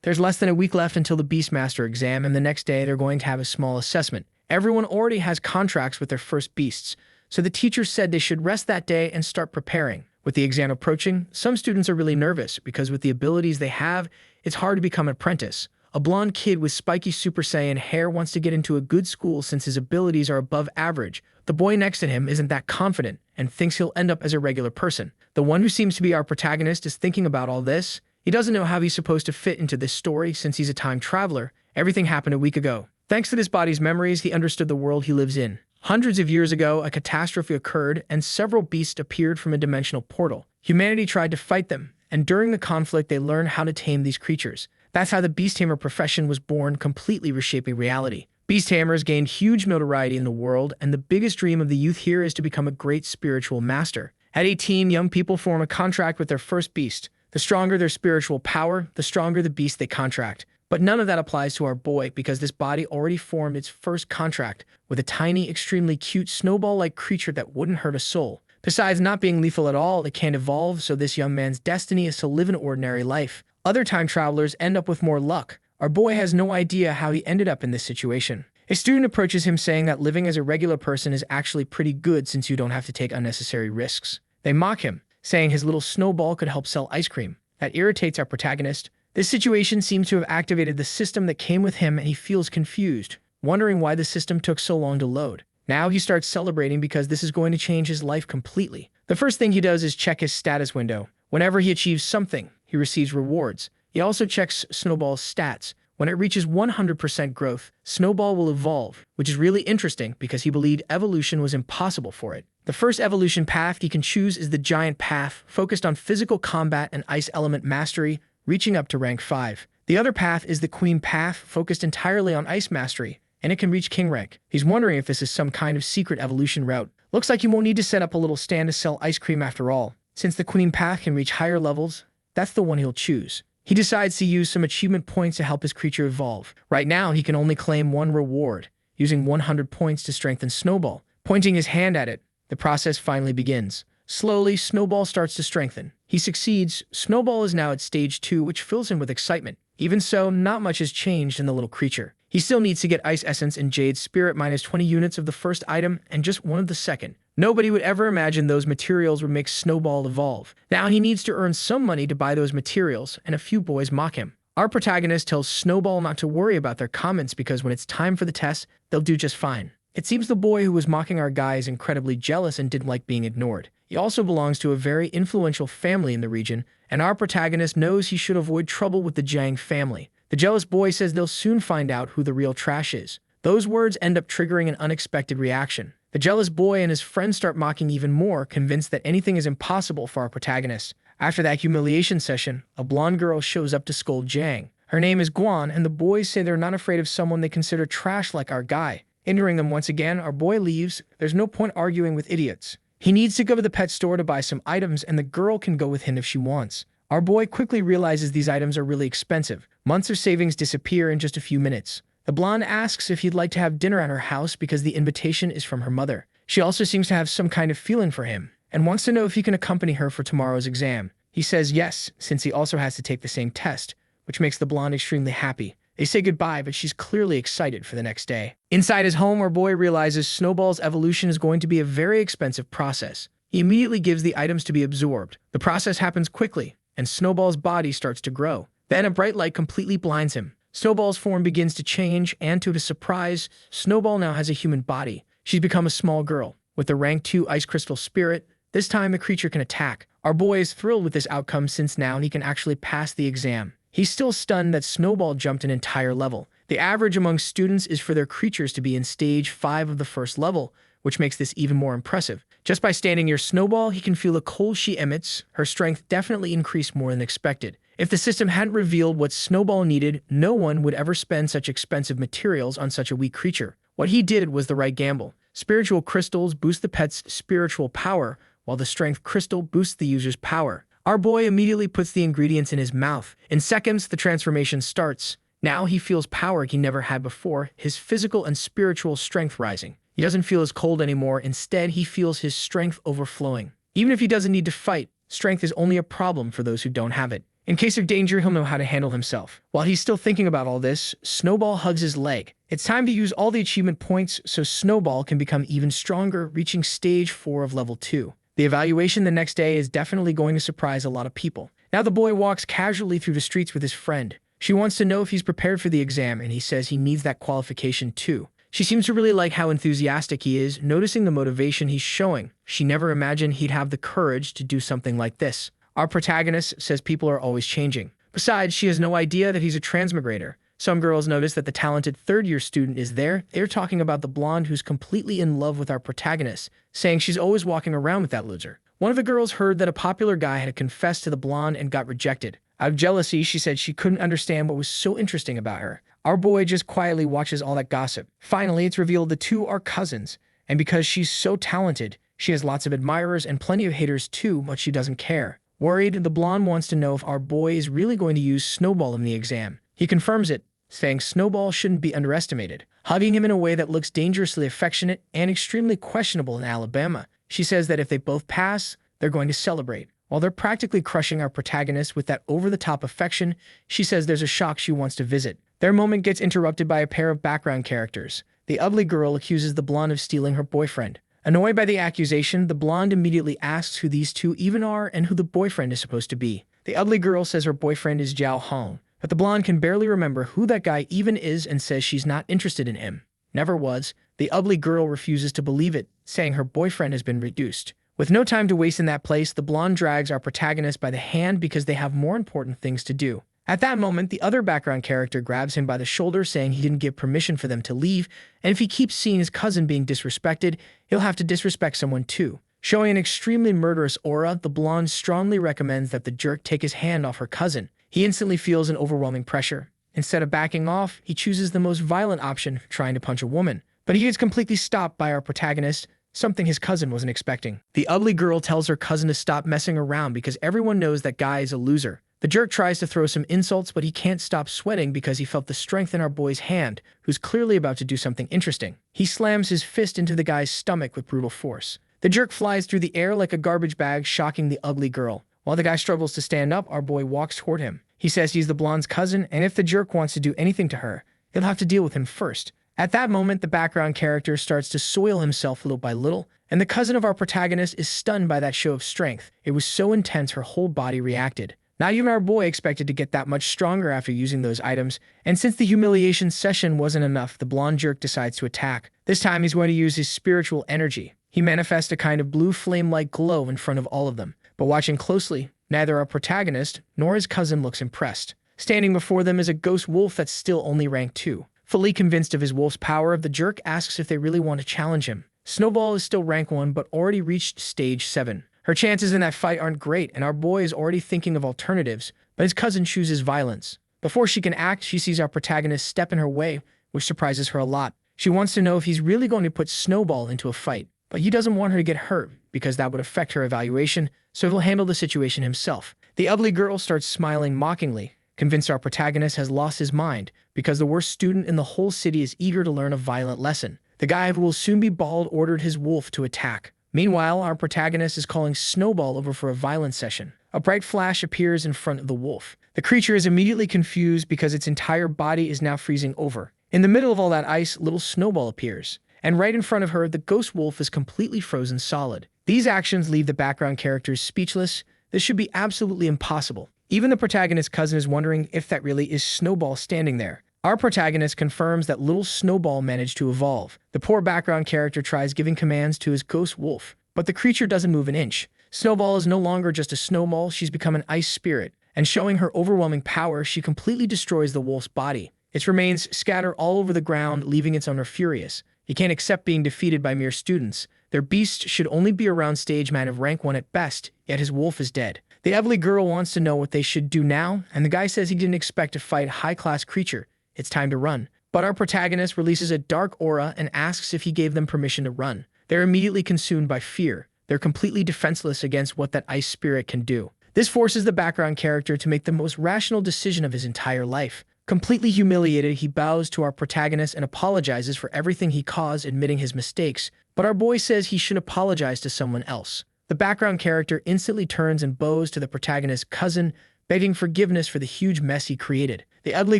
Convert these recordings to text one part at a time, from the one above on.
There's less than a week left until the Beastmaster exam, and the next day they're going to have a small assessment. Everyone already has contracts with their first beasts, so the teacher said they should rest that day and start preparing. With the exam approaching, some students are really nervous because with the abilities they have, it's hard to become an apprentice. A blonde kid with spiky Super Saiyan hair wants to get into a good school since his abilities are above average. The boy next to him isn't that confident and thinks he'll end up as a regular person. The one who seems to be our protagonist is thinking about all this. He doesn't know how he's supposed to fit into this story since he's a time traveler. Everything happened a week ago. Thanks to this body's memories, he understood the world he lives in. Hundreds of years ago, a catastrophe occurred and several beasts appeared from a dimensional portal. Humanity tried to fight them, and during the conflict they learned how to tame these creatures. That's how the beast tamer profession was born, completely reshaping reality. Beast tamers gained huge notoriety in the world, and the biggest dream of the youth here is to become a great spiritual master. At 18, young people form a contract with their first beast. The stronger their spiritual power, the stronger the beast they contract. But none of that applies to our boy because this body already formed its first contract with a tiny, extremely cute snowball-like creature that wouldn't hurt a soul. Besides not being lethal at all, it can't evolve, so this young man's destiny is to live an ordinary life. Other time travelers end up with more luck. Our boy has no idea how he ended up in this situation. A student approaches him saying that living as a regular person is actually pretty good since you don't have to take unnecessary risks. They mock him, saying his little snowball could help sell ice cream. That irritates our protagonist. This situation seems to have activated the system that came with him and he feels confused, wondering why the system took so long to load. Now he starts celebrating because this is going to change his life completely. The first thing he does is check his status window. Whenever he achieves something, he receives rewards. He also checks Snowball's stats. When it reaches 100% growth, Snowball will evolve, which is really interesting because he believed evolution was impossible for it. The first evolution path he can choose is the Giant Path, focused on physical combat and ice element mastery, reaching up to rank 5. The other path is the Queen Path, focused entirely on ice mastery, and it can reach King rank. He's wondering if this is some kind of secret evolution route. Looks like you won't need to set up a little stand to sell ice cream after all. Since the Queen Path can reach higher levels, that's the one he'll choose. He decides to use some achievement points to help his creature evolve. Right now, he can only claim one reward, using 100 points to strengthen Snowball. Pointing his hand at it, the process finally begins. Slowly, Snowball starts to strengthen. He succeeds. Snowball is now at stage 2, which fills him with excitement. Even so, not much has changed in the little creature. He still needs to get Ice Essence and Jade Spirit minus 20 units of the first item and just one of the second. Nobody would ever imagine those materials would make Snowball evolve. Now he needs to earn some money to buy those materials, and a few boys mock him. Our protagonist tells Snowball not to worry about their comments because when it's time for the test, they'll do just fine. It seems the boy who was mocking our guy is incredibly jealous and didn't like being ignored. He also belongs to a very influential family in the region, and our protagonist knows he should avoid trouble with the Jang family. The jealous boy says they'll soon find out who the real trash is. Those words end up triggering an unexpected reaction. The jealous boy and his friends start mocking even more, convinced that anything is impossible for our protagonist. After that humiliation session, a blonde girl shows up to scold Jang. Her name is Guan, and the boys say they're not afraid of someone they consider trash like our guy. Entering them once again, our boy leaves. There's no point arguing with idiots. He needs to go to the pet store to buy some items, and the girl can go with him if she wants. Our boy quickly realizes these items are really expensive. Months of savings disappear in just a few minutes. The blonde asks if he'd like to have dinner at her house because the invitation is from her mother. She also seems to have some kind of feeling for him and wants to know if he can accompany her for tomorrow's exam. He says yes, since he also has to take the same test, which makes the blonde extremely happy. They say goodbye, but she's clearly excited for the next day. Inside his home, our boy realizes Snowball's evolution is going to be a very expensive process. He immediately gives the items to be absorbed. The process happens quickly, and Snowball's body starts to grow. Then a bright light completely blinds him. Snowball's form begins to change, and to his surprise, Snowball now has a human body. She's become a small girl. With the rank 2 Ice Crystal Spirit, this time the creature can attack. Our boy is thrilled with this outcome since now he can actually pass the exam. He's still stunned that Snowball jumped an entire level. The average among students is for their creatures to be in stage 5 of the first level, which makes this even more impressive. Just by standing near Snowball, he can feel the cold she emits. Her strength definitely increased more than expected. If the system hadn't revealed what Snowball needed, no one would ever spend such expensive materials on such a weak creature. What he did was the right gamble. Spiritual crystals boost the pet's spiritual power, while the strength crystal boosts the user's power. Our boy immediately puts the ingredients in his mouth. In seconds, the transformation starts. Now he feels power he never had before, his physical and spiritual strength rising. He doesn't feel as cold anymore. Instead, he feels his strength overflowing. Even if he doesn't need to fight, strength is only a problem for those who don't have it. In case of danger, he'll know how to handle himself. While he's still thinking about all this, Snowball hugs his leg. It's time to use all the achievement points so Snowball can become even stronger, reaching stage 4 of level 2. The evaluation the next day is definitely going to surprise a lot of people. Now the boy walks casually through the streets with his friend. She wants to know if he's prepared for the exam, and he says he needs that qualification too. She seems to really like how enthusiastic he is, noticing the motivation he's showing. She never imagined he'd have the courage to do something like this. Our protagonist says people are always changing. Besides, she has no idea that he's a transmigrator. Some girls notice that the talented third-year student is there. They're talking about the blonde who's completely in love with our protagonist, saying she's always walking around with that loser. One of the girls heard that a popular guy had confessed to the blonde and got rejected. Out of jealousy, she said she couldn't understand what was so interesting about her. Our boy just quietly watches all that gossip. Finally, it's revealed the two are cousins, and because she's so talented, she has lots of admirers and plenty of haters too, but she doesn't care. Worried, the blonde wants to know if our boy is really going to use Snowball in the exam. He confirms it, saying Snowball shouldn't be underestimated, hugging him in a way that looks dangerously affectionate and extremely questionable in Alabama. She says that if they both pass, they're going to celebrate. While they're practically crushing our protagonist with that over-the-top affection, she says there's a shock she wants to visit. Their moment gets interrupted by a pair of background characters. The ugly girl accuses the blonde of stealing her boyfriend. Annoyed by the accusation, the blonde immediately asks who these two even are and who the boyfriend is supposed to be. The ugly girl says her boyfriend is Jiao Hong, but the blonde can barely remember who that guy even is and says she's not interested in him. Never was. The ugly girl refuses to believe it, saying her boyfriend has been reduced. With no time to waste in that place, the blonde drags our protagonist by the hand because they have more important things to do. At that moment, the other background character grabs him by the shoulder, saying he didn't give permission for them to leave, and if he keeps seeing his cousin being disrespected, he'll have to disrespect someone too. Showing an extremely murderous aura, the blonde strongly recommends that the jerk take his hand off her cousin. He instantly feels an overwhelming pressure. Instead of backing off, he chooses the most violent option, trying to punch a woman. But he gets completely stopped by our protagonist, something his cousin wasn't expecting. The ugly girl tells her cousin to stop messing around because everyone knows that guy is a loser. The jerk tries to throw some insults, but he can't stop sweating because he felt the strength in our boy's hand, who's clearly about to do something interesting. He slams his fist into the guy's stomach with brutal force. The jerk flies through the air like a garbage bag, shocking the ugly girl. While the guy struggles to stand up, our boy walks toward him. He says he's the blonde's cousin, and if the jerk wants to do anything to her, he'll have to deal with him first. At that moment, the background character starts to soil himself little by little, and the cousin of our protagonist is stunned by that show of strength. It was so intense her whole body reacted. Not even our boy expected to get that much stronger after using those items, and since the humiliation session wasn't enough, the blonde jerk decides to attack. This time he's going to use his spiritual energy. He manifests a kind of blue flame-like glow in front of all of them. But watching closely, neither our protagonist nor his cousin looks impressed. Standing before them is a ghost wolf that's still only rank 2. Fully convinced of his wolf's power, the jerk asks if they really want to challenge him. Snowball is still rank 1 but already reached stage 7. Her chances in that fight aren't great, and our boy is already thinking of alternatives, but his cousin chooses violence. Before she can act, she sees our protagonist step in her way, which surprises her a lot. She wants to know if he's really going to put Snowball into a fight, but he doesn't want her to get hurt, because that would affect her evaluation, so he'll handle the situation himself. The ugly girl starts smiling mockingly, convinced our protagonist has lost his mind, because the worst student in the whole city is eager to learn a violent lesson. The guy who will soon be bald ordered his wolf to attack. Meanwhile, our protagonist is calling Snowball over for a violent session. A bright flash appears in front of the wolf. The creature is immediately confused because its entire body is now freezing over. In the middle of all that ice, little Snowball appears, and right in front of her, the ghost wolf is completely frozen solid. These actions leave the background characters speechless. This should be absolutely impossible. Even the protagonist's cousin is wondering if that really is Snowball standing there. Our protagonist confirms that little Snowball managed to evolve. The poor background character tries giving commands to his ghost wolf, but the creature doesn't move an inch. Snowball is no longer just a snowball, she's become an ice spirit, and showing her overwhelming power, she completely destroys the wolf's body. Its remains scatter all over the ground, leaving its owner furious. He can't accept being defeated by mere students. Their beast should only be around stage man of rank 1 at best, yet his wolf is dead. The ugly girl wants to know what they should do now, and the guy says he didn't expect to fight a high-class creature. It's time to run. But our protagonist releases a dark aura and asks if he gave them permission to run. They're immediately consumed by fear. They're completely defenseless against what that ice spirit can do. This forces the background character to make the most rational decision of his entire life. Completely humiliated, he bows to our protagonist and apologizes for everything he caused, admitting his mistakes. But our boy says he should apologize to someone else. The background character instantly turns and bows to the protagonist's cousin, begging forgiveness for the huge mess he created. The ugly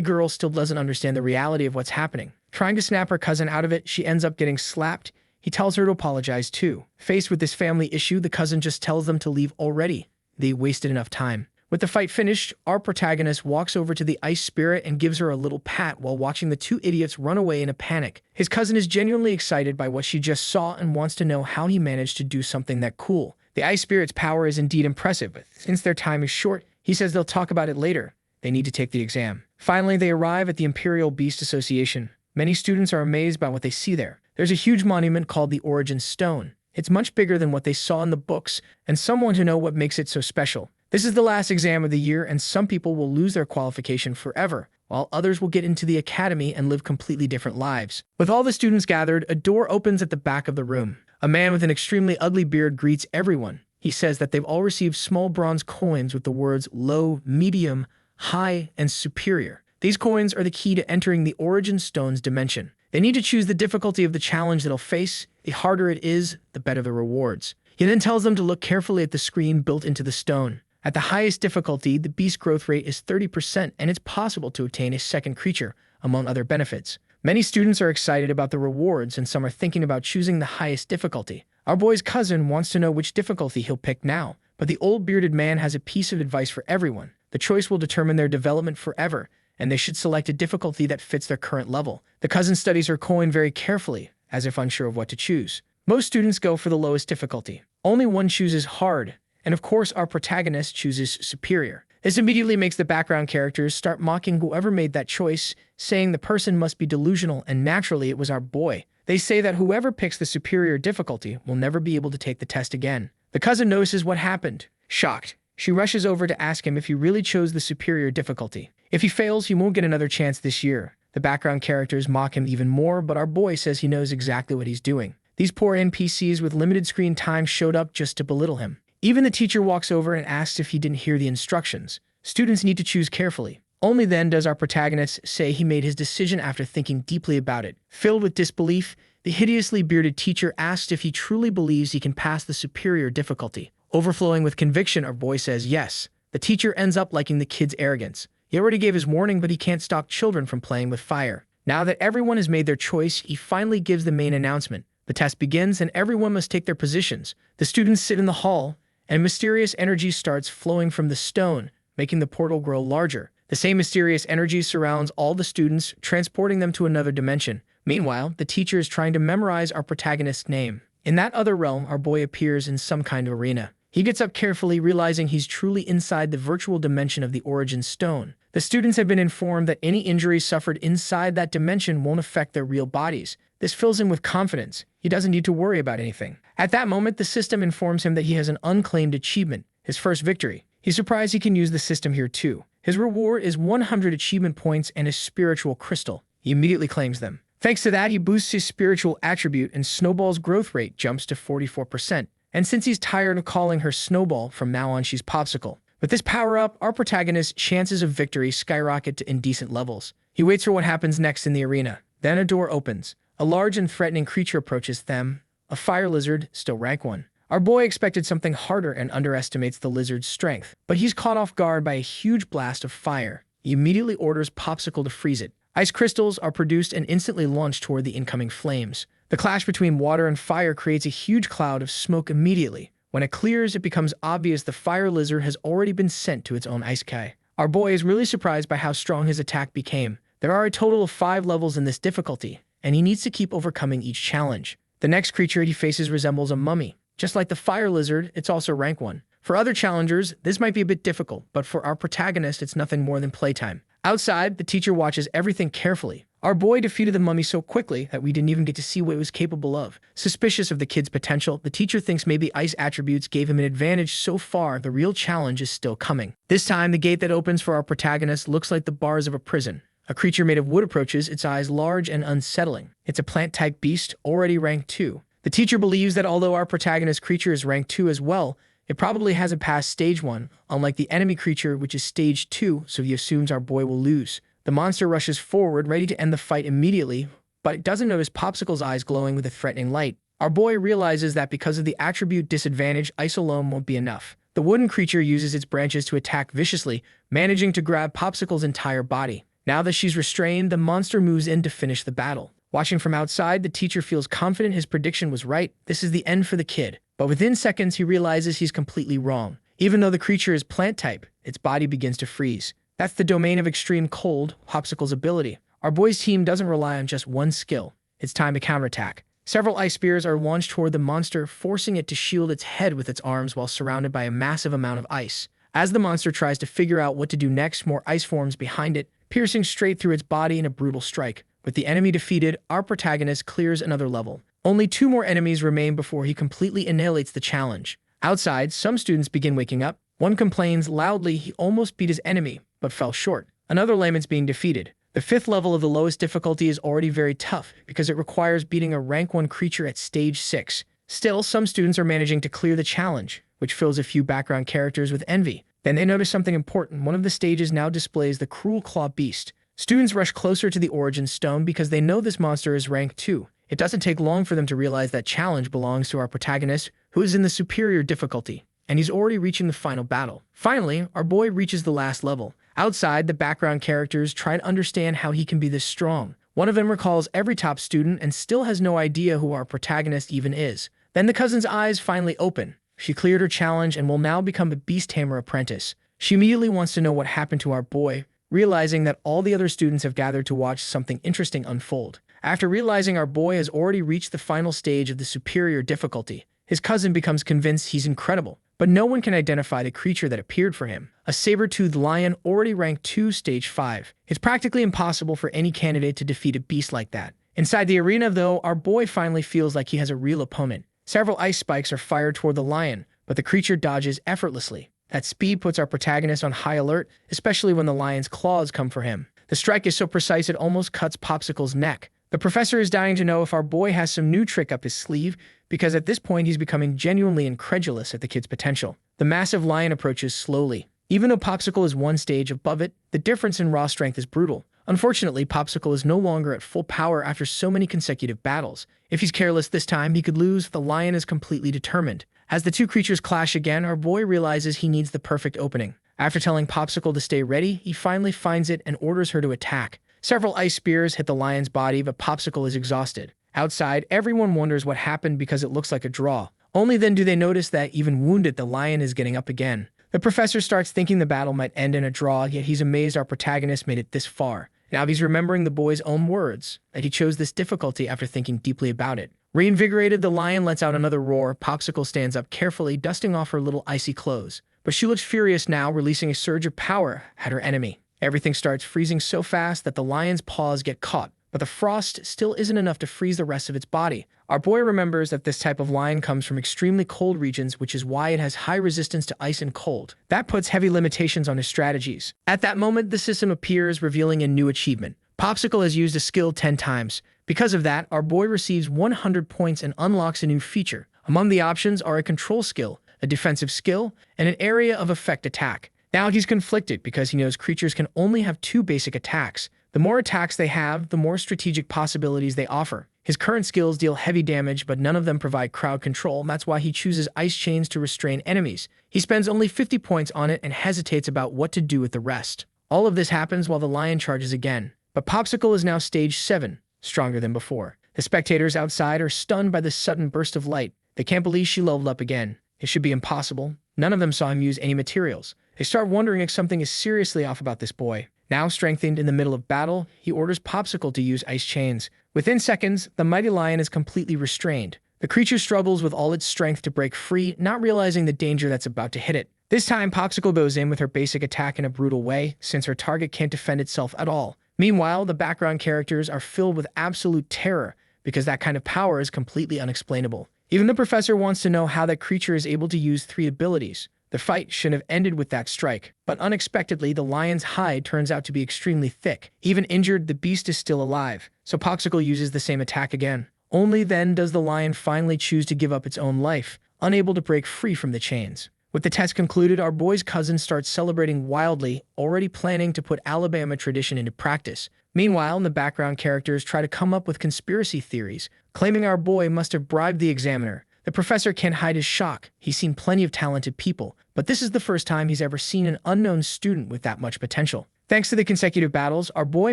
girl still doesn't understand the reality of what's happening. Trying to snap her cousin out of it, she ends up getting slapped. He tells her to apologize too. Faced with this family issue, the cousin just tells them to leave already. They wasted enough time. With the fight finished, our protagonist walks over to the ice spirit and gives her a little pat while watching the two idiots run away in a panic. His cousin is genuinely excited by what she just saw and wants to know how he managed to do something that cool. The ice spirit's power is indeed impressive, but since their time is short, he says they'll talk about it later. They need to take the exam. Finally, they arrive at the Imperial Beast Association. Many students are amazed by what they see there. There's a huge monument called the Origin Stone. It's much bigger than what they saw in the books, and some want to know what makes it so special. This is the last exam of the year, and some people will lose their qualification forever, while others will get into the academy and live completely different lives. With all the students gathered, a door opens at the back of the room. A man with an extremely ugly beard greets everyone. He says that they've all received small bronze coins with the words low, medium, high, and superior. These coins are the key to entering the Origin Stone's dimension. They need to choose the difficulty of the challenge they'll face. The harder it is, the better the rewards. He then tells them to look carefully at the screen built into the stone. At the highest difficulty, the beast growth rate is 30%, and it's possible to obtain a second creature, among other benefits. Many students are excited about the rewards, and some are thinking about choosing the highest difficulty. Our boy's cousin wants to know which difficulty he'll pick now, but the old bearded man has a piece of advice for everyone. The choice will determine their development forever, and they should select a difficulty that fits their current level. The cousin studies her coin very carefully, as if unsure of what to choose. Most students go for the lowest difficulty. Only one chooses hard, and of course our protagonist chooses superior. This immediately makes the background characters start mocking whoever made that choice, saying the person must be delusional, and naturally it was our boy. They say that whoever picks the superior difficulty will never be able to take the test again. The cousin notices what happened. Shocked, she rushes over to ask him if he really chose the superior difficulty. If he fails, he won't get another chance this year. The background characters mock him even more, but our boy says he knows exactly what he's doing. These poor NPCs with limited screen time showed up just to belittle him. Even the teacher walks over and asks if he didn't hear the instructions. Students need to choose carefully. Only then does our protagonist say he made his decision after thinking deeply about it. Filled with disbelief, the hideously bearded teacher asks if he truly believes he can pass the superior difficulty. Overflowing with conviction, our boy says yes. The teacher ends up liking the kid's arrogance. He already gave his warning, but he can't stop children from playing with fire. Now that everyone has made their choice, he finally gives the main announcement. The test begins, and everyone must take their positions. The students sit in the hall, and mysterious energy starts flowing from the stone, making the portal grow larger. The same mysterious energy surrounds all the students, transporting them to another dimension. Meanwhile, the teacher is trying to memorize our protagonist's name. In that other realm, our boy appears in some kind of arena. He gets up carefully, realizing he's truly inside the virtual dimension of the Origin Stone. The students have been informed that any injuries suffered inside that dimension won't affect their real bodies. This fills him with confidence. He doesn't need to worry about anything. At that moment, the system informs him that he has an unclaimed achievement, his first victory. He's surprised he can use the system here too. His reward is 100 achievement points and a spiritual crystal. He immediately claims them. Thanks to that, he boosts his spiritual attribute, and Snowball's growth rate jumps to 44%. And since he's tired of calling her Snowball, from now on she's Popsicle. With this power-up, our protagonist's chances of victory skyrocket to indecent levels. He waits for what happens next in the arena. Then a door opens. A large and threatening creature approaches them, a fire lizard, still rank 1. Our boy expected something harder and underestimates the lizard's strength, but he's caught off guard by a huge blast of fire. He immediately orders Popsicle to freeze it. Ice crystals are produced and instantly launched toward the incoming flames. The clash between water and fire creates a huge cloud of smoke immediately. When it clears, it becomes obvious the fire lizard has already been sent to its own ice sky. Our boy is really surprised by how strong his attack became. There are a total of 5 levels in this difficulty, and he needs to keep overcoming each challenge. The next creature he faces resembles a mummy. Just like the fire lizard, it's also rank 1. For other challengers, this might be a bit difficult, but for our protagonist, it's nothing more than playtime. Outside, the teacher watches everything carefully. Our boy defeated the mummy so quickly that we didn't even get to see what it was capable of. Suspicious of the kid's potential, the teacher thinks maybe ice attributes gave him an advantage so far. The real challenge is still coming. This time, the gate that opens for our protagonist looks like the bars of a prison. A creature made of wood approaches, its eyes large and unsettling. It's a plant-type beast, already ranked 2. The teacher believes that although our protagonist creature is ranked 2 as well, it probably hasn't passed stage 1, unlike the enemy creature, which is stage 2, so he assumes our boy will lose. The monster rushes forward, ready to end the fight immediately, but it doesn't notice Popsicle's eyes glowing with a threatening light. Our boy realizes that because of the attribute disadvantage, ice alone won't be enough. The wooden creature uses its branches to attack viciously, managing to grab Popsicle's entire body. Now that she's restrained, the monster moves in to finish the battle. Watching from outside, the teacher feels confident his prediction was right. This is the end for the kid. But within seconds, he realizes he's completely wrong. Even though the creature is plant type, its body begins to freeze. That's the domain of extreme cold, Popsicle's ability. Our boy's team doesn't rely on just one skill. It's time to counterattack. Several ice spears are launched toward the monster, forcing it to shield its head with its arms while surrounded by a massive amount of ice. As the monster tries to figure out what to do next, more ice forms behind it, piercing straight through its body in a brutal strike. With the enemy defeated, our protagonist clears another level. Only 2 more enemies remain before he completely annihilates the challenge. Outside, some students begin waking up. One complains loudly he almost beat his enemy, but fell short. Another laments being defeated. The 5th level of the lowest difficulty is already very tough because it requires beating a rank 1 creature at stage 6. Still, some students are managing to clear the challenge, which fills a few background characters with envy. Then they notice something important. One of the stages now displays the Cruel Claw Beast. Students rush closer to the Origin Stone because they know this monster is rank 2. It doesn't take long for them to realize that challenge belongs to our protagonist, who is in the superior difficulty, and he's already reaching the final battle. Finally, our boy reaches the last level. Outside, the background characters try to understand how he can be this strong. One of them recalls every top student and still has no idea who our protagonist even is. Then the cousin's eyes finally open. She cleared her challenge and will now become a Beast Tamer apprentice. She immediately wants to know what happened to our boy, realizing that all the other students have gathered to watch something interesting unfold. After realizing our boy has already reached the final stage of the superior difficulty, his cousin becomes convinced he's incredible. But no one can identify the creature that appeared for him. A saber-toothed lion already ranked 2, stage 5. It's practically impossible for any candidate to defeat a beast like that. Inside the arena, though, our boy finally feels like he has a real opponent. Several ice spikes are fired toward the lion, but the creature dodges effortlessly. That speed puts our protagonist on high alert, especially when the lion's claws come for him. The strike is so precise it almost cuts Popsicle's neck. The professor is dying to know if our boy has some new trick up his sleeve, because at this point he's becoming genuinely incredulous at the kid's potential. The massive lion approaches slowly. Even though Popsicle is 1 stage above it, the difference in raw strength is brutal. Unfortunately, Popsicle is no longer at full power after so many consecutive battles. If he's careless this time, he could lose. The lion is completely determined. As the 2 creatures clash again, our boy realizes he needs the perfect opening. After telling Popsicle to stay ready, he finally finds it and orders her to attack. Several ice spears hit the lion's body, but Popsicle is exhausted. Outside, everyone wonders what happened because it looks like a draw. Only then do they notice that, even wounded, the lion is getting up again. The professor starts thinking the battle might end in a draw, yet he's amazed our protagonist made it this far. Now he's remembering the boy's own words, that he chose this difficulty after thinking deeply about it. Reinvigorated, the lion lets out another roar. Popsicle stands up carefully, dusting off her little icy clothes. But she looks furious now, releasing a surge of power at her enemy. Everything starts freezing so fast that the lion's paws get caught, but the frost still isn't enough to freeze the rest of its body. Our boy remembers that this type of lion comes from extremely cold regions, which is why it has high resistance to ice and cold. That puts heavy limitations on his strategies. At that moment, the system appears, revealing a new achievement. Popsicle has used a skill 10 times. Because of that, our boy receives 100 points and unlocks a new feature. Among the options are a control skill, a defensive skill, and an area of effect attack. Now he's conflicted because he knows creatures can only have 2 basic attacks. The more attacks they have, the more strategic possibilities they offer. His current skills deal heavy damage, but none of them provide crowd control, and that's why he chooses ice chains to restrain enemies. He spends only 50 points on it and hesitates about what to do with the rest. All of this happens while the lion charges again. But Popsicle is now stage 7, stronger than before. The spectators outside are stunned by this sudden burst of light. They can't believe she leveled up again. It should be impossible. None of them saw him use any materials. They start wondering if something is seriously off about this boy. Now strengthened in the middle of battle, he orders Popsicle to use ice chains. Within seconds, the mighty lion is completely restrained. The creature struggles with all its strength to break free, not realizing the danger that's about to hit it. This time, Popsicle goes in with her basic attack in a brutal way, since her target can't defend itself at all. Meanwhile, the background characters are filled with absolute terror, because that kind of power is completely unexplainable. Even the professor wants to know how that creature is able to use 3 abilities. The fight shouldn't have ended with that strike, but unexpectedly, the lion's hide turns out to be extremely thick. Even injured, the beast is still alive, so Popsicle uses the same attack again. Only then does the lion finally choose to give up its own life, unable to break free from the chains. With the test concluded, our boy's cousin starts celebrating wildly, already planning to put Alabama tradition into practice. Meanwhile, the background characters try to come up with conspiracy theories, claiming our boy must have bribed the examiner. The professor can't hide his shock. He's seen plenty of talented people, but this is the first time he's ever seen an unknown student with that much potential. Thanks to the consecutive battles, our boy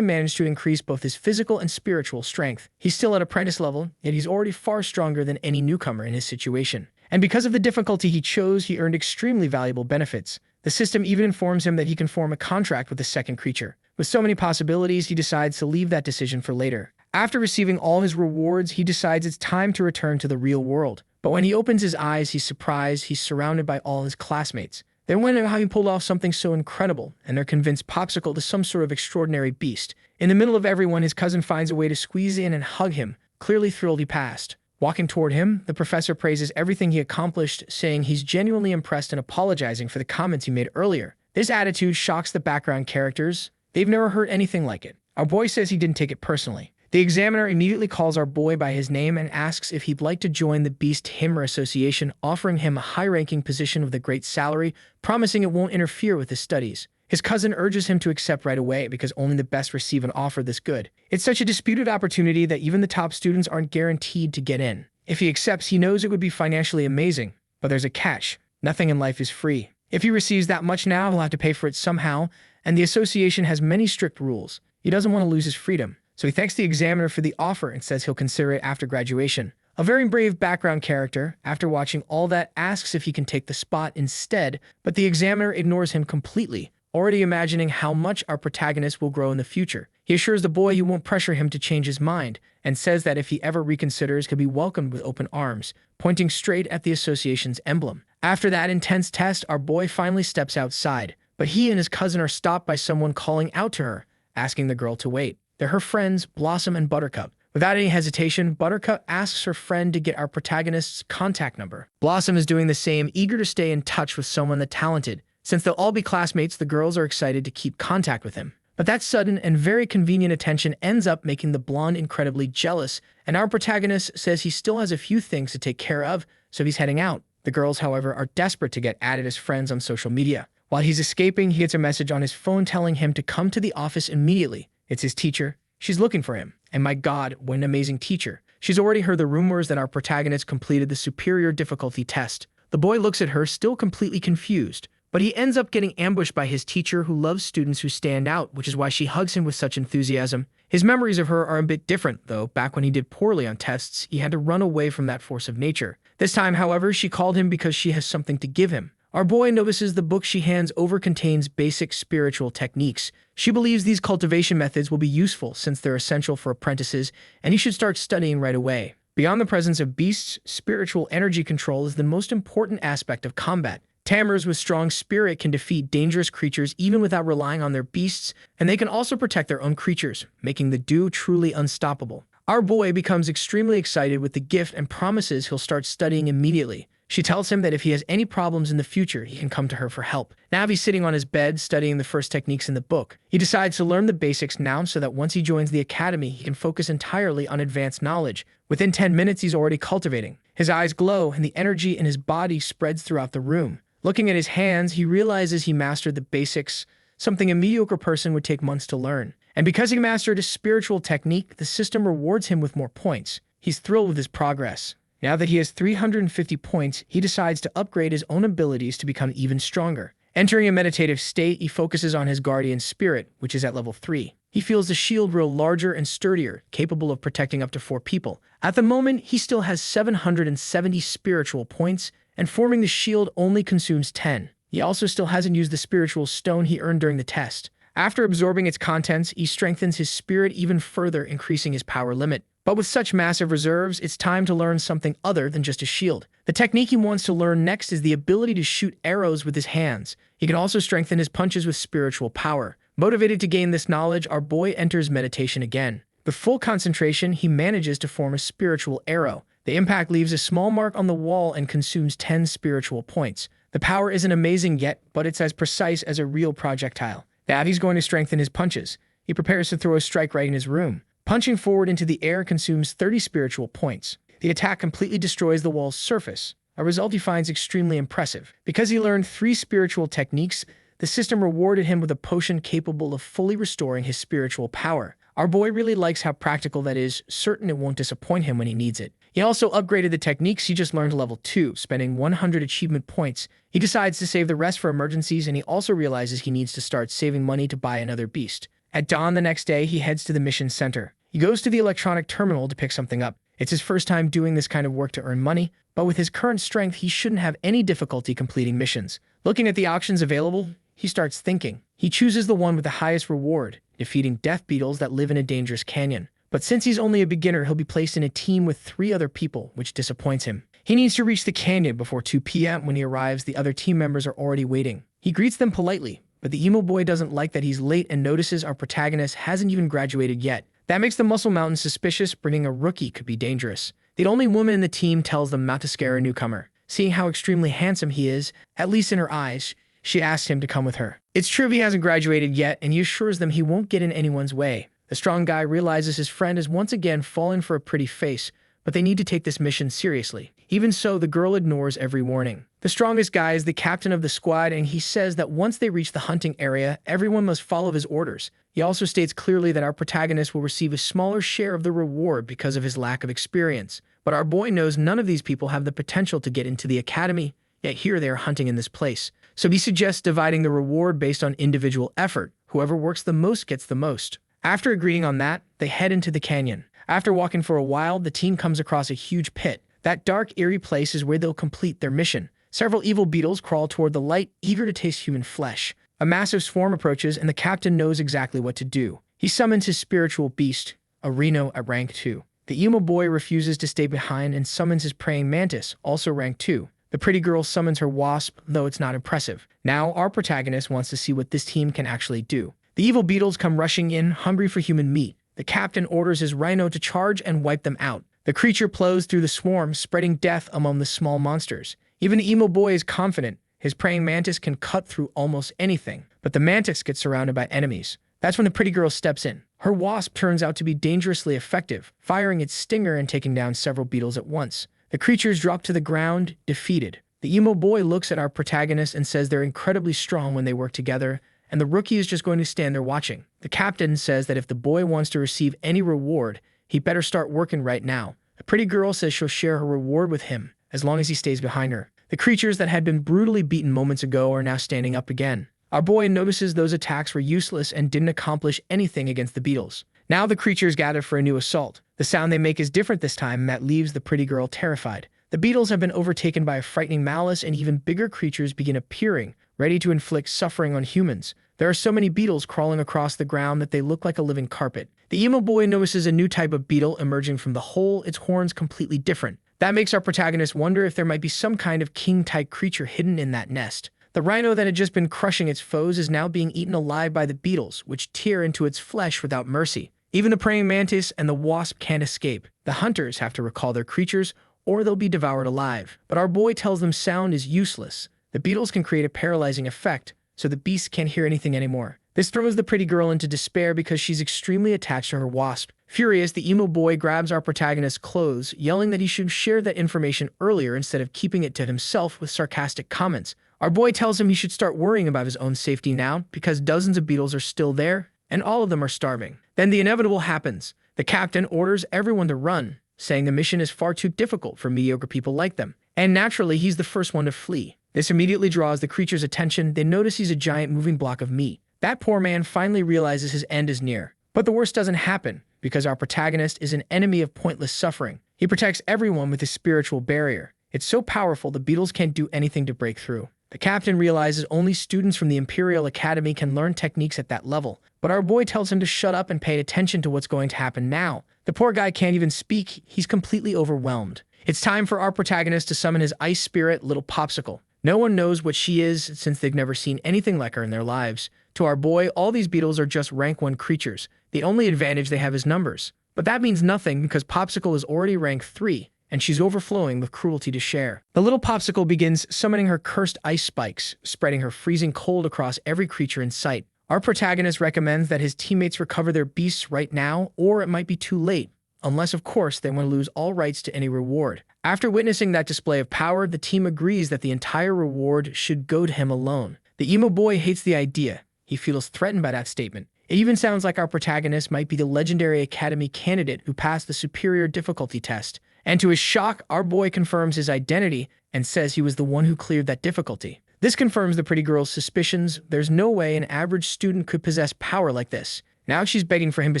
managed to increase both his physical and spiritual strength. He's still at apprentice level, yet he's already far stronger than any newcomer in his situation. And because of the difficulty he chose, he earned extremely valuable benefits. The system even informs him that he can form a contract with a second creature. With so many possibilities, he decides to leave that decision for later. After receiving all his rewards, he decides it's time to return to the real world. But when he opens his eyes, he's surprised he's surrounded by all his classmates. They wonder how he pulled off something so incredible, and they're convinced Popsicle is some sort of extraordinary beast. In the middle of everyone, his cousin finds a way to squeeze in and hug him, clearly thrilled he passed. Walking toward him, the professor praises everything he accomplished, saying he's genuinely impressed and apologizing for the comments he made earlier. This attitude shocks the background characters. They've never heard anything like it. Our boy says he didn't take it personally. The examiner immediately calls our boy by his name and asks if he'd like to join the Beast Himmer Association, offering him a high-ranking position with a great salary, promising it won't interfere with his studies. His cousin urges him to accept right away because only the best receive an offer this good. It's such a disputed opportunity that even the top students aren't guaranteed to get in. If he accepts, he knows it would be financially amazing. But there's a catch. Nothing in life is free. If he receives that much now, he'll have to pay for it somehow, and the association has many strict rules. He doesn't want to lose his freedom. So he thanks the examiner for the offer and says he'll consider it after graduation. A very brave background character, after watching all that, asks if he can take the spot instead, but the examiner ignores him completely, already imagining how much our protagonist will grow in the future. He assures the boy he won't pressure him to change his mind, and says that if he ever reconsiders, he'll be welcomed with open arms, pointing straight at the association's emblem. After that intense test, our boy finally steps outside, but he and his cousin are stopped by someone calling out to her, asking the girl to wait. They're her friends, Blossom and Buttercup. Without any hesitation, Buttercup asks her friend to get our protagonist's contact number. Blossom is doing the same, eager to stay in touch with someone that talented. Since they'll all be classmates, the girls are excited to keep contact with him. But that sudden and very convenient attention ends up making the blonde incredibly jealous, and our protagonist says he still has a few things to take care of, so he's heading out. The girls, however, are desperate to get added as friends on social media. While he's escaping, he gets a message on his phone telling him to come to the office immediately. It's his teacher. She's looking for him. And my God, what an amazing teacher. She's already heard the rumors that our protagonist completed the superior difficulty test. The boy looks at her, still completely confused. But he ends up getting ambushed by his teacher, who loves students who stand out, which is why she hugs him with such enthusiasm. His memories of her are a bit different, though. Back when he did poorly on tests, he had to run away from that force of nature. This time, however, she called him because she has something to give him. Our boy notices the book she hands over contains basic spiritual techniques. She believes these cultivation methods will be useful since they're essential for apprentices, and he should start studying right away. Beyond the presence of beasts, spiritual energy control is the most important aspect of combat. Tamers with strong spirit can defeat dangerous creatures even without relying on their beasts, and they can also protect their own creatures, making the duo truly unstoppable. Our boy becomes extremely excited with the gift and promises he'll start studying immediately. She tells him that if he has any problems in the future, he can come to her for help. Now he's sitting on his bed studying the first techniques in the book. He decides to learn the basics now so that once he joins the academy, he can focus entirely on advanced knowledge. Within 10 minutes, he's already cultivating. His eyes glow and the energy in his body spreads throughout the room. Looking at his hands, he realizes he mastered the basics, something a mediocre person would take months to learn. And because he mastered a spiritual technique, the system rewards him with more points. He's thrilled with his progress. Now that he has 350 points, he decides to upgrade his own abilities to become even stronger. Entering a meditative state, he focuses on his guardian spirit, which is at level 3. He feels the shield grow larger and sturdier, capable of protecting up to 4 people. At the moment, he still has 770 spiritual points, and forming the shield only consumes 10. He also still hasn't used the spiritual stone he earned during the test. After absorbing its contents, he strengthens his spirit even further, increasing his power limit. But with such massive reserves, it's time to learn something other than just a shield. The technique he wants to learn next is the ability to shoot arrows with his hands. He can also strengthen his punches with spiritual power. Motivated to gain this knowledge, our boy enters meditation again. With full concentration, he manages to form a spiritual arrow. The impact leaves a small mark on the wall and consumes 10 spiritual points. The power isn't amazing yet, but it's as precise as a real projectile. Now he's going to strengthen his punches. He prepares to throw a strike right in his room. Punching forward into the air consumes 30 spiritual points. The attack completely destroys the wall's surface, a result he finds extremely impressive. Because he learned 3 spiritual techniques, the system rewarded him with a potion capable of fully restoring his spiritual power. Our boy really likes how practical that is, certain it won't disappoint him when he needs it. He also upgraded the techniques he just learned to level 2, spending 100 achievement points. He decides to save the rest for emergencies, and he also realizes he needs to start saving money to buy another beast. At dawn the next day, he heads to the mission center. He goes to the electronic terminal to pick something up. It's his first time doing this kind of work to earn money, but with his current strength, he shouldn't have any difficulty completing missions. Looking at the options available, he starts thinking. He chooses the one with the highest reward, defeating death beetles that live in a dangerous canyon. But since he's only a beginner, he'll be placed in a team with 3 other people, which disappoints him. He needs to reach the canyon before 2 p.m. When he arrives, the other team members are already waiting. He greets them politely, but the emo boy doesn't like that he's late and notices our protagonist hasn't even graduated yet. That makes the Muscle Mountain suspicious. Bringing a rookie could be dangerous. The only woman in the team tells them not to scare a newcomer. Seeing how extremely handsome he is, at least in her eyes, she asks him to come with her. It's true he hasn't graduated yet, and he assures them he won't get in anyone's way. The strong guy realizes his friend has once again fallen for a pretty face, but they need to take this mission seriously. Even so, the girl ignores every warning. The strongest guy is the captain of the squad, and he says that once they reach the hunting area, everyone must follow his orders. He also states clearly that our protagonist will receive a smaller share of the reward because of his lack of experience. But our boy knows none of these people have the potential to get into the academy, yet here they are hunting in this place. So he suggests dividing the reward based on individual effort. Whoever works the most gets the most. After agreeing on that, they head into the canyon. After walking for a while, the team comes across a huge pit. That dark, eerie place is where they'll complete their mission. Several evil beetles crawl toward the light, eager to taste human flesh. A massive swarm approaches, and the captain knows exactly what to do. He summons his spiritual beast, a rhino at rank 2. The emo boy refuses to stay behind and summons his praying mantis, also rank 2. The pretty girl summons her wasp, though it's not impressive. Now, our protagonist wants to see what this team can actually do. The evil beetles come rushing in, hungry for human meat. The captain orders his rhino to charge and wipe them out. The creature plows through the swarm, spreading death among the small monsters. Even the emo boy is confident. His praying mantis can cut through almost anything, but the mantis gets surrounded by enemies. That's when the pretty girl steps in. Her wasp turns out to be dangerously effective, firing its stinger and taking down several beetles at once. The creatures drop to the ground, defeated. The emo boy looks at our protagonist and says they're incredibly strong when they work together, and the rookie is just going to stand there watching. The captain says that if the boy wants to receive any reward, he better start working right now. The pretty girl says she'll share her reward with him, as long as he stays behind her. The creatures that had been brutally beaten moments ago are now standing up again. Our boy notices those attacks were useless and didn't accomplish anything against the beetles. Now the creatures gather for a new assault. The sound they make is different this time, and that leaves the pretty girl terrified. The beetles have been overtaken by a frightening malice, and even bigger creatures begin appearing, ready to inflict suffering on humans. There are so many beetles crawling across the ground that they look like a living carpet. The emo boy notices a new type of beetle emerging from the hole, its horns completely different. That makes our protagonist wonder if there might be some kind of king-type creature hidden in that nest. The rhino that had just been crushing its foes is now being eaten alive by the beetles, which tear into its flesh without mercy. Even the praying mantis and the wasp can't escape. The hunters have to recall their creatures, or they'll be devoured alive. But our boy tells them sound is useless. The beetles can create a paralyzing effect, so the beasts can't hear anything anymore. This throws the pretty girl into despair because she's extremely attached to her wasp. Furious, the emo boy grabs our protagonist's clothes, yelling that he should share that information earlier instead of keeping it to himself with sarcastic comments. Our boy tells him he should start worrying about his own safety now because dozens of beetles are still there, and all of them are starving. Then the inevitable happens. The captain orders everyone to run, saying the mission is far too difficult for mediocre people like them. And naturally, he's the first one to flee. This immediately draws the creature's attention. They notice he's a giant moving block of meat. That poor man finally realizes his end is near. But the worst doesn't happen, because our protagonist is an enemy of pointless suffering. He protects everyone with his spiritual barrier. It's so powerful the beetles can't do anything to break through. The captain realizes only students from the Imperial Academy can learn techniques at that level, but our boy tells him to shut up and pay attention to what's going to happen now. The poor guy can't even speak. He's completely overwhelmed. It's time for our protagonist to summon his ice spirit, Little Popsicle. No one knows what she is since they've never seen anything like her in their lives. To our boy, all these beetles are just rank 1 creatures. The only advantage they have is numbers. But that means nothing because Popsicle is already rank 3, and she's overflowing with cruelty to share. The little Popsicle begins summoning her cursed ice spikes, spreading her freezing cold across every creature in sight. Our protagonist recommends that his teammates recover their beasts right now, or it might be too late, unless of course they want to lose all rights to any reward. After witnessing that display of power, the team agrees that the entire reward should go to him alone. The emo boy hates the idea. He feels threatened by that statement. It even sounds like our protagonist might be the legendary Academy candidate who passed the superior difficulty test, And to his shock, our boy confirms his identity and says he was the one who cleared that difficulty. This confirms the pretty girl's suspicions. There's no way an average student could possess power like this. Now she's begging for him to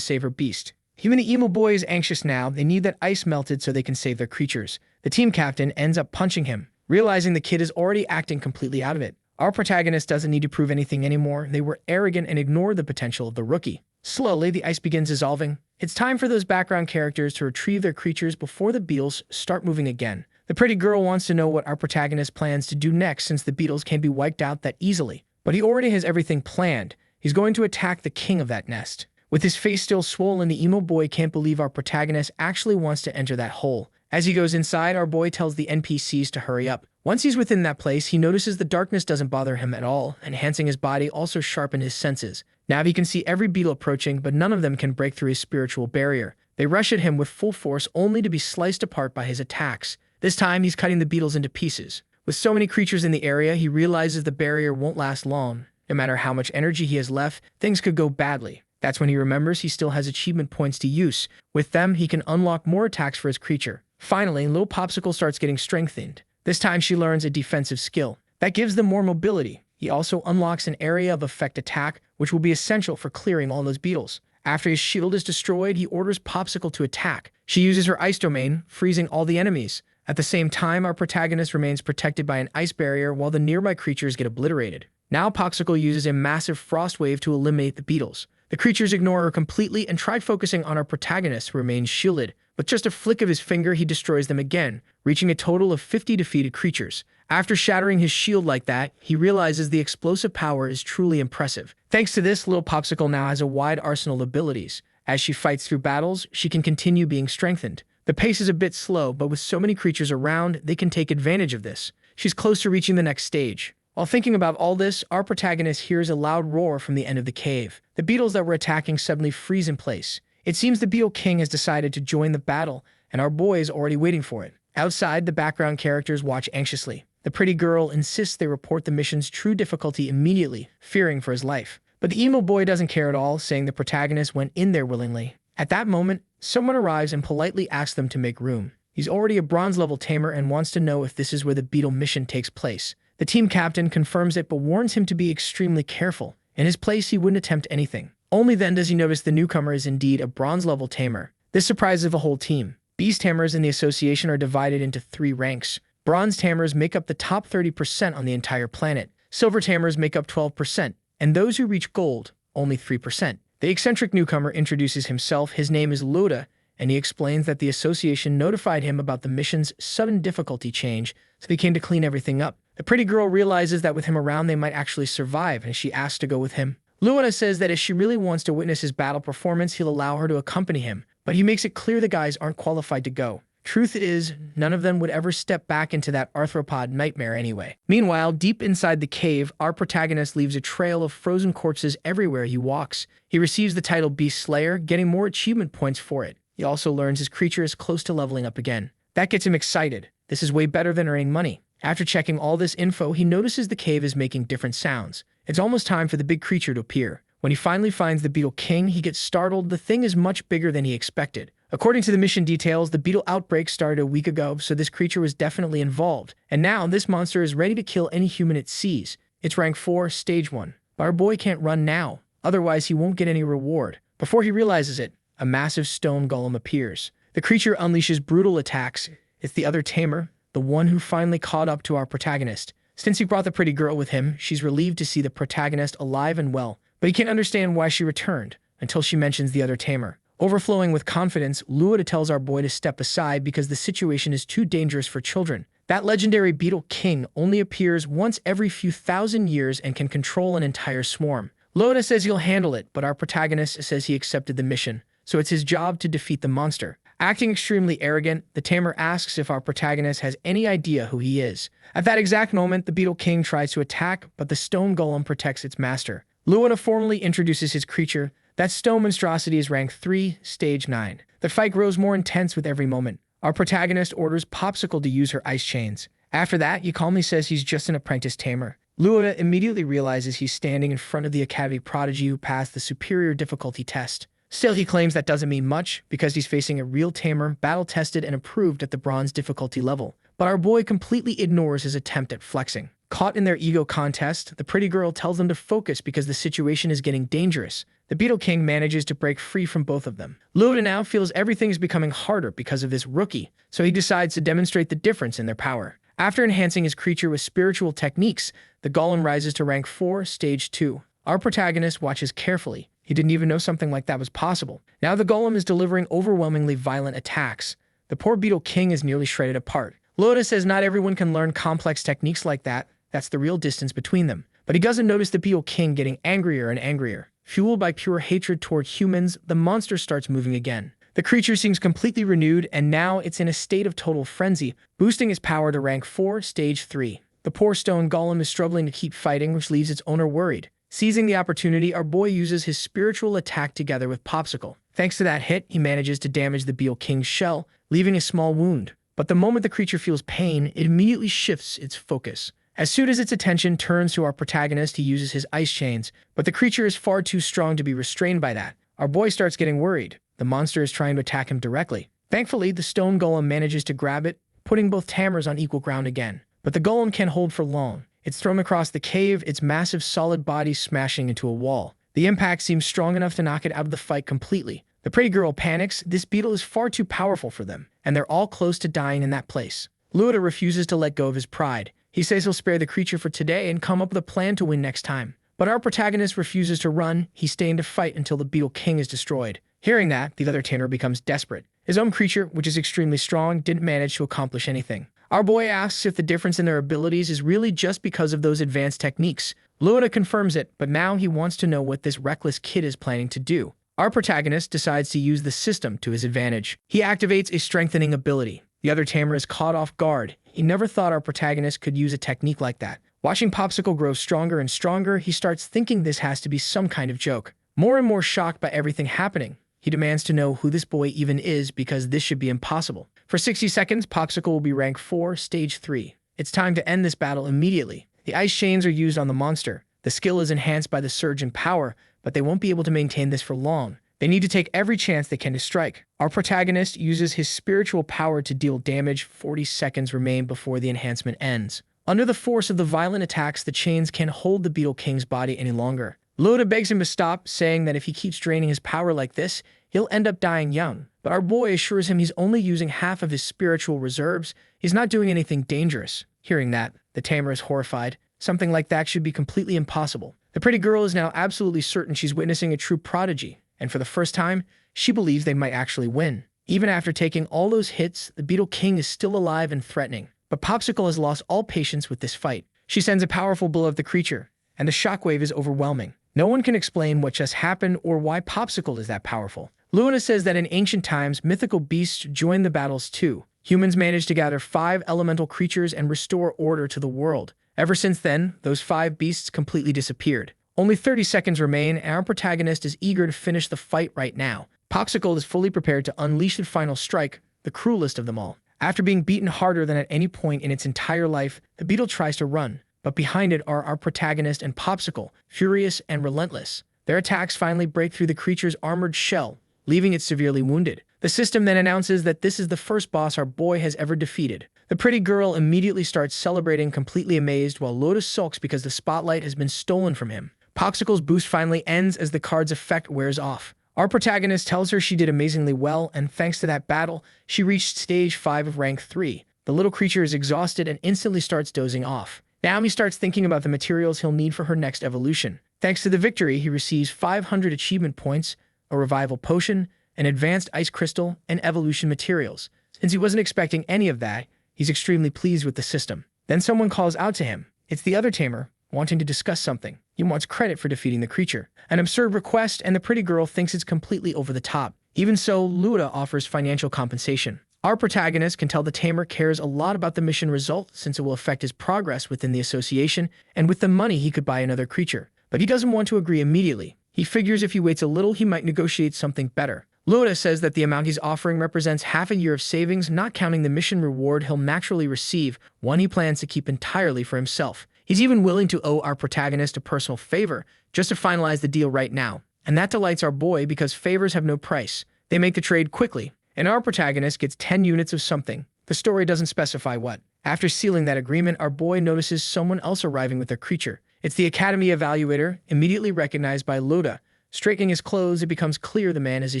save her beast. Even the emo boy is anxious now. They need that ice melted so they can save their creatures. The team captain ends up punching him, realizing the kid is already acting completely out of it. Our protagonist doesn't need to prove anything anymore. They were arrogant and ignored the potential of the rookie. Slowly, the ice begins dissolving. It's time for those background characters to retrieve their creatures before the beetles start moving again. The pretty girl wants to know what our protagonist plans to do next since the beetles can't be wiped out that easily. But he already has everything planned. He's going to attack the king of that nest. With his face still swollen, the emo boy can't believe our protagonist actually wants to enter that hole. As he goes inside, our boy tells the NPCs to hurry up. Once he's within that place, he notices the darkness doesn't bother him at all. Enhancing his body also sharpened his senses. Now he can see every beetle approaching, but none of them can break through his spiritual barrier. They rush at him with full force, only to be sliced apart by his attacks. This time, he's cutting the beetles into pieces. With so many creatures in the area, he realizes the barrier won't last long. No matter how much energy he has left, things could go badly. That's when he remembers he still has achievement points to use. With them, he can unlock more attacks for his creature. Finally, Little Popsicle starts getting strengthened. This time she learns a defensive skill. That gives them more mobility. He also unlocks an area of effect attack, which will be essential for clearing all those beetles. After his shield is destroyed, he orders Popsicle to attack. She uses her ice domain, freezing all the enemies. At the same time, our protagonist remains protected by an ice barrier while the nearby creatures get obliterated. Now Popsicle uses a massive frost wave to eliminate the beetles. The creatures ignore her completely and try focusing on our protagonist, who remains shielded. With just a flick of his finger, he destroys them again, reaching a total of 50 defeated creatures. After shattering his shield like that, he realizes the explosive power is truly impressive. Thanks to this, Little Popsicle now has a wide arsenal of abilities. As she fights through battles, she can continue being strengthened. The pace is a bit slow, but with so many creatures around, they can take advantage of this. She's close to reaching the next stage. While thinking about all this, our protagonist hears a loud roar from the end of the cave. The beetles that were attacking suddenly freeze in place. It seems the Beetle King has decided to join the battle, and our boy is already waiting for it. Outside, the background characters watch anxiously. The pretty girl insists they report the mission's true difficulty immediately, fearing for his life. But the emo boy doesn't care at all, saying the protagonist went in there willingly. At that moment, someone arrives and politely asks them to make room. He's already a bronze-level tamer and wants to know if this is where the beetle mission takes place. The team captain confirms it but warns him to be extremely careful. In his place, he wouldn't attempt anything. Only then does he notice the newcomer is indeed a bronze-level tamer. This surprises the whole team. Beast tamers in the association are divided into 3 ranks. Bronze tamers make up the top 30% on the entire planet. Silver tamers make up 12%, and those who reach gold, only 3%. The eccentric newcomer introduces himself. His name is Loda, and he explains that the association notified him about the mission's sudden difficulty change, so they came to clean everything up. The pretty girl realizes that with him around, they might actually survive, and she asks to go with him. Luana says that if she really wants to witness his battle performance, he'll allow her to accompany him, but he makes it clear the guys aren't qualified to go. Truth is, none of them would ever step back into that arthropod nightmare anyway. Meanwhile, deep inside the cave, our protagonist leaves a trail of frozen corpses everywhere he walks. He receives the title Beast Slayer, getting more achievement points for it. He also learns his creature is close to leveling up again. That gets him excited. This is way better than earning money. After checking all this info, he notices the cave is making different sounds. It's almost time for the big creature to appear. When he finally finds the Beetle King, he gets startled. The thing is much bigger than he expected. According to the mission details, the beetle outbreak started a week ago, so this creature was definitely involved. And now, this monster is ready to kill any human it sees. It's rank 4, stage 1. But our boy can't run now, otherwise he won't get any reward. Before he realizes it, a massive stone golem appears. The creature unleashes brutal attacks. It's the other tamer, the one who finally caught up to our protagonist. Since he brought the pretty girl with him, she's relieved to see the protagonist alive and well. But he can't understand why she returned, until she mentions the other tamer. Overflowing with confidence, Luada tells our boy to step aside because the situation is too dangerous for children. That legendary Beetle King only appears once every few thousand years and can control an entire swarm. Luada says he'll handle it, but our protagonist says he accepted the mission, so it's his job to defeat the monster. Acting extremely arrogant, the tamer asks if our protagonist has any idea who he is. At that exact moment, the Beetle King tries to attack, but the stone golem protects its master. Luada formally introduces his creature. That stone monstrosity is rank 3, stage 9. The fight grows more intense with every moment. Our protagonist orders Popsicle to use her ice chains. After that, he calmly says he's just an apprentice tamer. Luada immediately realizes he's standing in front of the Academy prodigy who passed the superior difficulty test. Still, he claims that doesn't mean much because he's facing a real tamer, battle-tested and approved at the bronze difficulty level. But our boy completely ignores his attempt at flexing. Caught in their ego contest, the pretty girl tells them to focus because the situation is getting dangerous. The Beetle King manages to break free from both of them. Luda now feels everything is becoming harder because of this rookie, so he decides to demonstrate the difference in their power. After enhancing his creature with spiritual techniques, the golem rises to rank 4, stage 2. Our protagonist watches carefully. He didn't even know something like that was possible. Now the golem is delivering overwhelmingly violent attacks. The poor Beetle King is nearly shredded apart. Loda says not everyone can learn complex techniques like that. That's the real distance between them. But he doesn't notice the Beetle King getting angrier and angrier. Fueled by pure hatred toward humans, the monster starts moving again. The creature seems completely renewed, and now it's in a state of total frenzy, boosting its power to rank 4, stage 3. The poor stone golem is struggling to keep fighting, which leaves its owner worried. Seizing the opportunity, our boy uses his spiritual attack together with Popsicle. Thanks to that hit, he manages to damage the Beetle King's shell, leaving a small wound. But the moment the creature feels pain, it immediately shifts its focus. As soon as its attention turns to our protagonist, he uses his ice chains, but the creature is far too strong to be restrained by that. Our boy starts getting worried. The monster is trying to attack him directly. Thankfully, the stone golem manages to grab it, putting both tamers on equal ground again. But the golem can't hold for long. It's thrown across the cave, its massive solid body smashing into a wall. The impact seems strong enough to knock it out of the fight completely. The pretty girl panics. This beetle is far too powerful for them, and they're all close to dying in that place. Luda refuses to let go of his pride. He says he'll spare the creature for today and come up with a plan to win next time. But our protagonist refuses to run. He's staying to fight until the Beetle King is destroyed. Hearing that, the other tamer becomes desperate. His own creature, which is extremely strong, didn't manage to accomplish anything. Our boy asks if the difference in their abilities is really just because of those advanced techniques. Luda confirms it, but now he wants to know what this reckless kid is planning to do. Our protagonist decides to use the system to his advantage. He activates a strengthening ability. The other tamer is caught off guard. He never thought our protagonist could use a technique like that. Watching Popsicle grow stronger and stronger, he starts thinking this has to be some kind of joke. More and more shocked by everything happening, he demands to know who this boy even is because this should be impossible. For 60 seconds, Popsicle will be rank 4, stage 3. It's time to end this battle immediately. The ice chains are used on the monster. The skill is enhanced by the surge in power, but they won't be able to maintain this for long. They need to take every chance they can to strike. Our protagonist uses his spiritual power to deal damage. 40 seconds remain before the enhancement ends. Under the force of the violent attacks, the chains can't hold the Beetle King's body any longer. Loda begs him to stop, saying that if he keeps draining his power like this, he'll end up dying young. But our boy assures him he's only using half of his spiritual reserves. He's not doing anything dangerous. Hearing that, the tamer is horrified. Something like that should be completely impossible. The pretty girl is now absolutely certain she's witnessing a true prodigy. And for the first time, she believes they might actually win. Even after taking all those hits, the Beetle King is still alive and threatening. But Popsicle has lost all patience with this fight. She sends a powerful blow at the creature, and the shockwave is overwhelming. No one can explain what just happened or why Popsicle is that powerful. Luna says that in ancient times, mythical beasts joined the battles too. Humans managed to gather 5 elemental creatures and restore order to the world. Ever since then, those 5 beasts completely disappeared. Only 30 seconds remain, and our protagonist is eager to finish the fight right now. Popsicle is fully prepared to unleash the final strike, the cruelest of them all. After being beaten harder than at any point in its entire life, the beetle tries to run, but behind it are our protagonist and Popsicle, furious and relentless. Their attacks finally break through the creature's armored shell, leaving it severely wounded. The system then announces that this is the first boss our boy has ever defeated. The pretty girl immediately starts celebrating, completely amazed, while Lotus sulks because the spotlight has been stolen from him. Popsicle's boost finally ends as the card's effect wears off. Our protagonist tells her she did amazingly well, and thanks to that battle, she reached stage 5 of rank 3. The little creature is exhausted and instantly starts dozing off. Now he starts thinking about the materials he'll need for her next evolution. Thanks to the victory, he receives 500 achievement points, a revival potion, an advanced ice crystal, and evolution materials. Since he wasn't expecting any of that, he's extremely pleased with the system. Then someone calls out to him. It's the other tamer, wanting to discuss something. He wants credit for defeating the creature. An absurd request, and the pretty girl thinks it's completely over the top. Even so, Luda offers financial compensation. Our protagonist can tell the tamer cares a lot about the mission result since it will affect his progress within the association, and with the money he could buy another creature. But he doesn't want to agree immediately. He figures if he waits a little, he might negotiate something better. Luda says that the amount he's offering represents half a year of savings, not counting the mission reward he'll naturally receive, one he plans to keep entirely for himself. He's even willing to owe our protagonist a personal favor just to finalize the deal right now. and that delights our boy because favors have no price. They make the trade quickly, and our protagonist gets 10 units of something. The story doesn't specify what. After sealing that agreement, our boy notices someone else arriving with their creature. It's the Academy Evaluator, immediately recognized by Loda. Straightening his clothes, it becomes clear the man is a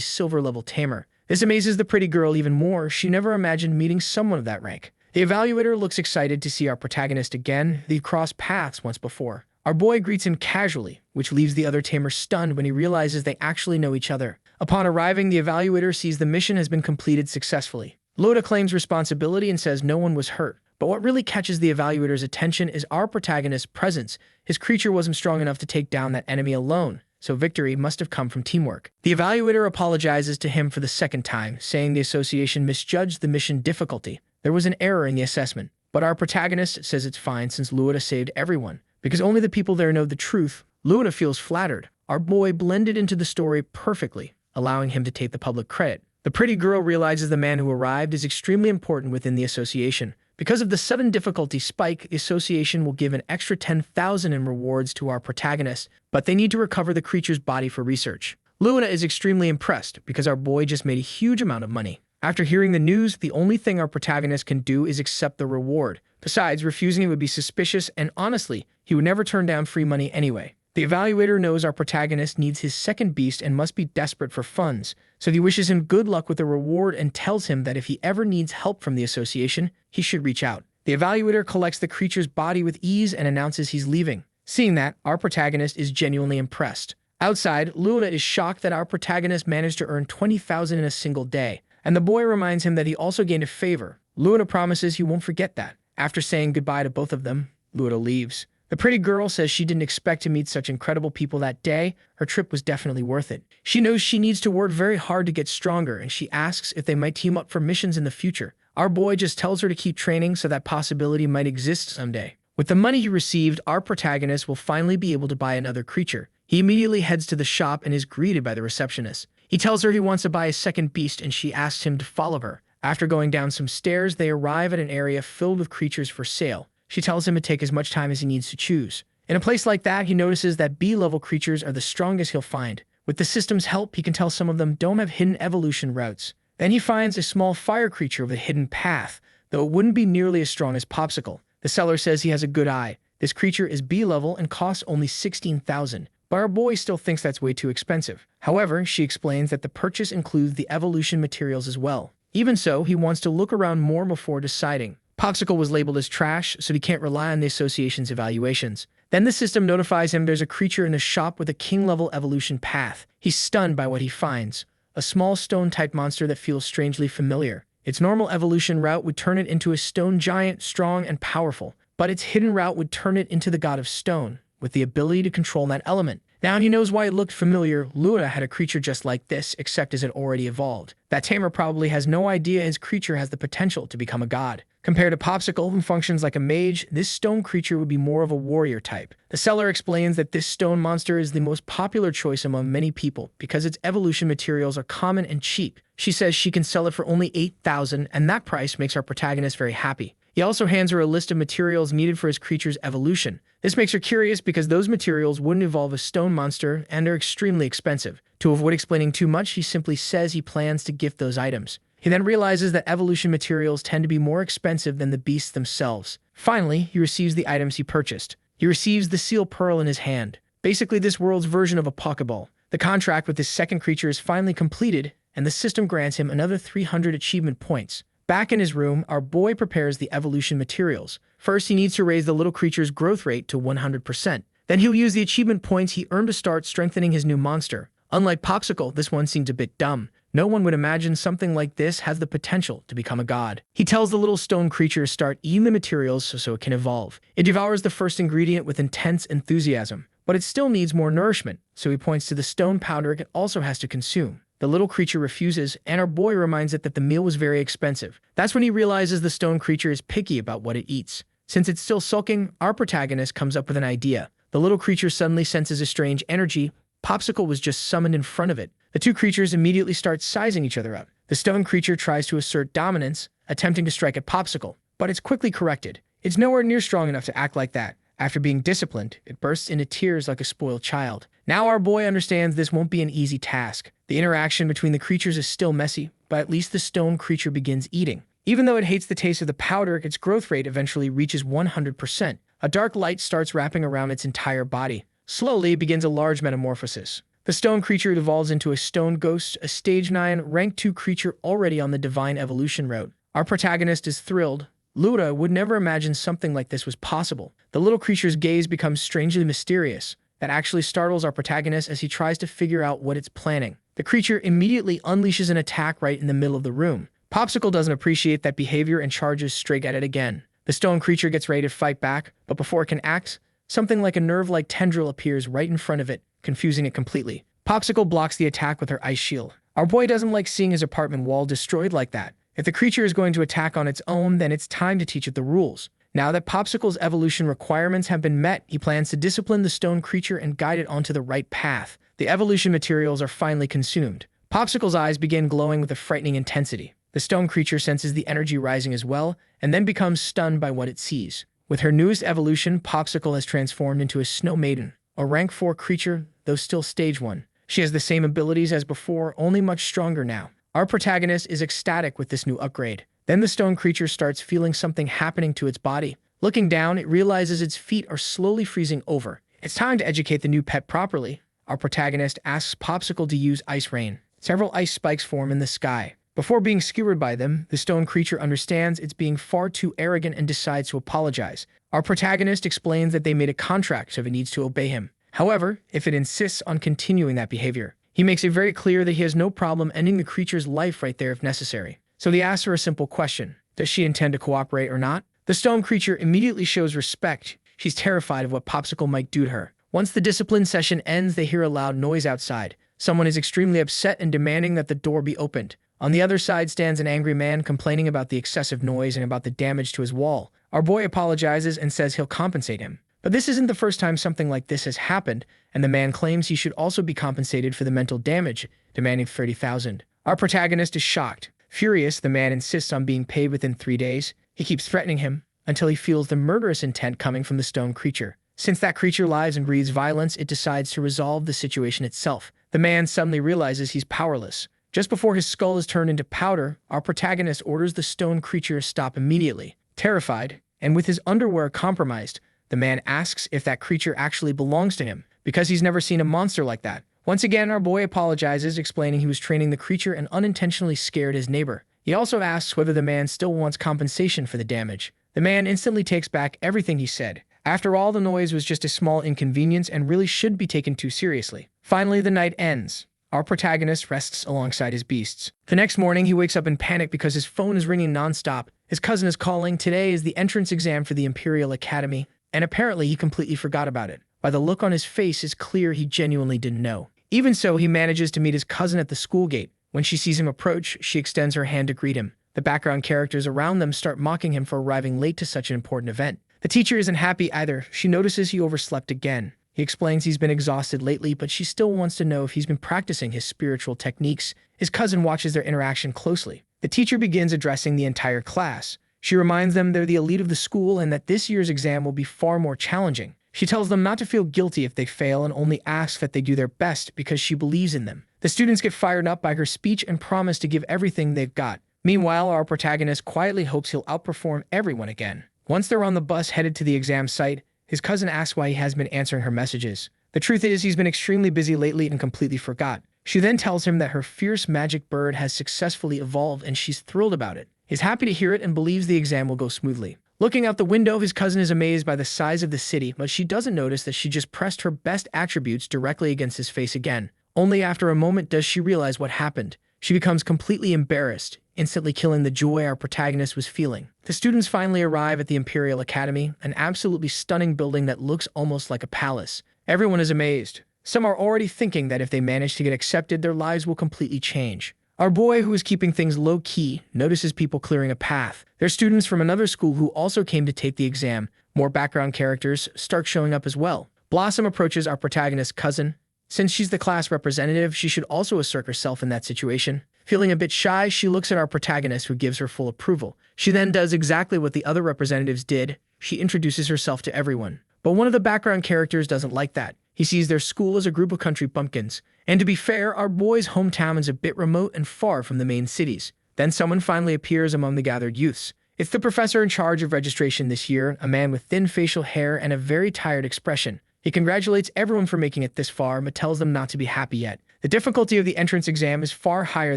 silver-level tamer. This amazes the pretty girl even more. She never imagined meeting someone of that rank. The Evaluator looks excited to see our protagonist again. They've crossed paths once before. Our boy greets him casually, which leaves the other tamer stunned when he realizes they actually know each other. Upon arriving, the Evaluator sees the mission has been completed successfully. Loda claims responsibility and says no one was hurt. But what really catches the Evaluator's attention is our protagonist's presence. His creature wasn't strong enough to take down that enemy alone, so victory must have come from teamwork. The Evaluator apologizes to him for the second time, saying the association misjudged the mission difficulty. There was an error in the assessment, but our protagonist says it's fine since Loda saved everyone. Because only the people there know the truth, Loda feels flattered. Our boy blended into the story perfectly, allowing him to take the public credit. The pretty girl realizes the man who arrived is extremely important within the association. Because of the sudden difficulty spike, the association will give an extra 10,000 in rewards to our protagonist, but they need to recover the creature's body for research. Luna is extremely impressed because our boy just made a huge amount of money. After hearing the news, the only thing our protagonist can do is accept the reward. Besides, refusing it would be suspicious, and honestly, he would never turn down free money anyway. The Evaluator knows our protagonist needs his second beast and must be desperate for funds, so he wishes him good luck with the reward and tells him that if he ever needs help from the association, he should reach out. The Evaluator collects the creature's body with ease and announces he's leaving. Seeing that, our protagonist is genuinely impressed. Outside, Luna is shocked that our protagonist managed to earn 20,000 in a single day, and the boy reminds him that he also gained a favor. Luna promises he won't forget that. After saying goodbye to both of them, Luna leaves. The pretty girl says she didn't expect to meet such incredible people that day. Her trip was definitely worth it. She knows she needs to work very hard to get stronger, and she asks if they might team up for missions in the future. Our boy just tells her to keep training so that possibility might exist someday. With the money he received, our protagonist will finally be able to buy another creature. He immediately heads to the shop and is greeted by the receptionist. He tells her he wants to buy a second beast, and she asks him to follow her. After going down some stairs, they arrive at an area filled with creatures for sale. She tells him to take as much time as he needs to choose. In a place like that, he notices that B-level creatures are the strongest he'll find. With the system's help, he can tell some of them don't have hidden evolution routes. Then he finds a small fire creature with a hidden path, though it wouldn't be nearly as strong as Popsicle. The seller says he has a good eye. This creature is B-level and costs only 16,000, but our boy still thinks that's way too expensive. However, she explains that the purchase includes the evolution materials as well. Even so, he wants to look around more before deciding. Popsicle was labeled as trash, so he can't rely on the association's evaluations. Then the system notifies him there's a creature in the shop with a king-level evolution path. He's stunned by what he finds. A small stone-type monster that feels strangely familiar. Its normal evolution route would turn it into a stone giant, strong and powerful, but its hidden route would turn it into the god of stone, with the ability to control that element. Now he knows why it looked familiar. Luna had a creature just like this, except as it already evolved. That tamer probably has no idea his creature has the potential to become a god. Compared to Popsicle, who functions like a mage, this stone creature would be more of a warrior type. The seller explains that this stone monster is the most popular choice among many people because its evolution materials are common and cheap. She says she can sell it for only 8,000, and that price makes our protagonist very happy. He also hands her a list of materials needed for his creature's evolution. This makes her curious because those materials wouldn't evolve a stone monster and are extremely expensive. To avoid explaining too much, he simply says he plans to gift those items. He then realizes that evolution materials tend to be more expensive than the beasts themselves. Finally, he receives the items he purchased. He receives the seal pearl in his hand, basically this world's version of a Pokeball. The contract with his second creature is finally completed, and the system grants him another 300 achievement points. Back in his room, our boy prepares the evolution materials. First, he needs to raise the little creature's growth rate to 100%. Then he'll use the achievement points he earned to start strengthening his new monster. Unlike Popsicle, this one seems a bit dumb. No one would imagine something like this has the potential to become a god. He tells the little stone creature to start eating the materials so it can evolve. It devours the first ingredient with intense enthusiasm, but it still needs more nourishment, so he points to the stone powder it also has to consume. The little creature refuses, and our boy reminds it that the meal was very expensive. That's when he realizes the stone creature is picky about what it eats. Since it's still sulking, our protagonist comes up with an idea. The little creature suddenly senses a strange energy. Popsicle was just summoned in front of it. The two creatures immediately start sizing each other up. The stone creature tries to assert dominance, attempting to strike at Popsicle, but it's quickly corrected. It's nowhere near strong enough to act like that. After being disciplined, it bursts into tears like a spoiled child. Now our boy understands this won't be an easy task. The interaction between the creatures is still messy, but at least the stone creature begins eating. Even though it hates the taste of the powder, its growth rate eventually reaches 100%. A dark light starts wrapping around its entire body. Slowly, it begins a large metamorphosis. The stone creature evolves into a stone ghost, a stage 9, rank 2 creature already on the divine evolution road. Our protagonist is thrilled. Lura would never imagine something like this was possible. The little creature's gaze becomes strangely mysterious. That actually startles our protagonist as he tries to figure out what it's planning. The creature immediately unleashes an attack right in the middle of the room. Popsicle doesn't appreciate that behavior and charges straight at it again. The stone creature gets ready to fight back, but before it can act, something like a nerve-like tendril appears right in front of it, confusing it completely. Popsicle blocks the attack with her ice shield. Our boy doesn't like seeing his apartment wall destroyed like that. If the creature is going to attack on its own, then it's time to teach it the rules. Now that Popsicle's evolution requirements have been met, he plans to discipline the stone creature and guide it onto the right path. The evolution materials are finally consumed. Popsicle's eyes begin glowing with a frightening intensity. The stone creature senses the energy rising as well, and then becomes stunned by what it sees. With her newest evolution, Popsicle has transformed into a snow maiden, a rank 4 creature, though still stage 1. She has the same abilities as before, only much stronger now. Our protagonist is ecstatic with this new upgrade. Then the stone creature starts feeling something happening to its body. Looking down, it realizes its feet are slowly freezing over. It's time to educate the new pet properly. Our protagonist asks Popsicle to use ice rain. Several ice spikes form in the sky. Before being skewered by them, the stone creature understands it's being far too arrogant and decides to apologize. Our protagonist explains that they made a contract, so it needs to obey him. However, if it insists on continuing that behavior, he makes it very clear that he has no problem ending the creature's life right there if necessary. So he asks her a simple question. Does she intend to cooperate or not? The stone creature immediately shows respect. She's terrified of what Popsicle might do to her. Once the discipline session ends, they hear a loud noise outside. Someone is extremely upset and demanding that the door be opened. On the other side stands an angry man complaining about the excessive noise and about the damage to his wall. Our boy apologizes and says he'll compensate him. But this isn't the first time something like this has happened, and the man claims he should also be compensated for the mental damage, demanding 30,000. Our protagonist is shocked. Furious, the man insists on being paid within 3 days. He keeps threatening him until he feels the murderous intent coming from the stone creature. Since that creature lives and breathes violence, it decides to resolve the situation itself. The man suddenly realizes he's powerless. Just before his skull is turned into powder, our protagonist orders the stone creature to stop immediately. Terrified, and with his underwear compromised, the man asks if that creature actually belongs to him, because he's never seen a monster like that. Once again, our boy apologizes, explaining he was training the creature and unintentionally scared his neighbor. He also asks whether the man still wants compensation for the damage. The man instantly takes back everything he said. After all, the noise was just a small inconvenience and really should be taken too seriously. Finally, the night ends. Our protagonist rests alongside his beasts. The next morning, he wakes up in panic because his phone is ringing nonstop. His cousin is calling. Today is the entrance exam for the Imperial Academy, and apparently he completely forgot about it. By the look on his face, it's clear he genuinely didn't know. Even so, he manages to meet his cousin at the school gate. When she sees him approach, she extends her hand to greet him. The background characters around them start mocking him for arriving late to such an important event. The teacher isn't happy either. She notices he overslept again. He explains he's been exhausted lately, but she still wants to know if he's been practicing his spiritual techniques. His cousin watches their interaction closely. The teacher begins addressing the entire class. She reminds them they're the elite of the school and that this year's exam will be far more challenging. She tells them not to feel guilty if they fail and only asks that they do their best because she believes in them. The students get fired up by her speech and promise to give everything they've got. Meanwhile, our protagonist quietly hopes he'll outperform everyone again. Once they're on the bus headed to the exam site, his cousin asks why he hasn't been answering her messages. The truth is he's been extremely busy lately and completely forgot. She then tells him that her fierce magic bird has successfully evolved and she's thrilled about it. He's happy to hear it and believes the exam will go smoothly. Looking out the window, his cousin is amazed by the size of the city, but she doesn't notice that she just pressed her best attributes directly against his face again. Only after a moment does she realize what happened. She becomes completely embarrassed, instantly killing the joy our protagonist was feeling. The students finally arrive at the Imperial Academy, an absolutely stunning building that looks almost like a palace. Everyone is amazed. Some are already thinking that if they manage to get accepted, their lives will completely change. Our boy, who is keeping things low-key, notices people clearing a path. They're students from another school who also came to take the exam. More background characters start showing up as well. Blossom approaches our protagonist's cousin. Since she's the class representative, she should also assert herself in that situation. Feeling a bit shy, she looks at our protagonist, who gives her full approval. She then does exactly what the other representatives did. She introduces herself to everyone. But one of the background characters doesn't like that. He sees their school as a group of country bumpkins. And to be fair, our boy's hometown is a bit remote and far from the main cities. Then someone finally appears among the gathered youths. It's the professor in charge of registration this year, a man with thin facial hair and a very tired expression. He congratulates everyone for making it this far, but tells them not to be happy yet. The difficulty of the entrance exam is far higher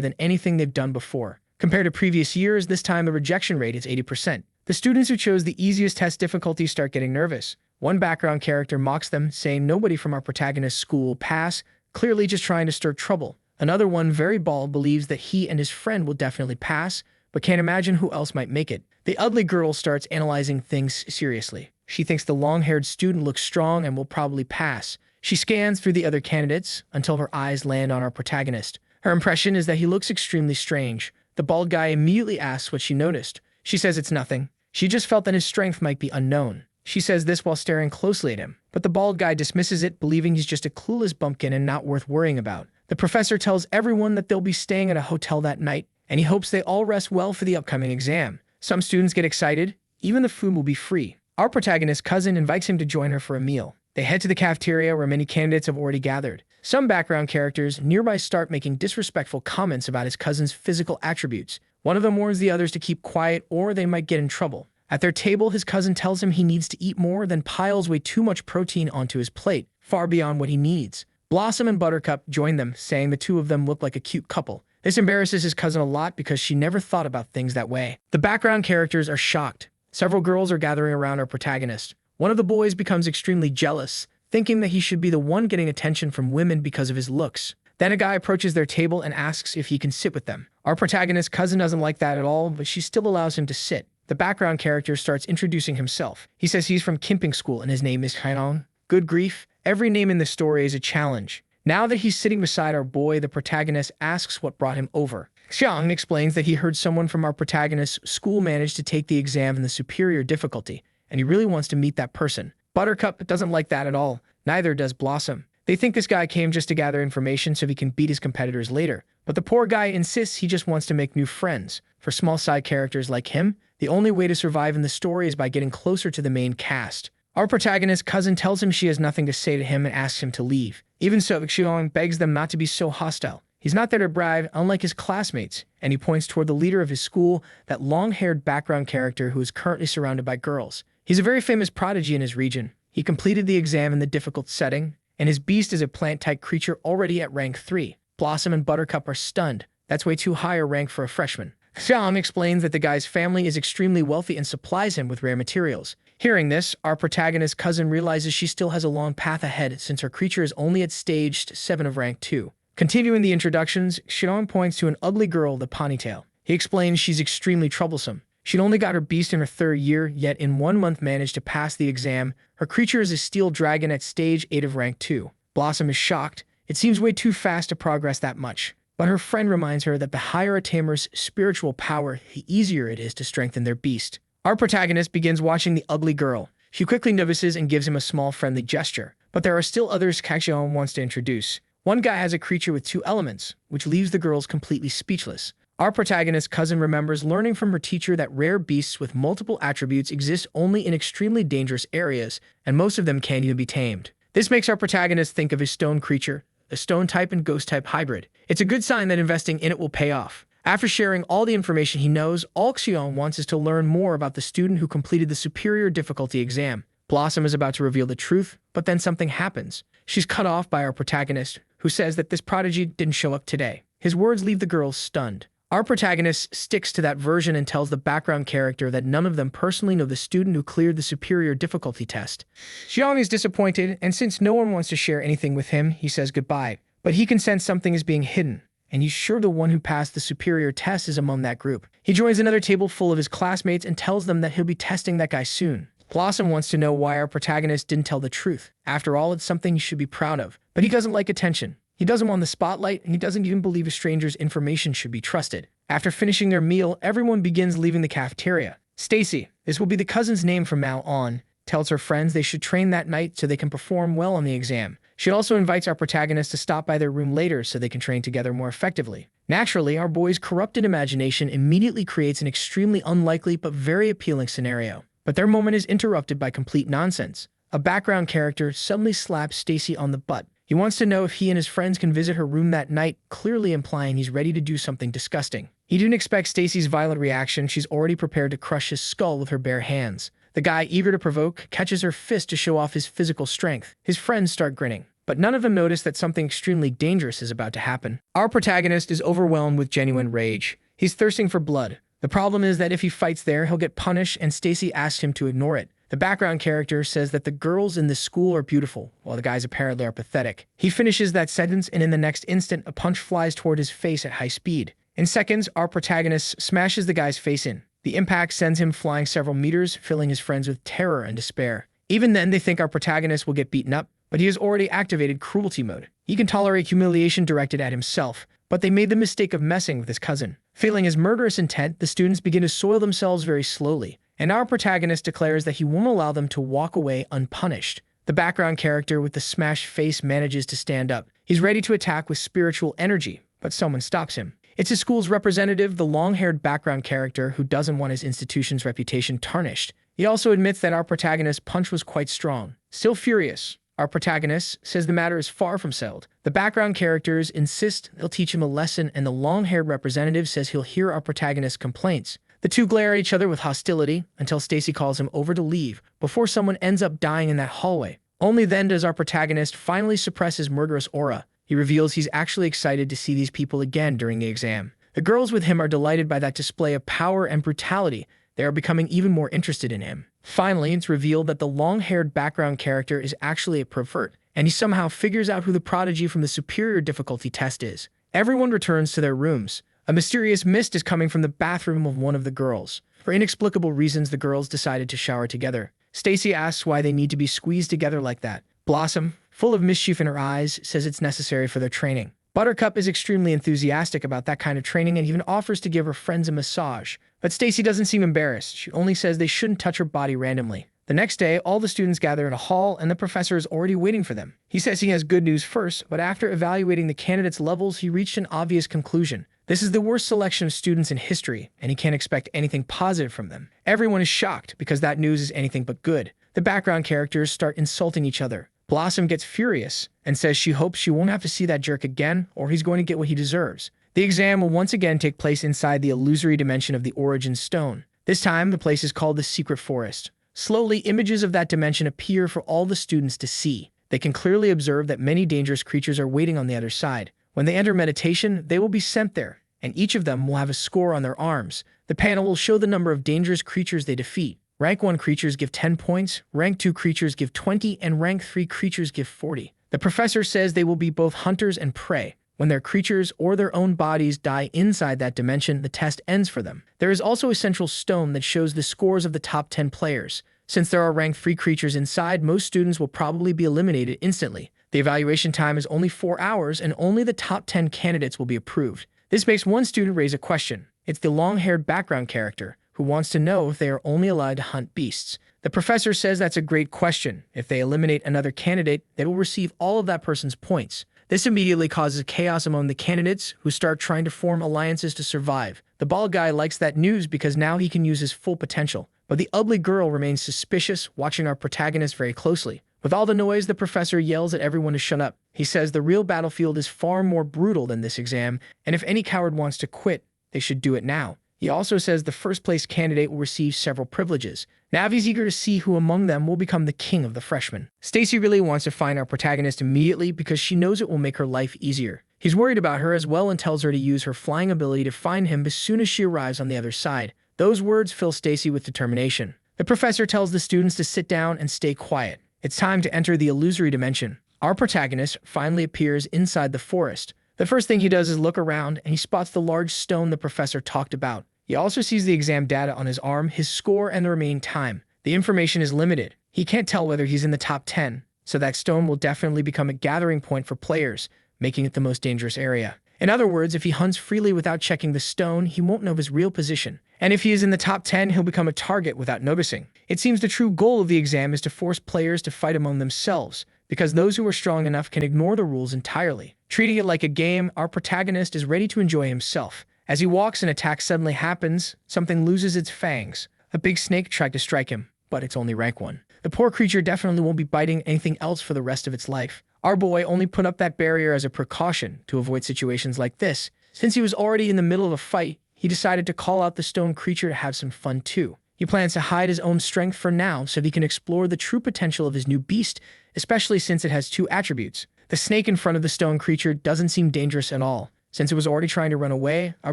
than anything they've done before. Compared to previous years, this time the rejection rate is 80%. The students who chose the easiest test difficulty start getting nervous. One background character mocks them, saying nobody from our protagonist's school will pass, clearly just trying to stir trouble. Another one, very bald, believes that he and his friend will definitely pass, but can't imagine who else might make it. The ugly girl starts analyzing things seriously. She thinks the long-haired student looks strong and will probably pass. She scans through the other candidates until her eyes land on our protagonist. Her impression is that he looks extremely strange. The bald guy immediately asks what she noticed. She says it's nothing. She just felt that his strength might be unknown. She says this while staring closely at him, but the bald guy dismisses it, believing he's just a clueless bumpkin and not worth worrying about. The professor tells everyone that they'll be staying at a hotel that night, and he hopes they all rest well for the upcoming exam. Some students get excited. Even the food will be free. Our protagonist's cousin invites him to join her for a meal. They head to the cafeteria where many candidates have already gathered. Some background characters nearby start making disrespectful comments about his cousin's physical attributes. One of them warns the others to keep quiet or they might get in trouble. At their table, his cousin tells him he needs to eat more, then piles way too much protein onto his plate, far beyond what he needs. Blossom and Buttercup join them, saying the two of them look like a cute couple. This embarrasses his cousin a lot because she never thought about things that way. The background characters are shocked. Several girls are gathering around our protagonist. One of the boys becomes extremely jealous, thinking that he should be the one getting attention from women because of his looks. Then a guy approaches their table and asks if he can sit with them. Our protagonist's cousin doesn't like that at all, but she still allows him to sit. The background character starts introducing himself. He says he's from Kimping School and his name is Hainon. Good grief, every name in the story is a challenge. Now that he's sitting beside our boy, the protagonist asks what brought him over. Xiang explains that he heard someone from our protagonist's school managed to take the exam in the superior difficulty, and he really wants to meet that person. Buttercup doesn't like that at all. Neither does Blossom. They think this guy came just to gather information so he can beat his competitors later. But the poor guy insists he just wants to make new friends. For small side characters like him, the only way to survive in the story is by getting closer to the main cast. Our protagonist's cousin tells him she has nothing to say to him and asks him to leave. Even so, Xiong begs them not to be so hostile. He's not there to bribe, unlike his classmates, and he points toward the leader of his school, that long-haired background character who is currently surrounded by girls. He's a very famous prodigy in his region. He completed the exam in the difficult setting, and his beast is a plant-type creature already at rank 3. Blossom and Buttercup are stunned. That's way too high a rank for a freshman. Xiang explains that the guy's family is extremely wealthy and supplies him with rare materials. Hearing this, our protagonist's cousin realizes she still has a long path ahead since her creature is only at stage 7 of rank 2. Continuing the introductions, Xiang points to an ugly girl with a ponytail. He explains she's extremely troublesome. She'd only got her beast in her 3rd year, yet in 1 month managed to pass the exam. Her creature is a steel dragon at stage 8 of rank 2. Blossom is shocked. It seems way too fast to progress that much. But her friend reminds her that the higher a tamer's spiritual power, the easier it is to strengthen their beast. Our protagonist begins watching the ugly girl. She quickly notices and gives him a small friendly gesture. But there are still others Kaxion wants to introduce. One guy has a creature with 2 elements, which leaves the girls completely speechless. Our protagonist's cousin remembers learning from her teacher that rare beasts with multiple attributes exist only in extremely dangerous areas, and most of them can't even be tamed. This makes our protagonist think of his stone creature, a stone-type and ghost-type hybrid. It's a good sign that investing in it will pay off. After sharing all the information he knows, all Xiong wants is to learn more about the student who completed the superior difficulty exam. Blossom is about to reveal the truth, but then something happens. She's cut off by our protagonist, who says that this prodigy didn't show up today. His words leave the girls stunned. Our protagonist sticks to that version and tells the background character that none of them personally know the student who cleared the superior difficulty test. Xiong is disappointed, and since no one wants to share anything with him, he says goodbye. But he can sense something is being hidden, and he's sure the one who passed the superior test is among that group. He joins another table full of his classmates and tells them that he'll be testing that guy soon. Blossom wants to know why our protagonist didn't tell the truth. After all, it's something he should be proud of. But he doesn't like attention. He doesn't want the spotlight, and he doesn't even believe a stranger's information should be trusted. After finishing their meal, everyone begins leaving the cafeteria. Stacy, this will be the cousin's name from now on, tells her friends they should train that night so they can perform well on the exam. She also invites our protagonist to stop by their room later so they can train together more effectively. Naturally, our boy's corrupted imagination immediately creates an extremely unlikely but very appealing scenario. But their moment is interrupted by complete nonsense. a background character suddenly slaps Stacy on the butt. He wants to know if he and his friends can visit her room that night, clearly implying he's ready to do something disgusting. He didn't expect Stacy's violent reaction. She's already prepared to crush his skull with her bare hands. The guy, eager to provoke, catches her fist to show off his physical strength. His friends start grinning, but none of them notice that something extremely dangerous is about to happen. Our protagonist is overwhelmed with genuine rage. He's thirsting for blood. The problem is that if he fights there, he'll get punished, and Stacy asks him to ignore it. The background character says that the girls in this school are beautiful, while the guys apparently are pathetic. He finishes that sentence, and in the next instant, a punch flies toward his face at high speed. In seconds, our protagonist smashes the guy's face in. The impact sends him flying several meters, filling his friends with terror and despair. Even then, they think our protagonist will get beaten up, but he has already activated cruelty mode. He can tolerate humiliation directed at himself, but they made the mistake of messing with his cousin. Feeling his murderous intent, the students begin to soil themselves very slowly, and our protagonist declares that he won't allow them to walk away unpunished. The background character with the smashed face manages to stand up. He's ready to attack with spiritual energy, but someone stops him. It's his school's representative, the long-haired background character who doesn't want his institution's reputation tarnished. He also admits that our protagonist's punch was quite strong. Still furious, our protagonist says the matter is far from settled. The background characters insist they'll teach him a lesson, and the long-haired representative says he'll hear our protagonist's complaints. The two glare at each other with hostility until Stacy calls him over to leave before someone ends up dying in that hallway. Only then does our protagonist finally suppress his murderous aura. He reveals he's actually excited to see these people again during the exam. The girls with him are delighted by that display of power and brutality. They are becoming even more interested in him. Finally, it's revealed that the long-haired background character is actually a pervert, and he somehow figures out who the prodigy from the superior difficulty test is. Everyone returns to their rooms. A mysterious mist is coming from the bathroom of one of the girls. For inexplicable reasons, the girls decided to shower together. Stacy asks why they need to be squeezed together like that. Blossom, full of mischief in her eyes, says it's necessary for their training. Buttercup is extremely enthusiastic about that kind of training and even offers to give her friends a massage. But Stacy doesn't seem embarrassed. She only says they shouldn't touch her body randomly. The next day, all the students gather in a hall, and the professor is already waiting for them. He says he has good news first, but after evaluating the candidates' levels, he reached an obvious conclusion. This is the worst selection of students in history, and he can't expect anything positive from them. Everyone is shocked because that news is anything but good. The background characters start insulting each other. Blossom gets furious and says she hopes she won't have to see that jerk again, or he's going to get what he deserves. The exam will once again take place inside the illusory dimension of the Origin Stone. This time, the place is called the Secret Forest. Slowly, images of that dimension appear for all the students to see. They can clearly observe that many dangerous creatures are waiting on the other side. When they enter meditation, they will be sent there, and each of them will have a score on their arms. The panel will show the number of dangerous creatures they defeat. Rank 1 creatures give 10 points, Rank 2 creatures give 20, and Rank 3 creatures give 40. The professor says they will be both hunters and prey. When their creatures or their own bodies die inside that dimension, the test ends for them. There is also a central stone that shows the scores of the top 10 players. Since there are Rank 3 creatures inside, most students will probably be eliminated instantly. The evaluation time is only 4 hours, and only the top 10 candidates will be approved. This makes one student raise a question. It's the long-haired background character, who wants to know if they are only allowed to hunt beasts. The professor says that's a great question. If they eliminate another candidate, they will receive all of that person's points. This immediately causes chaos among the candidates, who start trying to form alliances to survive. The bald guy likes that news because now he can use his full potential. But the ugly girl remains suspicious, watching our protagonist very closely. With all the noise, the professor yells at everyone to shut up. He says the real battlefield is far more brutal than this exam, and if any coward wants to quit, they should do it now. He also says the first-place candidate will receive several privileges. Navi's eager to see who among them will become the king of the freshmen. Stacy really wants to find our protagonist immediately because she knows it will make her life easier. He's worried about her as well and tells her to use her flying ability to find him as soon as she arrives on the other side. Those words fill Stacy with determination. The professor tells the students to sit down and stay quiet. It's time to enter the illusory dimension. Our protagonist finally appears inside the forest. The first thing he does is look around, and he spots the large stone the professor talked about. He also sees the exam data on his arm, his score, and the remaining time. The information is limited. He can't tell whether he's in the top 10, so that stone will definitely become a gathering point for players, making it the most dangerous area. In other words, if he hunts freely without checking the stone, he won't know his real position. And if he is in the top 10, he'll become a target without noticing. It seems the true goal of the exam is to force players to fight among themselves, because those who are strong enough can ignore the rules entirely. Treating it like a game, our protagonist is ready to enjoy himself. As he walks, an attack suddenly happens. Something loses its fangs. A big snake tried to strike him, but it's only Rank 1. The poor creature definitely won't be biting anything else for the rest of its life. Our boy only put up that barrier as a precaution to avoid situations like this. Since he was already in the middle of a fight, he decided to call out the stone creature to have some fun too. He plans to hide his own strength for now so that he can explore the true potential of his new beast, especially since it has two attributes. The snake in front of the stone creature doesn't seem dangerous at all. Since it was already trying to run away, our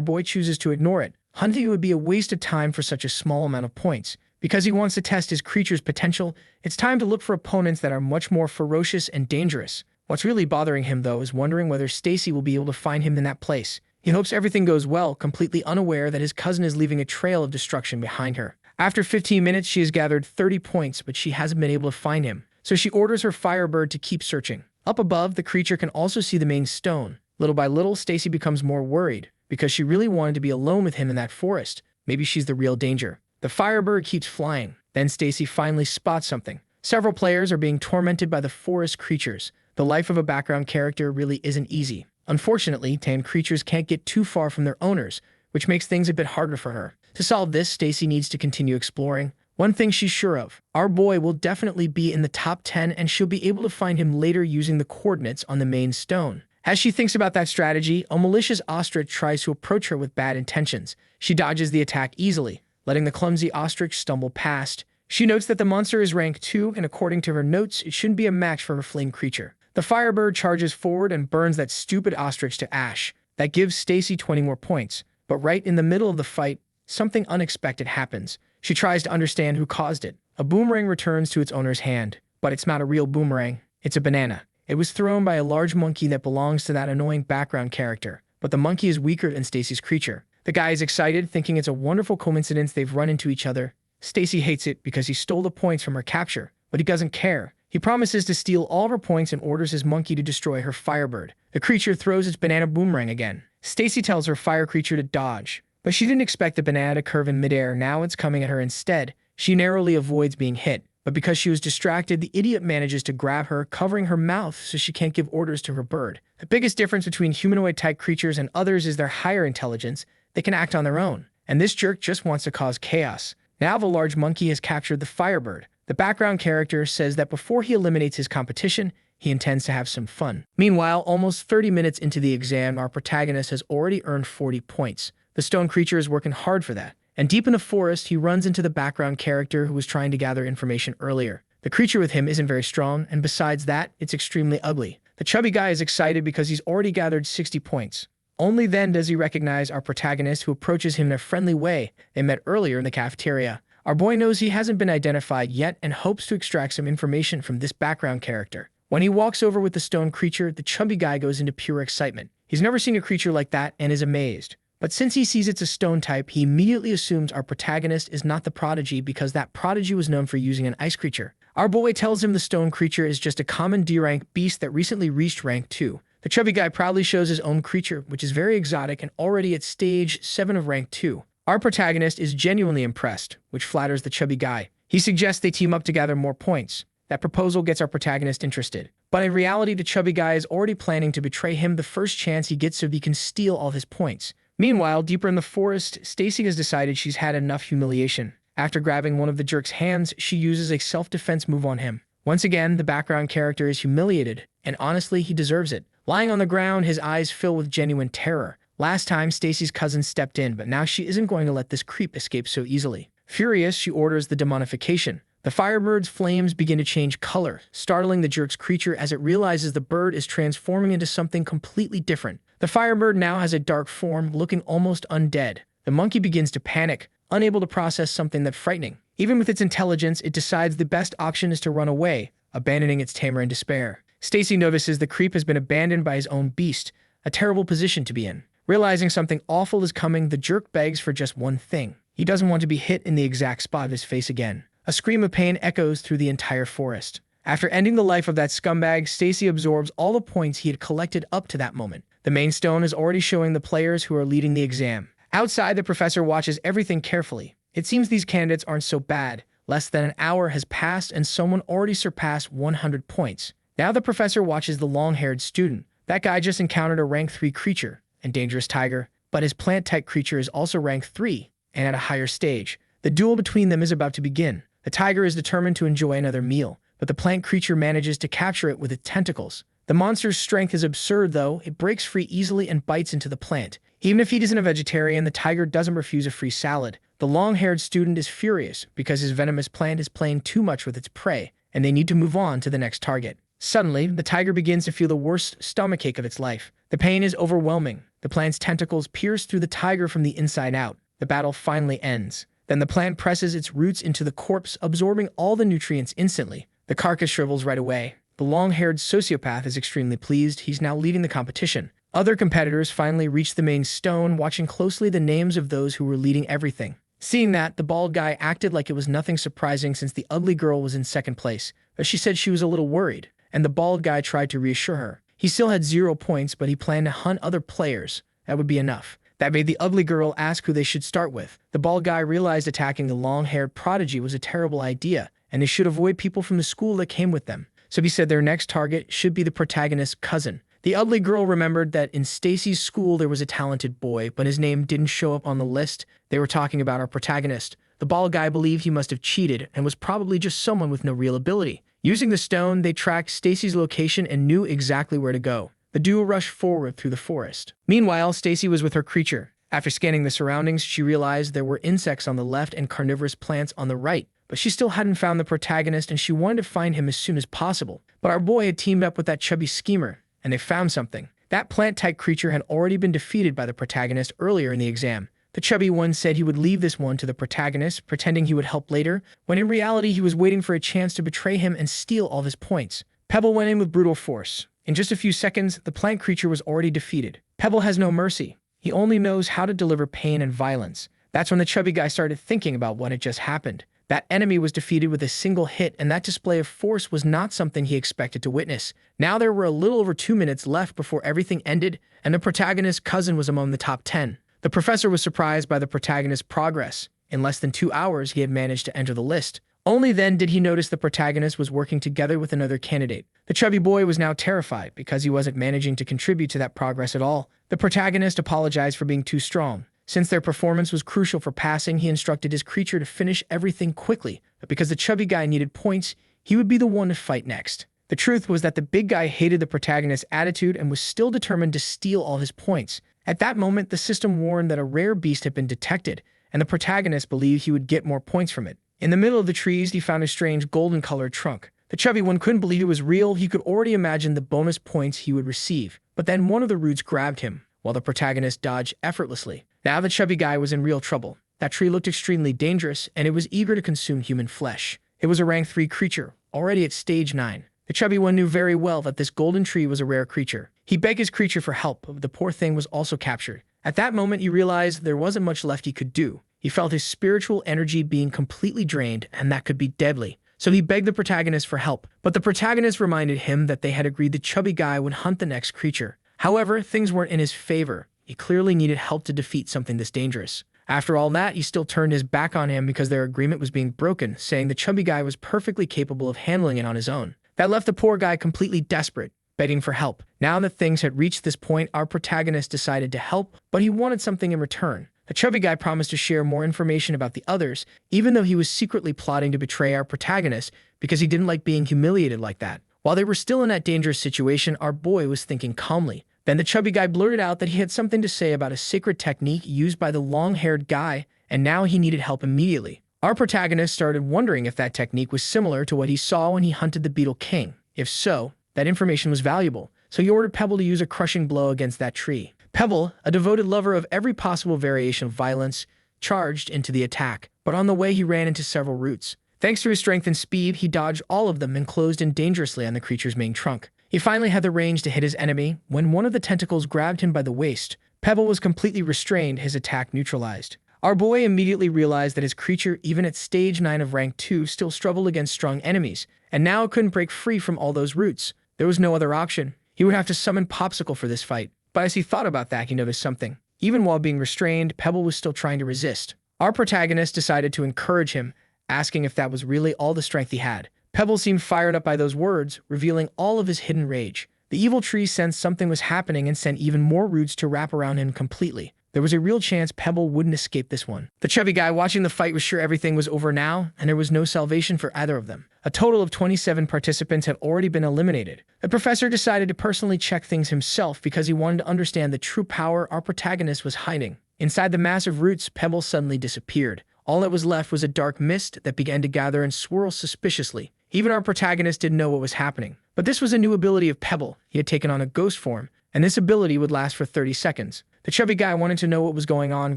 boy chooses to ignore it. Hunting it would be a waste of time for such a small amount of points. Because he wants to test his creature's potential, it's time to look for opponents that are much more ferocious and dangerous. What's really bothering him, though, is wondering whether Stacy will be able to find him in that place. He hopes everything goes well, completely unaware that his cousin is leaving a trail of destruction behind her. After 15 minutes, she has gathered 30 points, but she hasn't been able to find him. So she orders her firebird to keep searching. Up above, the creature can also see the main stone. Little by little, Stacy becomes more worried, because she really wanted to be alone with him in that forest. Maybe she's the real danger. The firebird keeps flying. Then Stacy finally spots something. Several players are being tormented by the forest creatures. The life of a background character really isn't easy. Unfortunately, tame creatures can't get too far from their owners, which makes things a bit harder for her. To solve this, Stacy needs to continue exploring. One thing she's sure of, our boy will definitely be in the top 10 and she'll be able to find him later using the coordinates on the main stone. As she thinks about that strategy, a malicious ostrich tries to approach her with bad intentions. She dodges the attack easily, letting the clumsy ostrich stumble past. She notes that the monster is rank 2 and according to her notes, it shouldn't be a match for her fleeing creature. The firebird charges forward and burns that stupid ostrich to ash. That gives Stacy 20 more points. But right in the middle of the fight, something unexpected happens. She tries to understand who caused it. A boomerang returns to its owner's hand. But it's not a real boomerang. It's a banana. It was thrown by a large monkey that belongs to that annoying background character. But the monkey is weaker than Stacy's creature. The guy is excited, thinking it's a wonderful coincidence they've run into each other. Stacy hates it because he stole the points from her capture. But he doesn't care. He promises to steal all of her points and orders his monkey to destroy her firebird. The creature throws its banana boomerang again. Stacy tells her fire creature to dodge. But she didn't expect the banana to curve in midair. Now it's coming at her instead. She narrowly avoids being hit. But because she was distracted, the idiot manages to grab her, covering her mouth so she can't give orders to her bird. The biggest difference between humanoid-type creatures and others is their higher intelligence. They can act on their own. And this jerk just wants to cause chaos. Now the large monkey has captured the firebird. The background character says that before he eliminates his competition, he intends to have some fun. Meanwhile, almost 30 minutes into the exam, our protagonist has already earned 40 points. The stone creature is working hard for that. And deep in the forest, he runs into the background character who was trying to gather information earlier. The creature with him isn't very strong, and besides that, it's extremely ugly. The chubby guy is excited because he's already gathered 60 points. Only then does he recognize our protagonist, who approaches him in a friendly way they met earlier in the cafeteria. Our boy knows he hasn't been identified yet and hopes to extract some information from this background character. When he walks over with the stone creature, the chubby guy goes into pure excitement. He's never seen a creature like that and is amazed. But since he sees it's a stone type, he immediately assumes our protagonist is not the prodigy because that prodigy was known for using an ice creature. Our boy tells him the stone creature is just a common D-rank beast that recently reached rank 2. The chubby guy proudly shows his own creature, which is very exotic and already at stage 7 of rank 2. Our protagonist is genuinely impressed, which flatters the chubby guy. He suggests they team up to gather more points. That proposal gets our protagonist interested. But in reality, the chubby guy is already planning to betray him the first chance he gets so he can steal all his points. Meanwhile, deeper in the forest, Stacy has decided she's had enough humiliation. After grabbing one of the jerk's hands, she uses a self-defense move on him. Once again, the background character is humiliated, and honestly, he deserves it. Lying on the ground, his eyes fill with genuine terror. Last time, Stacy's cousin stepped in, but now she isn't going to let this creep escape so easily. Furious, she orders the demonification. The firebird's flames begin to change color, startling the jerk's creature as it realizes the bird is transforming into something completely different. The firebird now has a dark form, looking almost undead. The monkey begins to panic, unable to process something that frightening. Even with its intelligence, it decides the best option is to run away, abandoning its tamer in despair. Stacy notices the creep has been abandoned by his own beast, a terrible position to be in. Realizing something awful is coming, the jerk begs for just one thing. He doesn't want to be hit in the exact spot of his face again. A scream of pain echoes through the entire forest. After ending the life of that scumbag, Stacy absorbs all the points he had collected up to that moment. The main stone is already showing the players who are leading the exam. Outside, the professor watches everything carefully. It seems these candidates aren't so bad. Less than an hour has passed and someone already surpassed 100 points. Now the professor watches the long-haired student. That guy just encountered a rank 3 creature, and dangerous tiger, but his plant-type creature is also rank 3 and at a higher stage. The duel between them is about to begin. The tiger is determined to enjoy another meal, but the plant creature manages to capture it with its tentacles. The monster's strength is absurd, though. It breaks free easily and bites into the plant. Even if he isn't a vegetarian, the tiger doesn't refuse a free salad. The long-haired student is furious because his venomous plant is playing too much with its prey, and they need to move on to the next target. Suddenly, the tiger begins to feel the worst stomachache of its life. The pain is overwhelming. The plant's tentacles pierce through the tiger from the inside out. The battle finally ends. Then the plant presses its roots into the corpse, absorbing all the nutrients instantly. The carcass shrivels right away. The long-haired sociopath is extremely pleased. He's now leading the competition. Other competitors finally reach the main stone, watching closely the names of those who were leading everything. Seeing that, the bald guy acted like it was nothing surprising since the ugly girl was in second place, but she said she was a little worried, and the bald guy tried to reassure her. He still had 0 points, but he planned to hunt other players. That would be enough. That made the ugly girl ask who they should start with. The bald guy realized attacking the long-haired prodigy was a terrible idea, and they should avoid people from the school that came with them. So he said their next target should be the protagonist's cousin. The ugly girl remembered that in Stacy's school there was a talented boy, but his name didn't show up on the list. They were talking about our protagonist. The bald guy believed he must have cheated and was probably just someone with no real ability. Using the stone, they tracked Stacy's location and knew exactly where to go. The duo rushed forward through the forest. Meanwhile, Stacy was with her creature. After scanning the surroundings, she realized there were insects on the left and carnivorous plants on the right. But she still hadn't found the protagonist, and she wanted to find him as soon as possible. But our boy had teamed up with that chubby schemer, and they found something. That plant-type creature had already been defeated by the protagonist earlier in the exam. The chubby one said he would leave this one to the protagonist, pretending he would help later, when in reality he was waiting for a chance to betray him and steal all of his points. Pebble went in with brutal force. In just a few seconds, the plant creature was already defeated. Pebble has no mercy. He only knows how to deliver pain and violence. That's when the chubby guy started thinking about what had just happened. That enemy was defeated with a single hit, and that display of force was not something he expected to witness. Now there were a little over 2 minutes left before everything ended, and the protagonist's cousin was among the top 10. The professor was surprised by the protagonist's progress. In less than 2 hours, he had managed to enter the list. Only then did he notice the protagonist was working together with another candidate. The chubby boy was now terrified because he wasn't managing to contribute to that progress at all. The protagonist apologized for being too strong. Since their performance was crucial for passing, he instructed his creature to finish everything quickly, but because the chubby guy needed points, he would be the one to fight next. The truth was that the big guy hated the protagonist's attitude and was still determined to steal all his points. At that moment, the system warned that a rare beast had been detected, and the protagonist believed he would get more points from it. In the middle of the trees, he found a strange golden-colored trunk. The chubby one couldn't believe it was real. He could already imagine the bonus points he would receive. But then one of the roots grabbed him, while the protagonist dodged effortlessly. Now the chubby guy was in real trouble. That tree looked extremely dangerous, and it was eager to consume human flesh. It was a rank 3 creature, already at stage 9. The chubby one knew very well that this golden tree was a rare creature. He begged his creature for help, but the poor thing was also captured. At that moment, he realized there wasn't much left he could do. He felt his spiritual energy being completely drained, and that could be deadly. So he begged the protagonist for help, but the protagonist reminded him that they had agreed the chubby guy would hunt the next creature. However, things weren't in his favor. He clearly needed help to defeat something this dangerous. After all that, he still turned his back on him because their agreement was being broken, saying the chubby guy was perfectly capable of handling it on his own. That left the poor guy completely desperate, begging for help. Now that things had reached this point, our protagonist decided to help, but he wanted something in return. The chubby guy promised to share more information about the others, even though he was secretly plotting to betray our protagonist because he didn't like being humiliated like that. While they were still in that dangerous situation, our boy was thinking calmly. Then the chubby guy blurted out that he had something to say about a sacred technique used by the long-haired guy, and now he needed help immediately. Our protagonist started wondering if that technique was similar to what he saw when he hunted the Beetle King. If so, that information was valuable, so he ordered Pebble to use a crushing blow against that tree. Pebble, a devoted lover of every possible variation of violence, charged into the attack, but on the way he ran into several roots. Thanks to his strength and speed, he dodged all of them and closed in dangerously on the creature's main trunk. He finally had the range to hit his enemy when one of the tentacles grabbed him by the waist. Pebble was completely restrained, his attack neutralized. Our boy immediately realized that his creature, even at stage 9 of rank 2, still struggled against strong enemies, and now couldn't break free from all those roots. There was no other option. He would have to summon Popsicle for this fight. But as he thought about that, he noticed something. Even while being restrained, Pebble was still trying to resist. Our protagonist decided to encourage him, asking if that was really all the strength he had. Pebble seemed fired up by those words, revealing all of his hidden rage. The evil tree sensed something was happening and sent even more roots to wrap around him completely. There was a real chance Pebble wouldn't escape this one. The chubby guy watching the fight was sure everything was over now, and there was no salvation for either of them. A total of 27 participants had already been eliminated. The professor decided to personally check things himself because he wanted to understand the true power our protagonist was hiding. Inside the massive roots, Pebble suddenly disappeared. All that was left was a dark mist that began to gather and swirl suspiciously. Even our protagonist didn't know what was happening. But this was a new ability of Pebble. He had taken on a ghost form, and this ability would last for 30 seconds. The chubby guy wanted to know what was going on,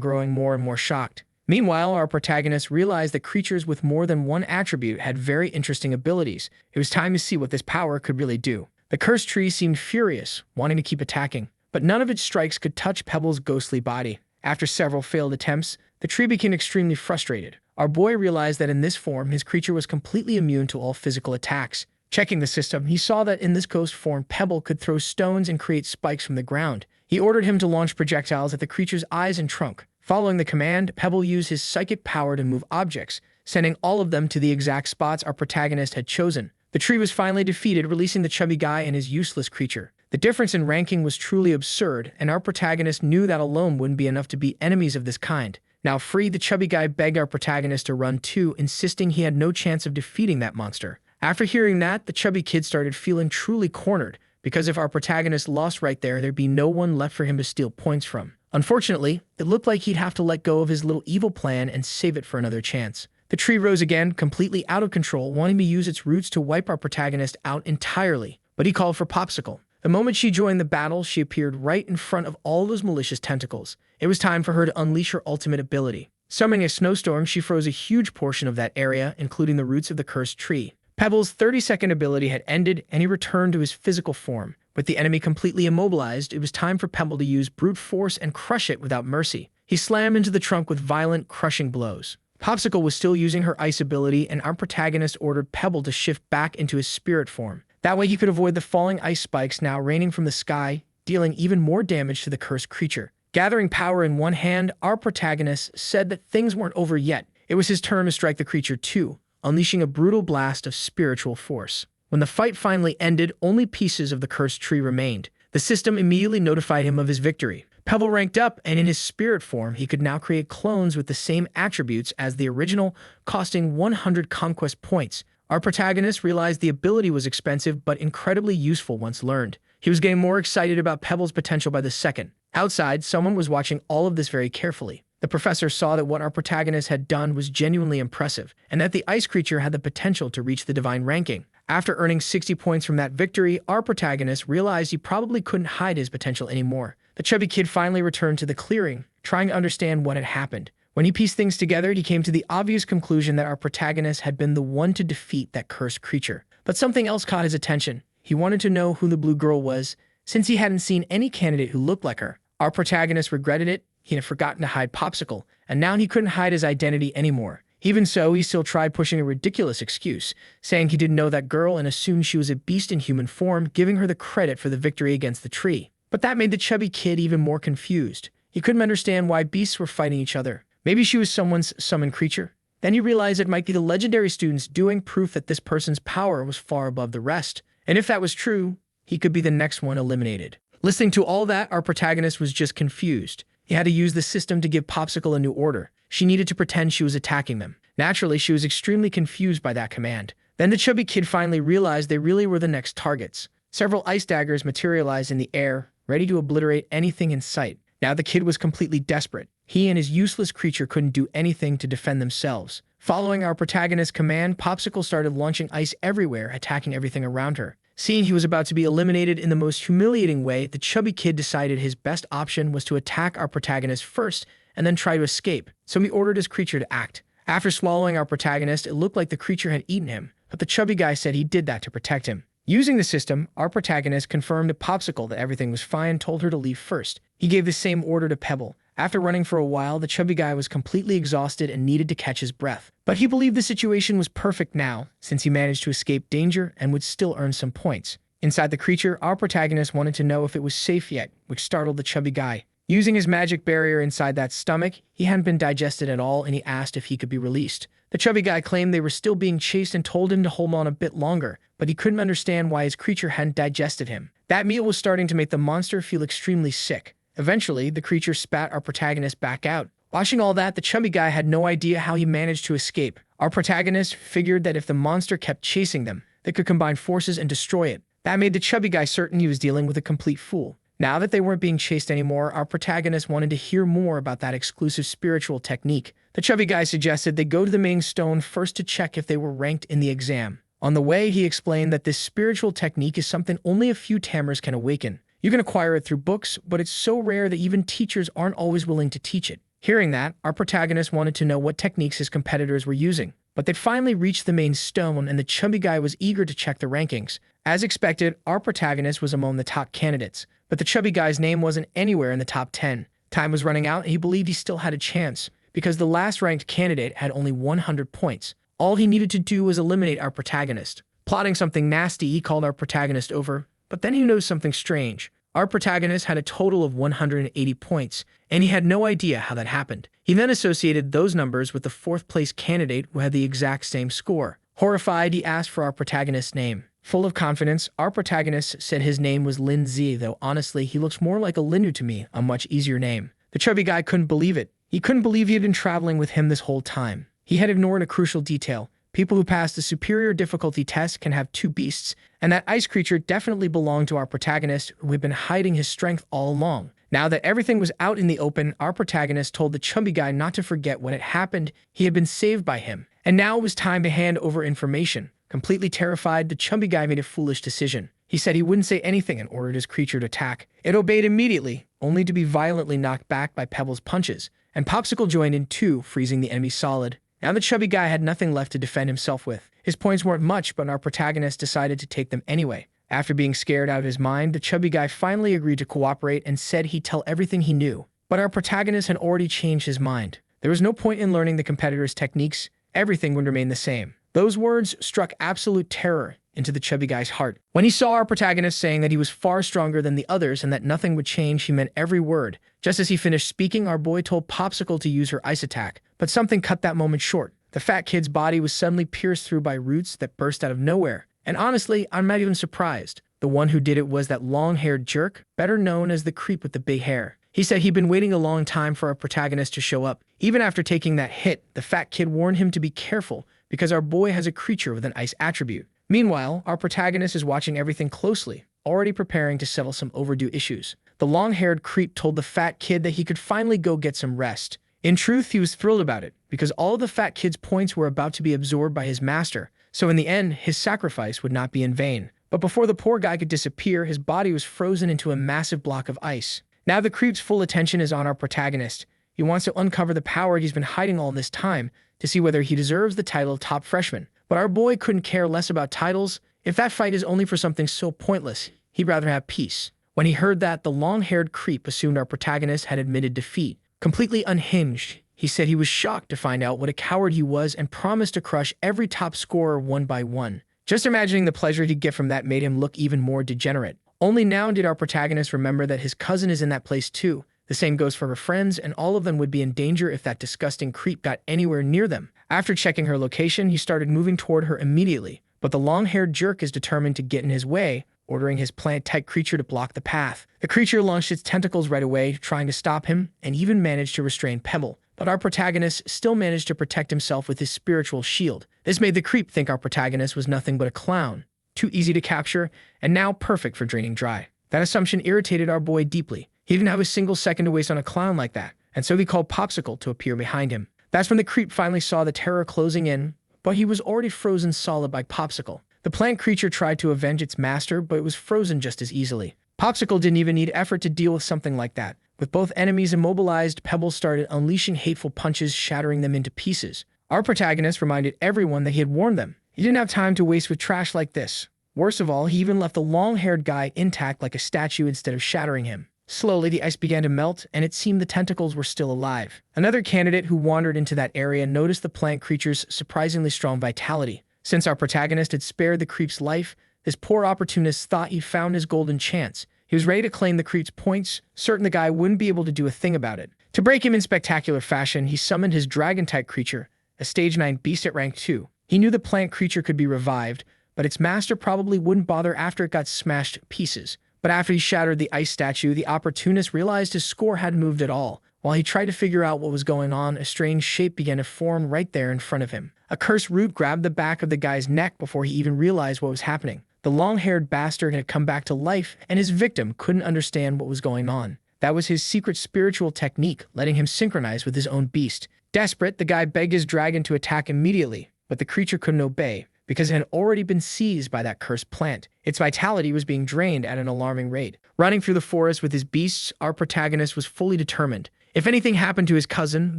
growing more and more shocked. Meanwhile, our protagonist realized that creatures with more than one attribute had very interesting abilities. It was time to see what this power could really do. The cursed tree seemed furious, wanting to keep attacking, but none of its strikes could touch Pebble's ghostly body. After several failed attempts, the tree became extremely frustrated. Our boy realized that in this form, his creature was completely immune to all physical attacks. Checking the system, he saw that in this ghost form, Pebble could throw stones and create spikes from the ground. He ordered him to launch projectiles at the creature's eyes and trunk. Following the command, Pebble used his psychic power to move objects, sending all of them to the exact spots our protagonist had chosen. The tree was finally defeated, releasing the chubby guy and his useless creature. The difference in ranking was truly absurd, and our protagonist knew that alone wouldn't be enough to beat enemies of this kind. Now free, the chubby guy begged our protagonist to run too, insisting he had no chance of defeating that monster. After hearing that, the chubby kid started feeling truly cornered, because if our protagonist lost right there, there'd be no one left for him to steal points from. Unfortunately, it looked like he'd have to let go of his little evil plan and save it for another chance. The tree rose again, completely out of control, wanting to use its roots to wipe our protagonist out entirely, but he called for Popsicle. The moment she joined the battle, she appeared right in front of all those malicious tentacles. It was time for her to unleash her ultimate ability. Summoning a snowstorm, she froze a huge portion of that area, including the roots of the cursed tree. Pebble's 30-second ability had ended, and he returned to his physical form. With the enemy completely immobilized, it was time for Pebble to use brute force and crush it without mercy. He slammed into the trunk with violent, crushing blows. Popsicle was still using her ice ability, and our protagonist ordered Pebble to shift back into his spirit form. That way he could avoid the falling ice spikes now raining from the sky, dealing even more damage to the cursed creature. Gathering power in one hand, our protagonist said that things weren't over yet. It was his turn to strike the creature too, unleashing a brutal blast of spiritual force. When the fight finally ended, only pieces of the cursed tree remained. The system immediately notified him of his victory. Pebble ranked up, and in his spirit form, he could now create clones with the same attributes as the original, costing 100 conquest points. Our protagonist realized the ability was expensive but incredibly useful once learned. He was getting more excited about Pebble's potential by the second. Outside, someone was watching all of this very carefully. The professor saw that what our protagonist had done was genuinely impressive, and that the ice creature had the potential to reach the divine ranking. After earning 60 points from that victory, our protagonist realized he probably couldn't hide his potential anymore. The chubby kid finally returned to the clearing, trying to understand what had happened. When he pieced things together, he came to the obvious conclusion that our protagonist had been the one to defeat that cursed creature. But something else caught his attention. He wanted to know who the blue girl was, since he hadn't seen any candidate who looked like her. Our protagonist regretted it. He had forgotten to hide Popsicle, and now he couldn't hide his identity anymore. Even so, he still tried pushing a ridiculous excuse, saying he didn't know that girl and assumed she was a beast in human form, giving her the credit for the victory against the tree. But that made the chubby kid even more confused. He couldn't understand why beasts were fighting each other. Maybe she was someone's summoned creature? Then he realized it might be the legendary students doing proof that this person's power was far above the rest. And if that was true, he could be the next one eliminated. Listening to all that, our protagonist was just confused. He had to use the system to give Popsicle a new order. She needed to pretend she was attacking them. Naturally, she was extremely confused by that command. Then the chubby kid finally realized they really were the next targets. Several ice daggers materialized in the air, ready to obliterate anything in sight. Now the kid was completely desperate. He and his useless creature couldn't do anything to defend themselves. Following our protagonist's command, Popsicle started launching ice everywhere, attacking everything around her. Seeing he was about to be eliminated in the most humiliating way, the chubby kid decided his best option was to attack our protagonist first and then try to escape, so he ordered his creature to act. After swallowing our protagonist, it looked like the creature had eaten him, but the chubby guy said he did that to protect him. Using the system, our protagonist confirmed to Popsicle that everything was fine and told her to leave first. He gave the same order to Pebble. After running for a while, the chubby guy was completely exhausted and needed to catch his breath. But he believed the situation was perfect now, since he managed to escape danger and would still earn some points. Inside the creature, our protagonist wanted to know if it was safe yet, which startled the chubby guy. Using his magic barrier inside that stomach, he hadn't been digested at all, and he asked if he could be released. The chubby guy claimed they were still being chased and told him to hold on a bit longer, but he couldn't understand why his creature hadn't digested him. That meal was starting to make the monster feel extremely sick. Eventually, the creature spat our protagonist back out. Watching all that, the chubby guy had no idea how he managed to escape. Our protagonist figured that if the monster kept chasing them, they could combine forces and destroy it. That made the chubby guy certain he was dealing with a complete fool. Now that they weren't being chased anymore, our protagonist wanted to hear more about that exclusive spiritual technique. The chubby guy suggested they go to the main stone first to check if they were ranked in the exam. On the way, he explained that this spiritual technique is something only a few tamers can awaken. You can acquire it through books, but it's so rare that even teachers aren't always willing to teach it. Hearing that, our protagonist wanted to know what techniques his competitors were using. But they'd finally reached the main stone, and the chubby guy was eager to check the rankings. As expected, our protagonist was among the top candidates, but the chubby guy's name wasn't anywhere in the top 10. Time was running out, and he believed he still had a chance, because the last ranked candidate had only 100 points. All he needed to do was eliminate our protagonist. Plotting something nasty, he called our protagonist over, but then he noticed something strange. Our protagonist had a total of 180 points, and he had no idea how that happened. He then associated those numbers with the fourth-place candidate who had the exact same score. Horrified, he asked for our protagonist's name. Full of confidence, our protagonist said his name was Lin Z, though honestly, he looks more like a Lindu to me, a much easier name. The chubby guy couldn't believe it. He couldn't believe he had been traveling with him this whole time. He had ignored a crucial detail. People who pass the superior difficulty test can have two beasts, and that ice creature definitely belonged to our protagonist, who had been hiding his strength all along. Now that everything was out in the open, our protagonist told the chubby guy not to forget what had happened. He had been saved by him, and now it was time to hand over information. Completely terrified, the chubby guy made a foolish decision. He said he wouldn't say anything and ordered his creature to attack. It obeyed immediately, only to be violently knocked back by Pebble's punches, and Popsicle joined in too, freezing the enemy solid. Now the chubby guy had nothing left to defend himself with. His points weren't much, but our protagonist decided to take them anyway. After being scared out of his mind, the chubby guy finally agreed to cooperate and said he'd tell everything he knew. But our protagonist had already changed his mind. There was no point in learning the competitor's techniques. Everything would remain the same. Those words struck absolute terror into the chubby guy's heart. When he saw our protagonist saying that he was far stronger than the others and that nothing would change, he meant every word. Just as he finished speaking, our boy told Popsicle to use her ice attack. But something cut that moment short. The fat kid's body was suddenly pierced through by roots that burst out of nowhere. And honestly, I'm not even surprised. The one who did it was that long-haired jerk, better known as the creep with the big hair. He said he'd been waiting a long time for our protagonist to show up. Even after taking that hit, the fat kid warned him to be careful because our boy has a creature with an ice attribute. Meanwhile, our protagonist is watching everything closely, already preparing to settle some overdue issues. The long-haired creep told the fat kid that he could finally go get some rest. In truth, he was thrilled about it, because all of the fat kid's points were about to be absorbed by his master, so in the end, his sacrifice would not be in vain. But before the poor guy could disappear, his body was frozen into a massive block of ice. Now the creep's full attention is on our protagonist. He wants to uncover the power he's been hiding all this time to see whether he deserves the title of top freshman. But our boy couldn't care less about titles. If that fight is only for something so pointless, he'd rather have peace. When he heard that, the long-haired creep assumed our protagonist had admitted defeat. Completely unhinged, he said he was shocked to find out what a coward he was and promised to crush every top scorer one by one. Just imagining the pleasure he'd get from that made him look even more degenerate. Only now did our protagonist remember that his cousin is in that place too. The same goes for her friends, and all of them would be in danger if that disgusting creep got anywhere near them. After checking her location, he started moving toward her immediately, but the long-haired jerk is determined to get in his way, ordering his plant-type creature to block the path. The creature launched its tentacles right away, trying to stop him, and even managed to restrain Pebble. But our protagonist still managed to protect himself with his spiritual shield. This made the creep think our protagonist was nothing but a clown, too easy to capture, and now perfect for draining dry. That assumption irritated our boy deeply. He didn't have a single second to waste on a clown like that, and so he called Popsicle to appear behind him. That's when the creep finally saw the terror closing in, but he was already frozen solid by Popsicle. The plant creature tried to avenge its master, but it was frozen just as easily. Popsicle didn't even need effort to deal with something like that. With both enemies immobilized, Pebble started unleashing hateful punches, shattering them into pieces. Our protagonist reminded everyone that he had warned them. He didn't have time to waste with trash like this. Worst of all, he even left the long-haired guy intact like a statue instead of shattering him. Slowly, the ice began to melt, and it seemed the tentacles were still alive. Another candidate who wandered into that area noticed the plant creature's surprisingly strong vitality. Since our protagonist had spared the creep's life, this poor opportunist thought he'd found his golden chance. He was ready to claim the creep's points, certain the guy wouldn't be able to do a thing about it. To break him in spectacular fashion, he summoned his dragon-type creature, a stage 9 beast at rank 2. He knew the plant creature could be revived, but its master probably wouldn't bother after it got smashed to pieces. But after he shattered the ice statue, the opportunist realized his score hadn't moved at all. While he tried to figure out what was going on, a strange shape began to form right there in front of him. A cursed root grabbed the back of the guy's neck before he even realized what was happening. The long-haired bastard had come back to life, and his victim couldn't understand what was going on. That was his secret spiritual technique, letting him synchronize with his own beast. Desperate, the guy begged his dragon to attack immediately, but the creature couldn't obey, because it had already been seized by that cursed plant. Its vitality was being drained at an alarming rate. Running through the forest with his beasts, our protagonist was fully determined. If anything happened to his cousin,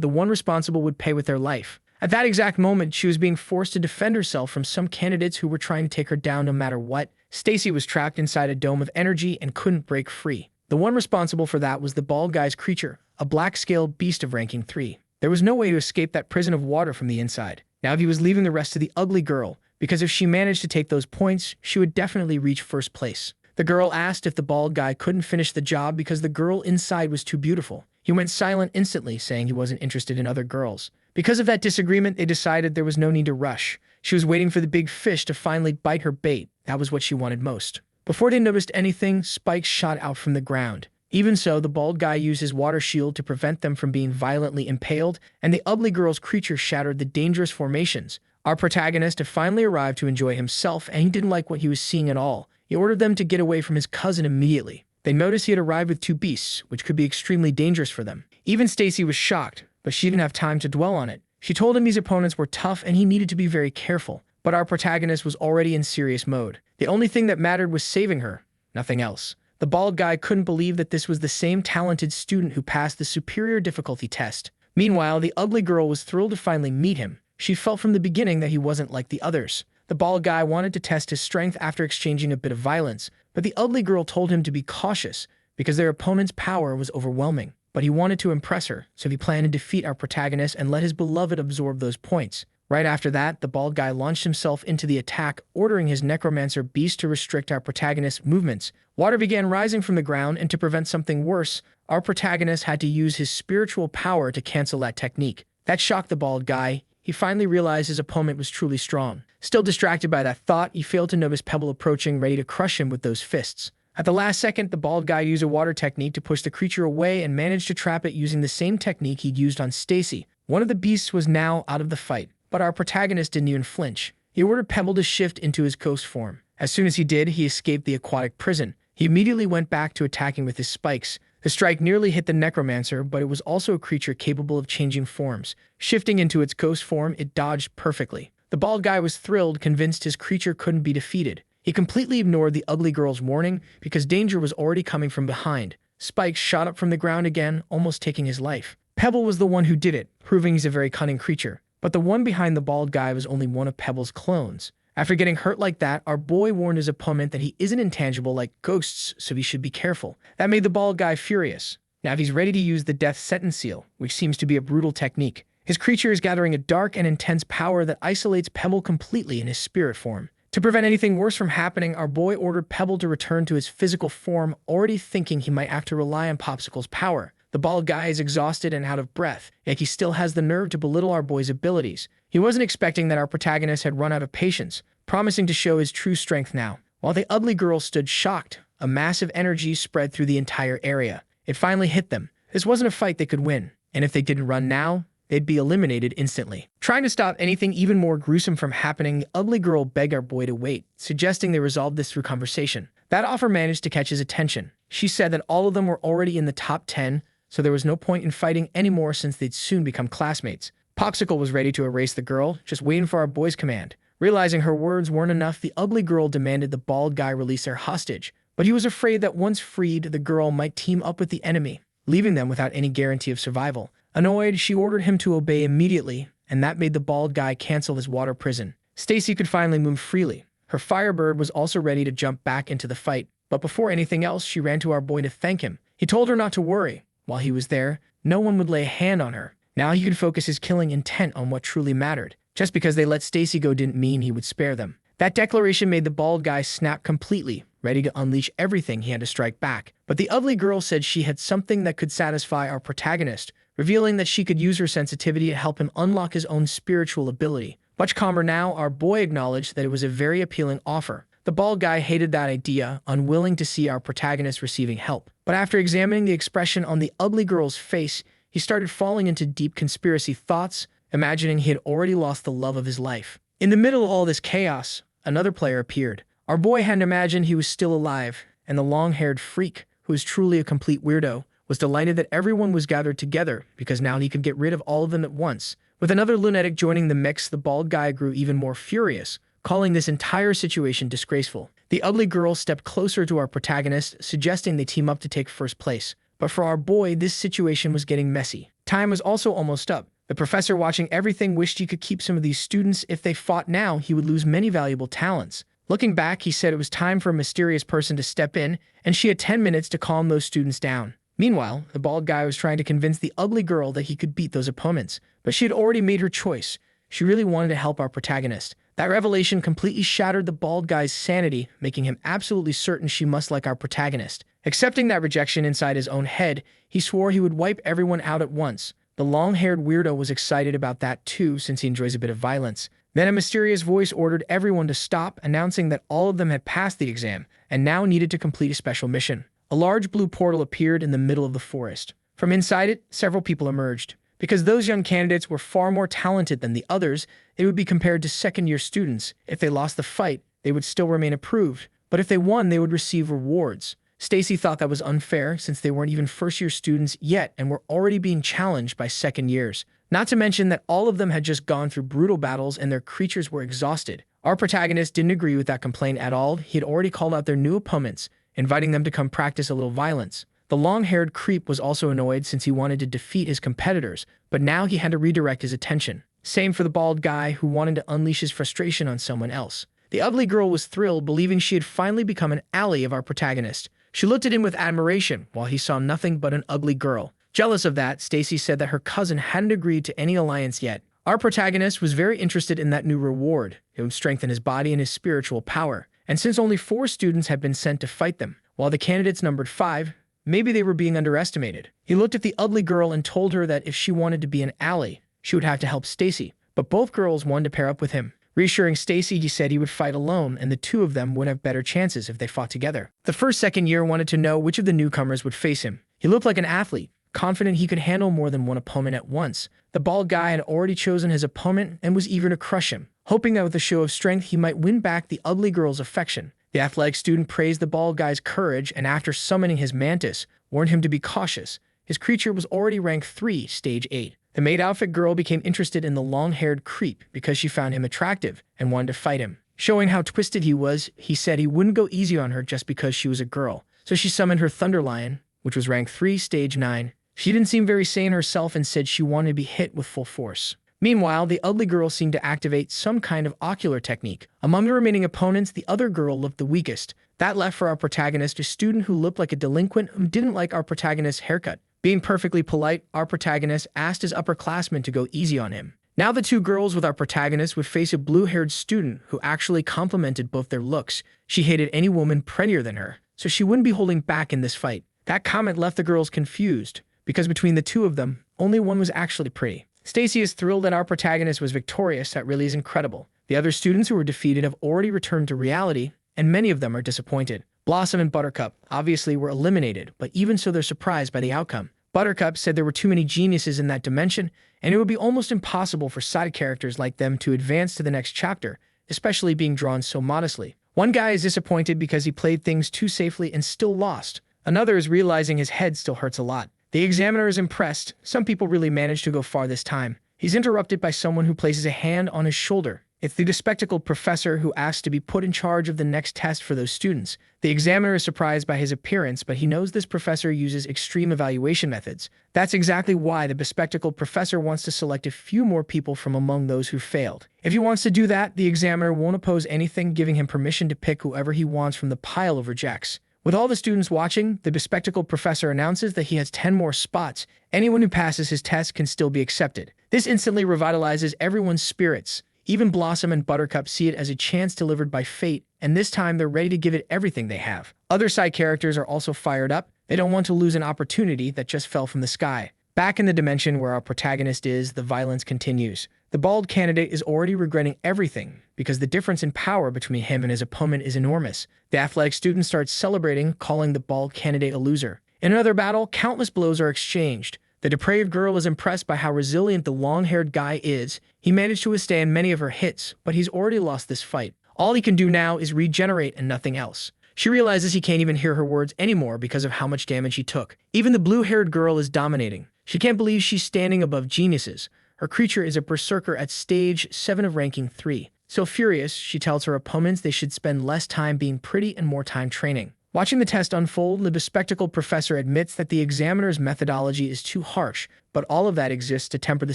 the one responsible would pay with their life. At that exact moment, she was being forced to defend herself from some candidates who were trying to take her down no matter what. Stacy was trapped inside a dome of energy and couldn't break free. The one responsible for that was the bald guy's creature, a black-scaled beast of ranking 3. There was no way to escape that prison of water from the inside. Now he was leaving the rest to the ugly girl, because if she managed to take those points, she would definitely reach first place. The girl asked if the bald guy couldn't finish the job because the girl inside was too beautiful. He went silent instantly, saying he wasn't interested in other girls. Because of that disagreement, they decided there was no need to rush. She was waiting for the big fish to finally bite her bait. That was what she wanted most. Before they noticed anything, spikes shot out from the ground. Even so, the bald guy used his water shield to prevent them from being violently impaled, and the ugly girl's creature shattered the dangerous formations. Our protagonist had finally arrived to enjoy himself, and he didn't like what he was seeing at all. He ordered them to get away from his cousin immediately. They noticed he had arrived with 2 beasts, which could be extremely dangerous for them. Even Stacy was shocked, but she didn't have time to dwell on it. She told him these opponents were tough and he needed to be very careful. But our protagonist was already in serious mode. The only thing that mattered was saving her, nothing else. The bald guy couldn't believe that this was the same talented student who passed the superior difficulty test. Meanwhile, the ugly girl was thrilled to finally meet him. She felt from the beginning that he wasn't like the others. The bald guy wanted to test his strength after exchanging a bit of violence, but the ugly girl told him to be cautious because their opponent's power was overwhelming. But he wanted to impress her, so he planned to defeat our protagonist and let his beloved absorb those points. Right after that, the bald guy launched himself into the attack, ordering his necromancer beast to restrict our protagonist's movements. Water began rising from the ground, and to prevent something worse, our protagonist had to use his spiritual power to cancel that technique. That shocked the bald guy. He finally realized his opponent was truly strong. Still distracted by that thought, he failed to notice Pebble approaching, ready to crush him with those fists. At the last second, the bald guy used a water technique to push the creature away and managed to trap it using the same technique he'd used on Stacy. One of the beasts was now out of the fight, but our protagonist didn't even flinch. He ordered Pebble to shift into his ghost form. As soon as he did, he escaped the aquatic prison. He immediately went back to attacking with his spikes. The strike nearly hit the necromancer, but it was also a creature capable of changing forms. Shifting into its ghost form, it dodged perfectly. The bald guy was thrilled, convinced his creature couldn't be defeated. He completely ignored the ugly girl's warning because danger was already coming from behind. Spikes shot up from the ground again, almost taking his life. Pebble was the one who did it, proving he's a very cunning creature. But the one behind the bald guy was only one of Pebble's clones. After getting hurt like that, our boy warned his opponent that he isn't intangible like ghosts, so he should be careful. That made the bald guy furious. Now he's ready to use the death sentence seal, which seems to be a brutal technique. His creature is gathering a dark and intense power that isolates Pebble completely in his spirit form. To prevent anything worse from happening, our boy ordered Pebble to return to his physical form, already thinking he might have to rely on Popsicle's power. The bald guy is exhausted and out of breath, yet he still has the nerve to belittle our boy's abilities. He wasn't expecting that our protagonist had run out of patience, promising to show his true strength now. While the ugly girl stood shocked, a massive energy spread through the entire area. It finally hit them. This wasn't a fight they could win, and if they didn't run now, they'd be eliminated instantly. Trying to stop anything even more gruesome from happening, the ugly girl begged our boy to wait, suggesting they resolve this through conversation. That offer managed to catch his attention. She said that all of them were already in the top 10, so there was no point in fighting anymore since they'd soon become classmates. Popsicle was ready to erase the girl, just waiting for our boy's command. Realizing her words weren't enough, the ugly girl demanded the bald guy release their hostage, but he was afraid that once freed, the girl might team up with the enemy, leaving them without any guarantee of survival. Annoyed, she ordered him to obey immediately, and that made the bald guy cancel his water prison. Stacy could finally move freely. Her Firebird was also ready to jump back into the fight, but before anything else, she ran to our boy to thank him. He told her not to worry. While he was there, no one would lay a hand on her. Now he could focus his killing intent on what truly mattered. Just because they let Stacy go didn't mean he would spare them. That declaration made the bald guy snap completely, ready to unleash everything he had to strike back. But the ugly girl said she had something that could satisfy our protagonist, revealing that she could use her sensitivity to help him unlock his own spiritual ability. Much calmer now, our boy acknowledged that it was a very appealing offer. The The bald guy hated that idea, unwilling to see our protagonist receiving help. But after examining the expression on the ugly girl's face, he started falling into deep conspiracy thoughts, imagining he had already lost the love of his life. In the middle of all this chaos, another player appeared. Our boy hadn't imagined he was still alive, and the long-haired freak, who was truly a complete weirdo, was delighted that everyone was gathered together because now he could get rid of all of them at once. With another lunatic joining the mix, the bald guy grew even more furious, calling this entire situation disgraceful. The ugly girl stepped closer to our protagonist, suggesting they team up to take first place. But for our boy, this situation was getting messy. Time was also almost up. The professor, watching everything, wished he could keep some of these students. If they fought now, he would lose many valuable talents. Looking back, he said it was time for a mysterious person to step in, and she had 10 minutes to calm those students down. Meanwhile, the bald guy was trying to convince the ugly girl that he could beat those opponents, but she had already made her choice. She really wanted to help our protagonist. That revelation completely shattered the bald guy's sanity, making him absolutely certain she must like our protagonist. Accepting that rejection inside his own head, he swore he would wipe everyone out at once. The long-haired weirdo was excited about that too, since he enjoys a bit of violence. Then a mysterious voice ordered everyone to stop, announcing that all of them had passed the exam and now needed to complete a special mission. A large blue portal appeared in the middle of the forest. From inside it, several people emerged. Because those young candidates were far more talented than the others, they would be compared to second-year students. If they lost the fight, they would still remain approved, but if they won, they would receive rewards. Stacy thought that was unfair since they weren't even first-year students yet and were already being challenged by second years. Not to mention that all of them had just gone through brutal battles and their creatures were exhausted. Our protagonist didn't agree with that complaint at all. He had already called out their new opponents, inviting them to come practice a little violence. The long-haired creep was also annoyed since he wanted to defeat his competitors, but now he had to redirect his attention. Same for the bald guy who wanted to unleash his frustration on someone else. The ugly girl was thrilled, believing she had finally become an ally of our protagonist. She looked at him with admiration, while he saw nothing but an ugly girl. Jealous of that, Stacy said that her cousin hadn't agreed to any alliance yet. Our protagonist was very interested in that new reward. It would strengthen his body and his spiritual power. And since only 4 students had been sent to fight them, while the candidates numbered 5, maybe they were being underestimated. He looked at the ugly girl and told her that if she wanted to be an ally, she would have to help Stacy. But both girls wanted to pair up with him. Reassuring Stacy, he said he would fight alone, and the two of them would have better chances if they fought together. The first second year wanted to know which of the newcomers would face him. He looked like an athlete, confident he could handle more than one opponent at once. The bald guy had already chosen his opponent and was eager to crush him, hoping that with a show of strength he might win back the ugly girl's affection. The athletic student praised the bald guy's courage and after summoning his mantis, warned him to be cautious. His creature was already rank 3, stage 8. The maid outfit girl became interested in the long-haired creep because she found him attractive and wanted to fight him. Showing how twisted he was, he said he wouldn't go easy on her just because she was a girl. So she summoned her thunder lion, which was rank 3, stage 9. She didn't seem very sane herself and said she wanted to be hit with full force. Meanwhile, the ugly girl seemed to activate some kind of ocular technique. Among the remaining opponents, the other girl looked the weakest. That left for our protagonist a student who looked like a delinquent who didn't like our protagonist's haircut. Being perfectly polite, our protagonist asked his upperclassmen to go easy on him. Now the 2 girls with our protagonist would face a blue-haired student who actually complimented both their looks. She hated any woman prettier than her, so she wouldn't be holding back in this fight. That comment left the girls confused, because between the 2 of them, only one was actually pretty. Stacy is thrilled that our protagonist was victorious. That really is incredible. The other students who were defeated have already returned to reality, and many of them are disappointed. Blossom and Buttercup obviously were eliminated, but even so they're surprised by the outcome. Buttercup said there were too many geniuses in that dimension, and it would be almost impossible for side characters like them to advance to the next chapter, especially being drawn so modestly. One guy is disappointed because he played things too safely and still lost. Another is realizing his head still hurts a lot. The examiner is impressed. Some people really managed to go far this time. He's interrupted by someone who places a hand on his shoulder. It's the bespectacled professor who asks to be put in charge of the next test for those students. The examiner is surprised by his appearance, but he knows this professor uses extreme evaluation methods. That's exactly why the bespectacled professor wants to select a few more people from among those who failed. If he wants to do that, the examiner won't oppose anything, giving him permission to pick whoever he wants from the pile of rejects. With all the students watching, the bespectacled professor announces that he has 10 more spots. Anyone who passes his test can still be accepted. This instantly revitalizes everyone's spirits. Even Blossom and Buttercup see it as a chance delivered by fate, and this time they're ready to give it everything they have. Other side characters are also fired up. They don't want to lose an opportunity that just fell from the sky. Back in the dimension where our protagonist is, the violence continues. The bald candidate is already regretting everything because the difference in power between him and his opponent is enormous. The athletic student starts celebrating, calling the bald candidate a loser. In another battle, countless blows are exchanged. The depraved girl is impressed by how resilient the long-haired guy is. He managed to withstand many of her hits, but he's already lost this fight. All he can do now is regenerate and nothing else. She realizes he can't even hear her words anymore because of how much damage he took. Even the blue-haired girl is dominating. She can't believe she's standing above geniuses. Her creature is a berserker at stage 7 of ranking 3. So furious, she tells her opponents they should spend less time being pretty and more time training. Watching the test unfold, the bespectacled professor admits that the examiner's methodology is too harsh, but all of that exists to temper the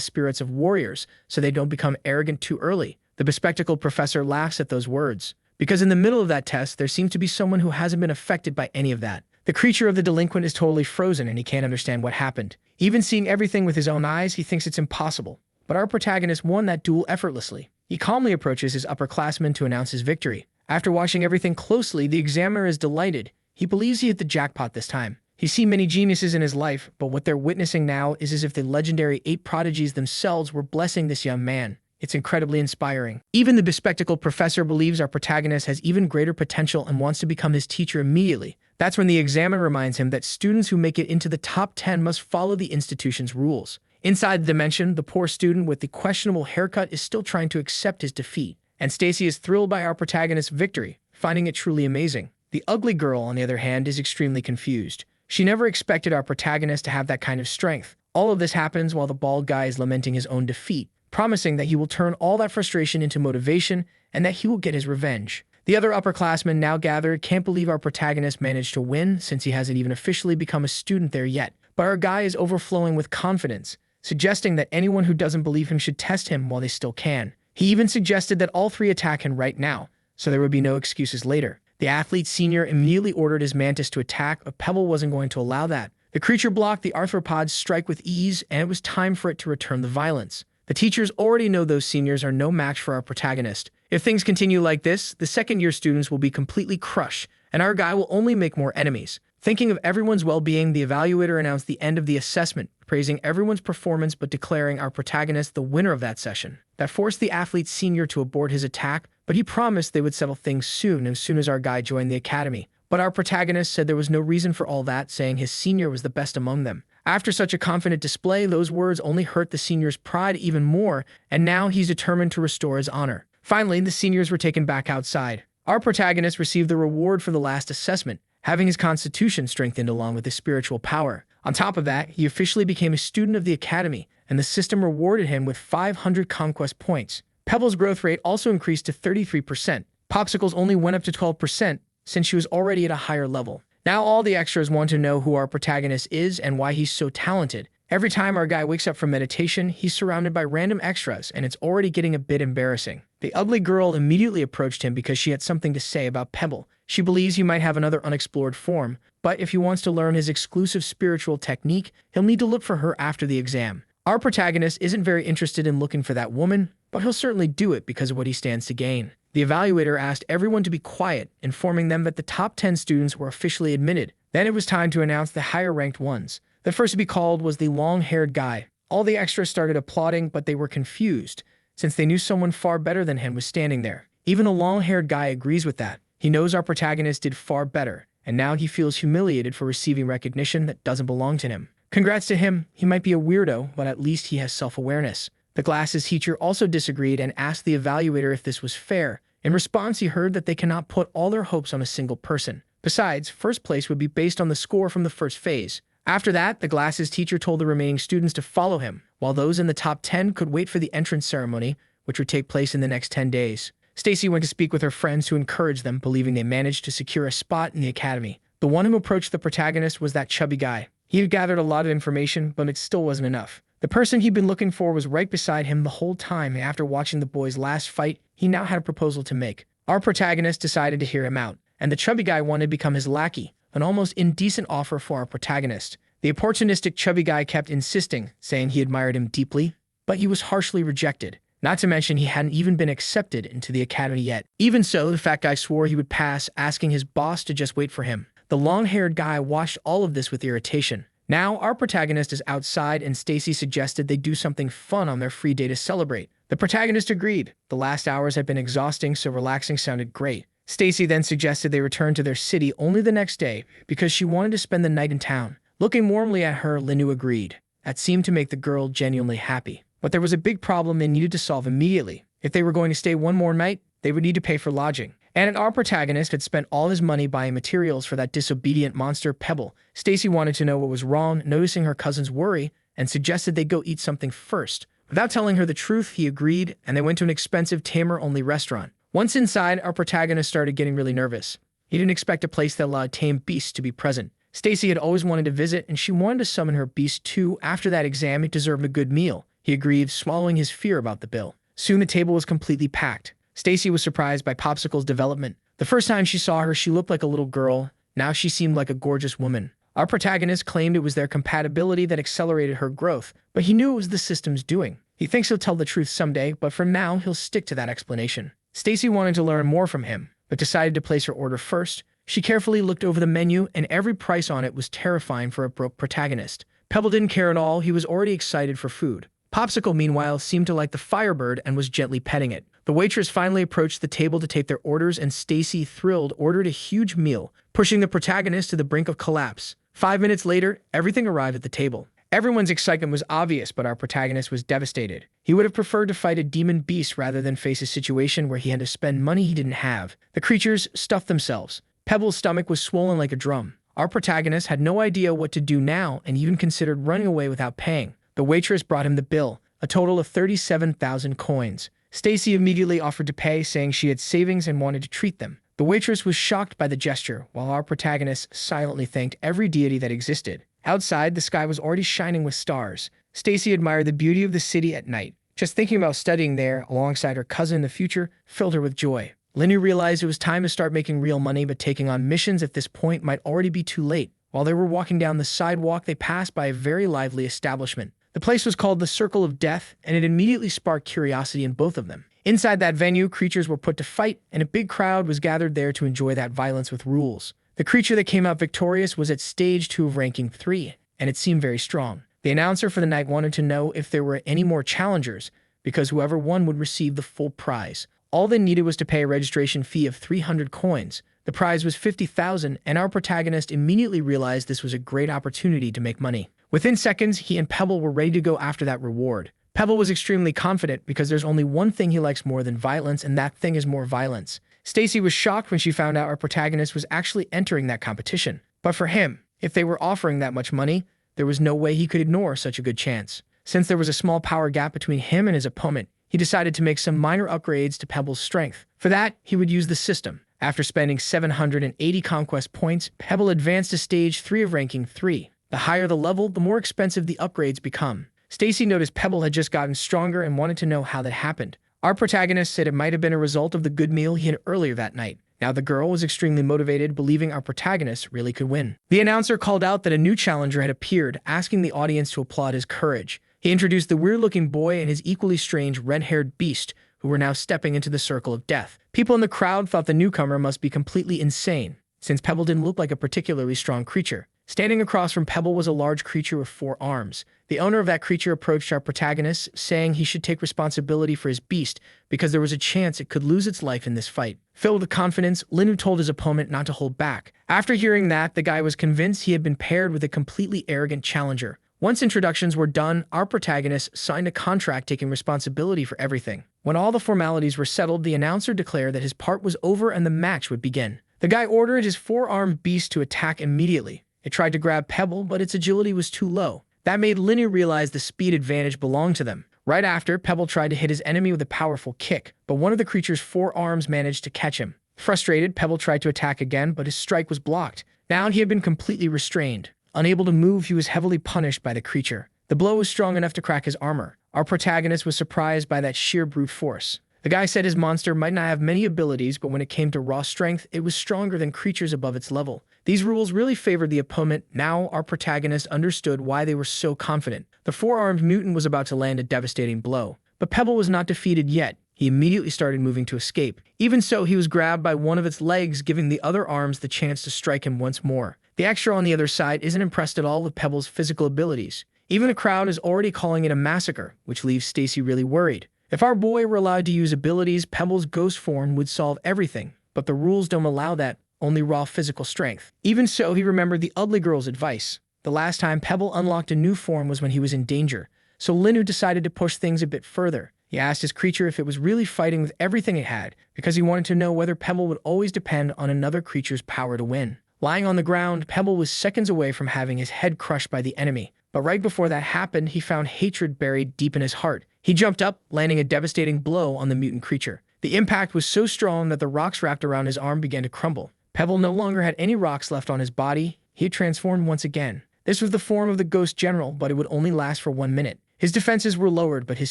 spirits of warriors so they don't become arrogant too early. The bespectacled professor laughs at those words, because in the middle of that test, there seems to be someone who hasn't been affected by any of that. The creature of the delinquent is totally frozen and he can't understand what happened. Even seeing everything with his own eyes, he thinks it's impossible. But our protagonist won that duel effortlessly. He calmly approaches his upperclassman to announce his victory. After watching everything closely, the examiner is delighted. He believes he hit the jackpot this time. He's seen many geniuses in his life, but what they're witnessing now is as if the legendary 8 prodigies themselves were blessing this young man. It's incredibly inspiring. Even the bespectacled professor believes our protagonist has even greater potential and wants to become his teacher immediately. That's when the examiner reminds him that students who make it into the top 10 must follow the institution's rules. Inside the dimension, the poor student with the questionable haircut is still trying to accept his defeat, and Stacy is thrilled by our protagonist's victory, finding it truly amazing. The ugly girl, on the other hand, is extremely confused. She never expected our protagonist to have that kind of strength. All of this happens while the bald guy is lamenting his own defeat, promising that he will turn all that frustration into motivation and that he will get his revenge. The other upperclassmen, now gathered, can't believe our protagonist managed to win since he hasn't even officially become a student there yet. But our guy is overflowing with confidence, suggesting that anyone who doesn't believe him should test him while they still can. He even suggested that all 3 attack him right now, so there would be no excuses later. The athlete senior immediately ordered his mantis to attack, but Pebble wasn't going to allow that. The creature blocked the arthropod's strike with ease, and it was time for it to return the violence. The teachers already know those seniors are no match for our protagonist. If things continue like this, the second-year students will be completely crushed, and our guy will only make more enemies. Thinking of everyone's well-being, the evaluator announced the end of the assessment, praising everyone's performance but declaring our protagonist the winner of that session. That forced the athlete senior to abort his attack, but he promised they would settle things soon as our guy joined the academy. But our protagonist said there was no reason for all that, saying his senior was the best among them. After such a confident display, those words only hurt the senior's pride even more, and now he's determined to restore his honor. Finally, the seniors were taken back outside. Our protagonist received the reward for the last assessment, having his constitution strengthened along with his spiritual power. On top of that, he officially became a student of the academy, and the system rewarded him with 500 conquest points. Pebble's growth rate also increased to 33%. Popsicle's only went up to 12% since she was already at a higher level. Now all the extras want to know who our protagonist is and why he's so talented. Every time our guy wakes up from meditation, he's surrounded by random extras, and it's already getting a bit embarrassing. The ugly girl immediately approached him because she had something to say about Pebble. She believes he might have another unexplored form, but if he wants to learn his exclusive spiritual technique, he'll need to look for her after the exam. Our protagonist isn't very interested in looking for that woman, but he'll certainly do it because of what he stands to gain. The evaluator asked everyone to be quiet, informing them that the top 10 students were officially admitted. Then it was time to announce the higher-ranked ones. The first to be called was the long-haired guy. All the extras started applauding, but they were confused, since they knew someone far better than him was standing there. Even the long-haired guy agrees with that. He knows our protagonist did far better, and now he feels humiliated for receiving recognition that doesn't belong to him. Congrats to him. He might be a weirdo, but at least he has self-awareness. The glasses teacher also disagreed and asked the evaluator if this was fair. In response, he heard that they cannot put all their hopes on a single person. Besides, first place would be based on the score from the first phase. After that, the glasses teacher told the remaining students to follow him, while those in the top 10 could wait for the entrance ceremony, which would take place in the next 10 days. Stacy went to speak with her friends to encourage them, believing they managed to secure a spot in the academy. The one who approached the protagonist was that chubby guy. He had gathered a lot of information, but it still wasn't enough. The person he'd been looking for was right beside him the whole time, and after watching the boys' last fight, he now had a proposal to make. Our protagonist decided to hear him out, and the chubby guy wanted to become his lackey, an almost indecent offer for our protagonist. The opportunistic chubby guy kept insisting, saying he admired him deeply, but he was harshly rejected. Not to mention he hadn't even been accepted into the academy yet. Even so, the fat guy swore he would pass, asking his boss to just wait for him. The long-haired guy watched all of this with irritation. Now, our protagonist is outside and Stacy suggested they do something fun on their free day to celebrate. The protagonist agreed. The last hours had been exhausting, so relaxing sounded great. Stacy then suggested they return to their city only the next day because she wanted to spend the night in town. Looking warmly at her, Linu agreed. That seemed to make the girl genuinely happy. But there was a big problem they needed to solve immediately. If they were going to stay one more night, they would need to pay for lodging. And our protagonist had spent all his money buying materials for that disobedient monster Pebble. Stacy wanted to know what was wrong, noticing her cousin's worry, and suggested they go eat something first. Without telling her the truth, he agreed, and they went to an expensive tamer-only restaurant. Once inside, our protagonist started getting really nervous. He didn't expect a place that allowed tame beasts to be present. Stacy had always wanted to visit, and she wanted to summon her beast too. After that exam, it deserved a good meal. He agreed, swallowing his fear about the bill. Soon the table was completely packed. Stacy was surprised by Popsicle's development. The first time she saw her, she looked like a little girl. Now she seemed like a gorgeous woman. Our protagonist claimed it was their compatibility that accelerated her growth, but he knew it was the system's doing. He thinks he'll tell the truth someday, but for now, he'll stick to that explanation. Stacy wanted to learn more from him, but decided to place her order first. She carefully looked over the menu, and every price on it was terrifying for a broke protagonist. Pebble didn't care at all. He was already excited for food. Popsicle, meanwhile, seemed to like the Firebird and was gently petting it. The waitress finally approached the table to take their orders, and Stacy, thrilled, ordered a huge meal, pushing the protagonist to the brink of collapse. 5 minutes later, everything arrived at the table. Everyone's excitement was obvious, but our protagonist was devastated. He would have preferred to fight a demon beast rather than face a situation where he had to spend money he didn't have. The creatures stuffed themselves. Pebble's stomach was swollen like a drum. Our protagonist had no idea what to do now and even considered running away without paying. The waitress brought him the bill, a total of 37,000 coins. Stacy immediately offered to pay, saying she had savings and wanted to treat them. The waitress was shocked by the gesture, while our protagonist silently thanked every deity that existed. Outside, the sky was already shining with stars. Stacy admired the beauty of the city at night. Just thinking about studying there, alongside her cousin in the future, filled her with joy. Linny realized it was time to start making real money, but taking on missions at this point might already be too late. While they were walking down the sidewalk, they passed by a very lively establishment. The place was called the Circle of Death, and it immediately sparked curiosity in both of them. Inside that venue, creatures were put to fight, and a big crowd was gathered there to enjoy that violence with rules. The creature that came out victorious was at stage 2 of ranking 3, and it seemed very strong. The announcer for the night wanted to know if there were any more challengers, because whoever won would receive the full prize. All they needed was to pay a registration fee of 300 coins. The prize was 50,000, and our protagonist immediately realized this was a great opportunity to make money. Within seconds, he and Pebble were ready to go after that reward. Pebble was extremely confident because there's only one thing he likes more than violence, and that thing is more violence. Stacy was shocked when she found out our protagonist was actually entering that competition. But for him, if they were offering that much money, there was no way he could ignore such a good chance. Since there was a small power gap between him and his opponent, he decided to make some minor upgrades to Pebble's strength. For that, he would use the system. After spending 780 conquest points, Pebble advanced to stage 3 of ranking 3. The higher the level, the more expensive the upgrades become. Stacy noticed Pebble had just gotten stronger and wanted to know how that happened. Our protagonist said it might have been a result of the good meal he had earlier that night. Now the girl was extremely motivated, believing our protagonist really could win. The announcer called out that a new challenger had appeared, asking the audience to applaud his courage. He introduced the weird-looking boy and his equally strange red-haired beast, who were now stepping into the Circle of Death. People in the crowd thought the newcomer must be completely insane, since Pebble didn't look like a particularly strong creature. Standing across from Pebble was a large creature with 4 arms. The owner of that creature approached our protagonist, saying he should take responsibility for his beast because there was a chance it could lose its life in this fight. Filled with confidence, Linu told his opponent not to hold back. After hearing that, the guy was convinced he had been paired with a completely arrogant challenger. Once introductions were done, our protagonist signed a contract taking responsibility for everything. When all the formalities were settled, the announcer declared that his part was over and the match would begin. The guy ordered his 4-armed beast to attack immediately. It tried to grab Pebble, but its agility was too low. That made Linny realize the speed advantage belonged to them. Right after, Pebble tried to hit his enemy with a powerful kick, but one of the creature's 4 arms managed to catch him. Frustrated, Pebble tried to attack again, but his strike was blocked. Now he had been completely restrained. Unable to move, he was heavily punished by the creature. The blow was strong enough to crack his armor. Our protagonist was surprised by that sheer brute force. The guy said his monster might not have many abilities, but when it came to raw strength, it was stronger than creatures above its level. These rules really favored the opponent. Now our protagonist understood why they were so confident. The 4-armed mutant was about to land a devastating blow. But Pebble was not defeated yet. He immediately started moving to escape. Even so, he was grabbed by one of its legs, giving the other arms the chance to strike him once more. The extra on the other side isn't impressed at all with Pebble's physical abilities. Even the crowd is already calling it a massacre, which leaves Stacy really worried. If our boy were allowed to use abilities, Pebble's ghost form would solve everything, but the rules don't allow that, only raw physical strength. Even so, he remembered the ugly girl's advice. The last time Pebble unlocked a new form was when he was in danger, so Linnu decided to push things a bit further. He asked his creature if it was really fighting with everything it had, because he wanted to know whether Pebble would always depend on another creature's power to win. Lying on the ground, Pebble was seconds away from having his head crushed by the enemy. But right before that happened, he found hatred buried deep in his heart. He jumped up, landing a devastating blow on the mutant creature. The impact was so strong that the rocks wrapped around his arm began to crumble. Pebble no longer had any rocks left on his body. He had transformed once again. This was the form of the Ghost General, but it would only last for 1 minute. His defenses were lowered, but his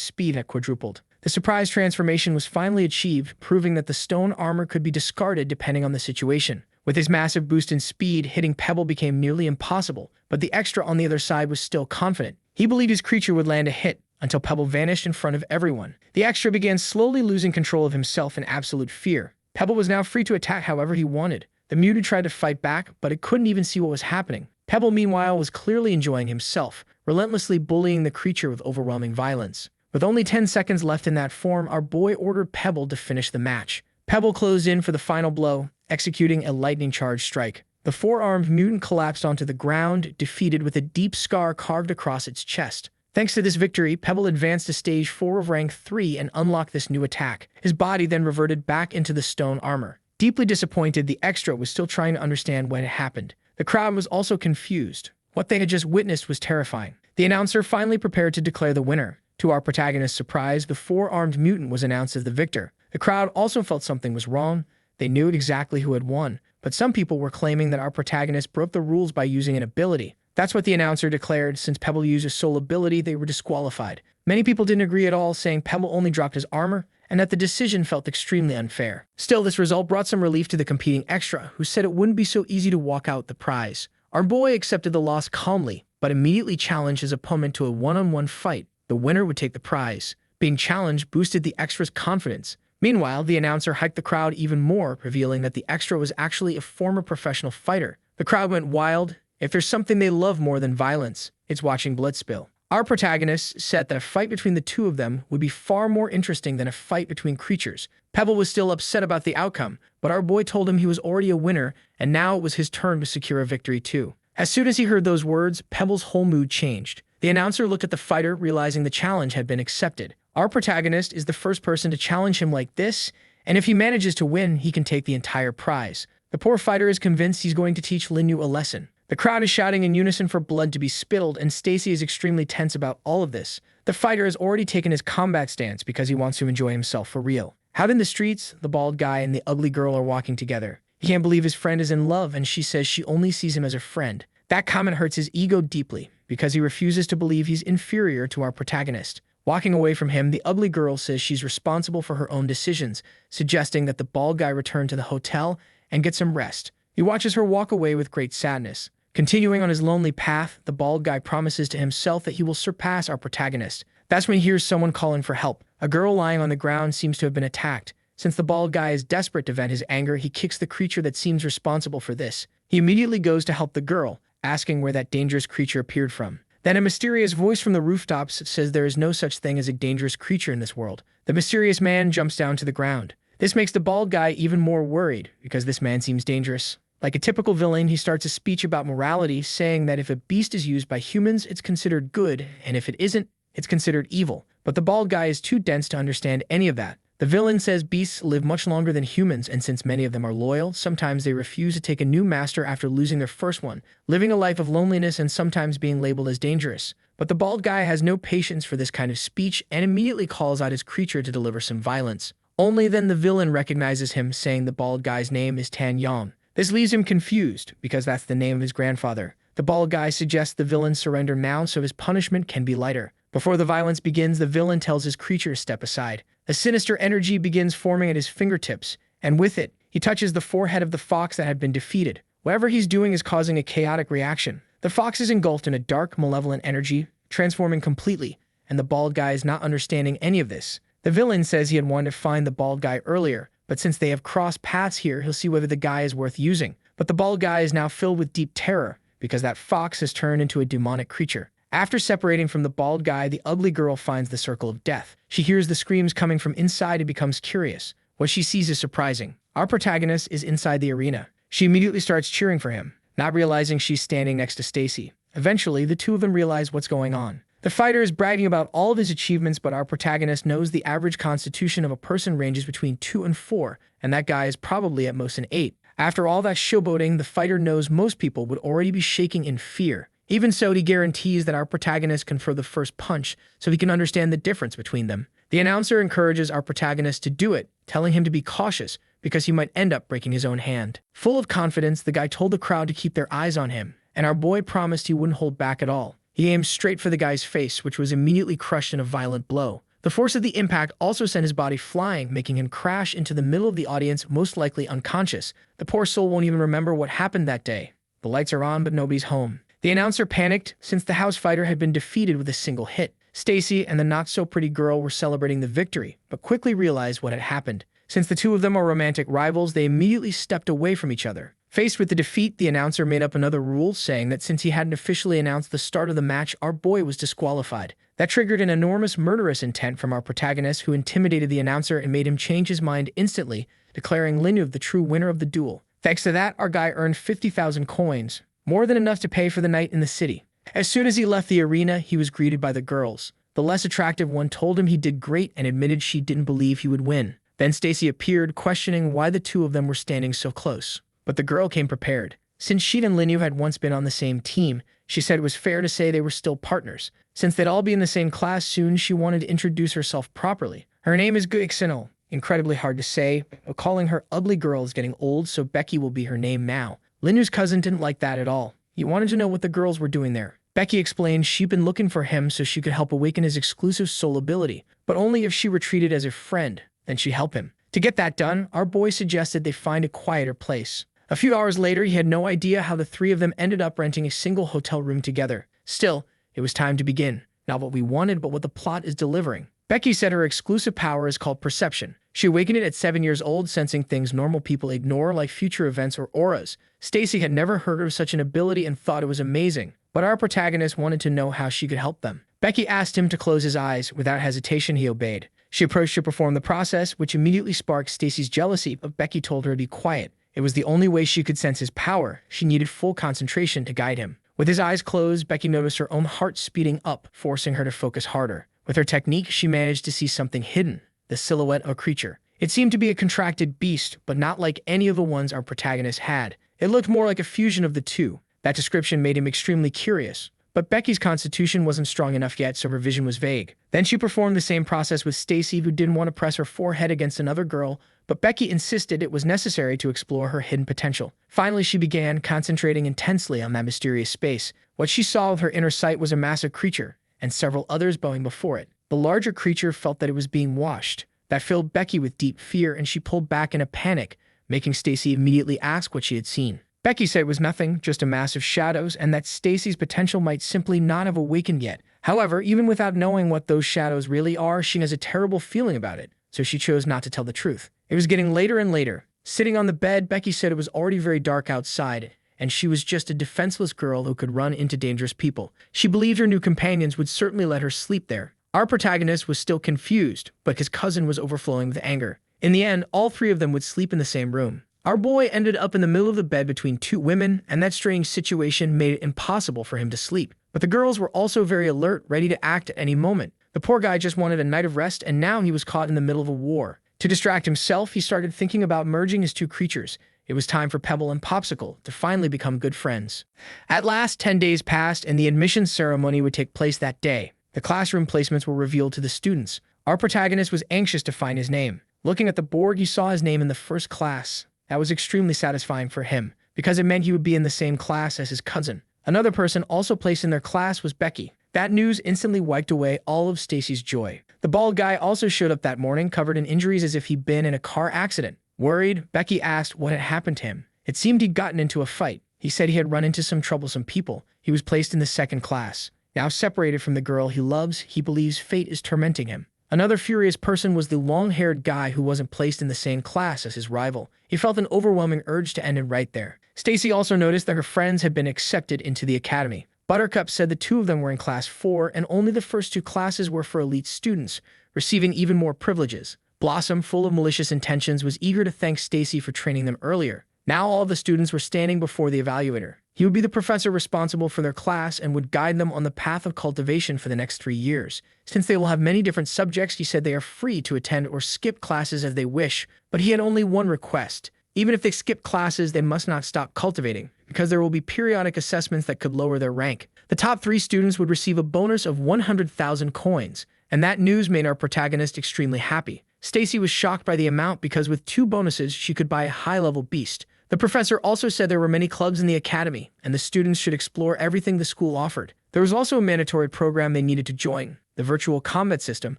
speed had quadrupled. The surprise transformation was finally achieved, proving that the stone armor could be discarded depending on the situation. With his massive boost in speed, hitting Pebble became nearly impossible, but the extra on the other side was still confident. He believed his creature would land a hit, until Pebble vanished in front of everyone. The extra began slowly losing control of himself in absolute fear. Pebble was now free to attack however he wanted. The mutant tried to fight back, but it couldn't even see what was happening. Pebble, meanwhile, was clearly enjoying himself, relentlessly bullying the creature with overwhelming violence. With only 10 seconds left in that form, our boy ordered Pebble to finish the match. Pebble closed in for the final blow, executing a lightning charge strike. The four-armed mutant collapsed onto the ground, defeated with a deep scar carved across its chest. Thanks to this victory, Pebble advanced to stage 4 of rank 3 and unlocked this new attack. His body then reverted back into the stone armor. Deeply disappointed, the extra was still trying to understand what had happened. The crowd was also confused. What they had just witnessed was terrifying. The announcer finally prepared to declare the winner. To our protagonist's surprise, the four-armed mutant was announced as the victor. The crowd also felt something was wrong. They knew exactly who had won, but some people were claiming that our protagonist broke the rules by using an ability. That's what the announcer declared. Since Pebble used a sole ability, they were disqualified. Many people didn't agree at all, saying Pebble only dropped his armor, and that the decision felt extremely unfair. Still, this result brought some relief to the competing extra, who said it wouldn't be so easy to walk out the prize. Our boy accepted the loss calmly, but immediately challenged his opponent to a one-on-one fight. The winner would take the prize. Being challenged boosted the extra's confidence. Meanwhile, the announcer hyped the crowd even more, revealing that the extra was actually a former professional fighter. The crowd went wild. If there's something they love more than violence, it's watching blood spill. Our protagonist said that a fight between the two of them would be far more interesting than a fight between creatures. Pebble was still upset about the outcome, but our boy told him he was already a winner, and now it was his turn to secure a victory too. As soon as he heard those words, Pebble's whole mood changed. The announcer looked at the fighter, realizing the challenge had been accepted. Our protagonist is the first person to challenge him like this, and if he manages to win, he can take the entire prize. The poor fighter is convinced he's going to teach Linnu a lesson. The crowd is shouting in unison for blood to be spilled, and Stacy is extremely tense about all of this. The fighter has already taken his combat stance because he wants to enjoy himself for real. Out in the streets, the bald guy and the ugly girl are walking together. He can't believe his friend is in love, and she says she only sees him as a friend. That comment hurts his ego deeply, because he refuses to believe he's inferior to our protagonist. Walking away from him, the ugly girl says she's responsible for her own decisions, suggesting that the bald guy return to the hotel and get some rest. He watches her walk away with great sadness. Continuing on his lonely path, the bald guy promises to himself that he will surpass our protagonist. That's when he hears someone calling for help. A girl lying on the ground seems to have been attacked. Since the bald guy is desperate to vent his anger, he kicks the creature that seems responsible for this. He immediately goes to help the girl, asking where that dangerous creature appeared from. Then a mysterious voice from the rooftops says there is no such thing as a dangerous creature in this world. The mysterious man jumps down to the ground. This makes the bald guy even more worried, because this man seems dangerous. Like a typical villain, he starts a speech about morality, saying that if a beast is used by humans, it's considered good, and if it isn't, it's considered evil. But the bald guy is too dense to understand any of that. The villain says beasts live much longer than humans, and since many of them are loyal, sometimes they refuse to take a new master after losing their first one, living a life of loneliness and sometimes being labeled as dangerous. But the bald guy has no patience for this kind of speech and immediately calls out his creature to deliver some violence. Only then the villain recognizes him, saying the bald guy's name is Tan Yang. This leaves him confused, because that's the name of his grandfather. The bald guy suggests the villain surrender now so his punishment can be lighter. Before the violence begins, the villain tells his creature to step aside. A sinister energy begins forming at his fingertips, and with it, he touches the forehead of the fox that had been defeated. Whatever he's doing is causing a chaotic reaction. The fox is engulfed in a dark, malevolent energy, transforming completely, and the bald guy is not understanding any of this. The villain says he had wanted to find the bald guy earlier, but since they have crossed paths here, he'll see whether the guy is worth using. But the bald guy is now filled with deep terror because that fox has turned into a demonic creature. After separating from the bald guy, the ugly girl finds the circle of death. She hears the screams coming from inside and becomes curious. What she sees is surprising. Our protagonist is inside the arena. She immediately starts cheering for him, not realizing she's standing next to Stacy. Eventually, the two of them realize what's going on. The fighter is bragging about all of his achievements, but our protagonist knows the average constitution of a person ranges between 2 and 4, and that guy is probably at most an 8. After all that showboating, the fighter knows most people would already be shaking in fear. Even so, he guarantees that our protagonist can throw the first punch so he can understand the difference between them. The announcer encourages our protagonist to do it, telling him to be cautious because he might end up breaking his own hand. Full of confidence, the guy told the crowd to keep their eyes on him, and our boy promised he wouldn't hold back at all. He aimed straight for the guy's face, which was immediately crushed in a violent blow. The force of the impact also sent his body flying, making him crash into the middle of the audience, most likely unconscious. The poor soul won't even remember what happened that day. The lights are on, but nobody's home. The announcer panicked since the house fighter had been defeated with a single hit. Stacy and the not-so-pretty girl were celebrating the victory, but quickly realized what had happened. Since the two of them are romantic rivals, they immediately stepped away from each other. Faced with the defeat, the announcer made up another rule, saying that since he hadn't officially announced the start of the match, our boy was disqualified. That triggered an enormous murderous intent from our protagonist, who intimidated the announcer and made him change his mind instantly, declaring Linyu the true winner of the duel. Thanks to that, our guy earned 50,000 coins, more than enough to pay for the night in the city. As soon as he left the arena, he was greeted by the girls. The less attractive one told him he did great and admitted she didn't believe he would win. Then Stacy appeared, questioning why the two of them were standing so close. But the girl came prepared. Since she and Linyu had once been on the same team, she said it was fair to say they were still partners. Since they'd all be in the same class soon, she wanted to introduce herself properly. Her name is Guixino. Incredibly hard to say, but calling her ugly girl is getting old, so Becky will be her name now. Linyu's cousin didn't like that at all. He wanted to know what the girls were doing there. Becky explained she'd been looking for him so she could help awaken his exclusive soul ability, but only if she were treated as a friend, then she'd help him. To get that done, our boy suggested they find a quieter place. A few hours later, he had no idea how the three of them ended up renting a single hotel room together. Still, it was time to begin. Not what we wanted, but what the plot is delivering. Becky said her exclusive power is called perception. She awakened it at 7 years old, sensing things normal people ignore, like future events or auras. Stacy had never heard of such an ability and thought it was amazing, but our protagonist wanted to know how she could help them. Becky asked him to close his eyes. Without hesitation, he obeyed. She approached to perform the process, which immediately sparked Stacy's jealousy, but Becky told her to be quiet. It was the only way she could sense his power. She needed full concentration to guide him. With his eyes closed, Becky noticed her own heart speeding up, forcing her to focus harder. With her technique, she managed to see something hidden, the silhouette of a creature. It seemed to be a contracted beast, but not like any of the ones our protagonist had. It looked more like a fusion of the two. That description made him extremely curious. But Becky's constitution wasn't strong enough yet, so her vision was vague. Then she performed the same process with Stacy, who didn't want to press her forehead against another girl, but Becky insisted it was necessary to explore her hidden potential. Finally, she began concentrating intensely on that mysterious space. What she saw with her inner sight was a massive creature, and several others bowing before it. The larger creature felt that it was being washed. That filled Becky with deep fear, and she pulled back in a panic, making Stacy immediately ask what she had seen. Becky said it was nothing, just a mass of shadows, and that Stacy's potential might simply not have awakened yet. However, even without knowing what those shadows really are, she has a terrible feeling about it, so she chose not to tell the truth. It was getting later and later. Sitting on the bed, Becky said it was already very dark outside, and she was just a defenseless girl who could run into dangerous people. She believed her new companions would certainly let her sleep there. Our protagonist was still confused, but his cousin was overflowing with anger. In the end, all three of them would sleep in the same room. Our boy ended up in the middle of the bed between two women, and that strange situation made it impossible for him to sleep. But the girls were also very alert, ready to act at any moment. The poor guy just wanted a night of rest, and now he was caught in the middle of a war. To distract himself, he started thinking about merging his two creatures. It was time for Pebble and Popsicle to finally become good friends. At last, 10 days passed, and the admission ceremony would take place that day. The classroom placements were revealed to the students. Our protagonist was anxious to find his name. Looking at the board, he saw his name in the first class. That was extremely satisfying for him, because it meant he would be in the same class as his cousin. Another person also placed in their class was Becky. That news instantly wiped away all of Stacy's joy. The bald guy also showed up that morning, covered in injuries as if he'd been in a car accident. Worried, Becky asked what had happened to him. It seemed he'd gotten into a fight. He said he had run into some troublesome people. He was placed in the second class. Now separated from the girl he loves, he believes fate is tormenting him. Another furious person was the long-haired guy who wasn't placed in the same class as his rival. He felt an overwhelming urge to end it right there. Stacy also noticed that her friends had been accepted into the academy. Buttercup said the two of them were in class 4 and only the first 2 classes were for elite students, receiving even more privileges. Blossom, full of malicious intentions, was eager to thank Stacy for training them earlier. Now all of the students were standing before the evaluator. He would be the professor responsible for their class and would guide them on the path of cultivation for the next 3 years. Since they will have many different subjects, he said they are free to attend or skip classes as they wish, but he had only one request. Even if they skip classes, they must not stop cultivating, because there will be periodic assessments that could lower their rank. The top 3 students would receive a bonus of 100,000 coins, and that news made our protagonist extremely happy. Stacy was shocked by the amount because with 2 bonuses, she could buy a high-level beast. The professor also said there were many clubs in the academy, and the students should explore everything the school offered. There was also a mandatory program they needed to join, the virtual combat system,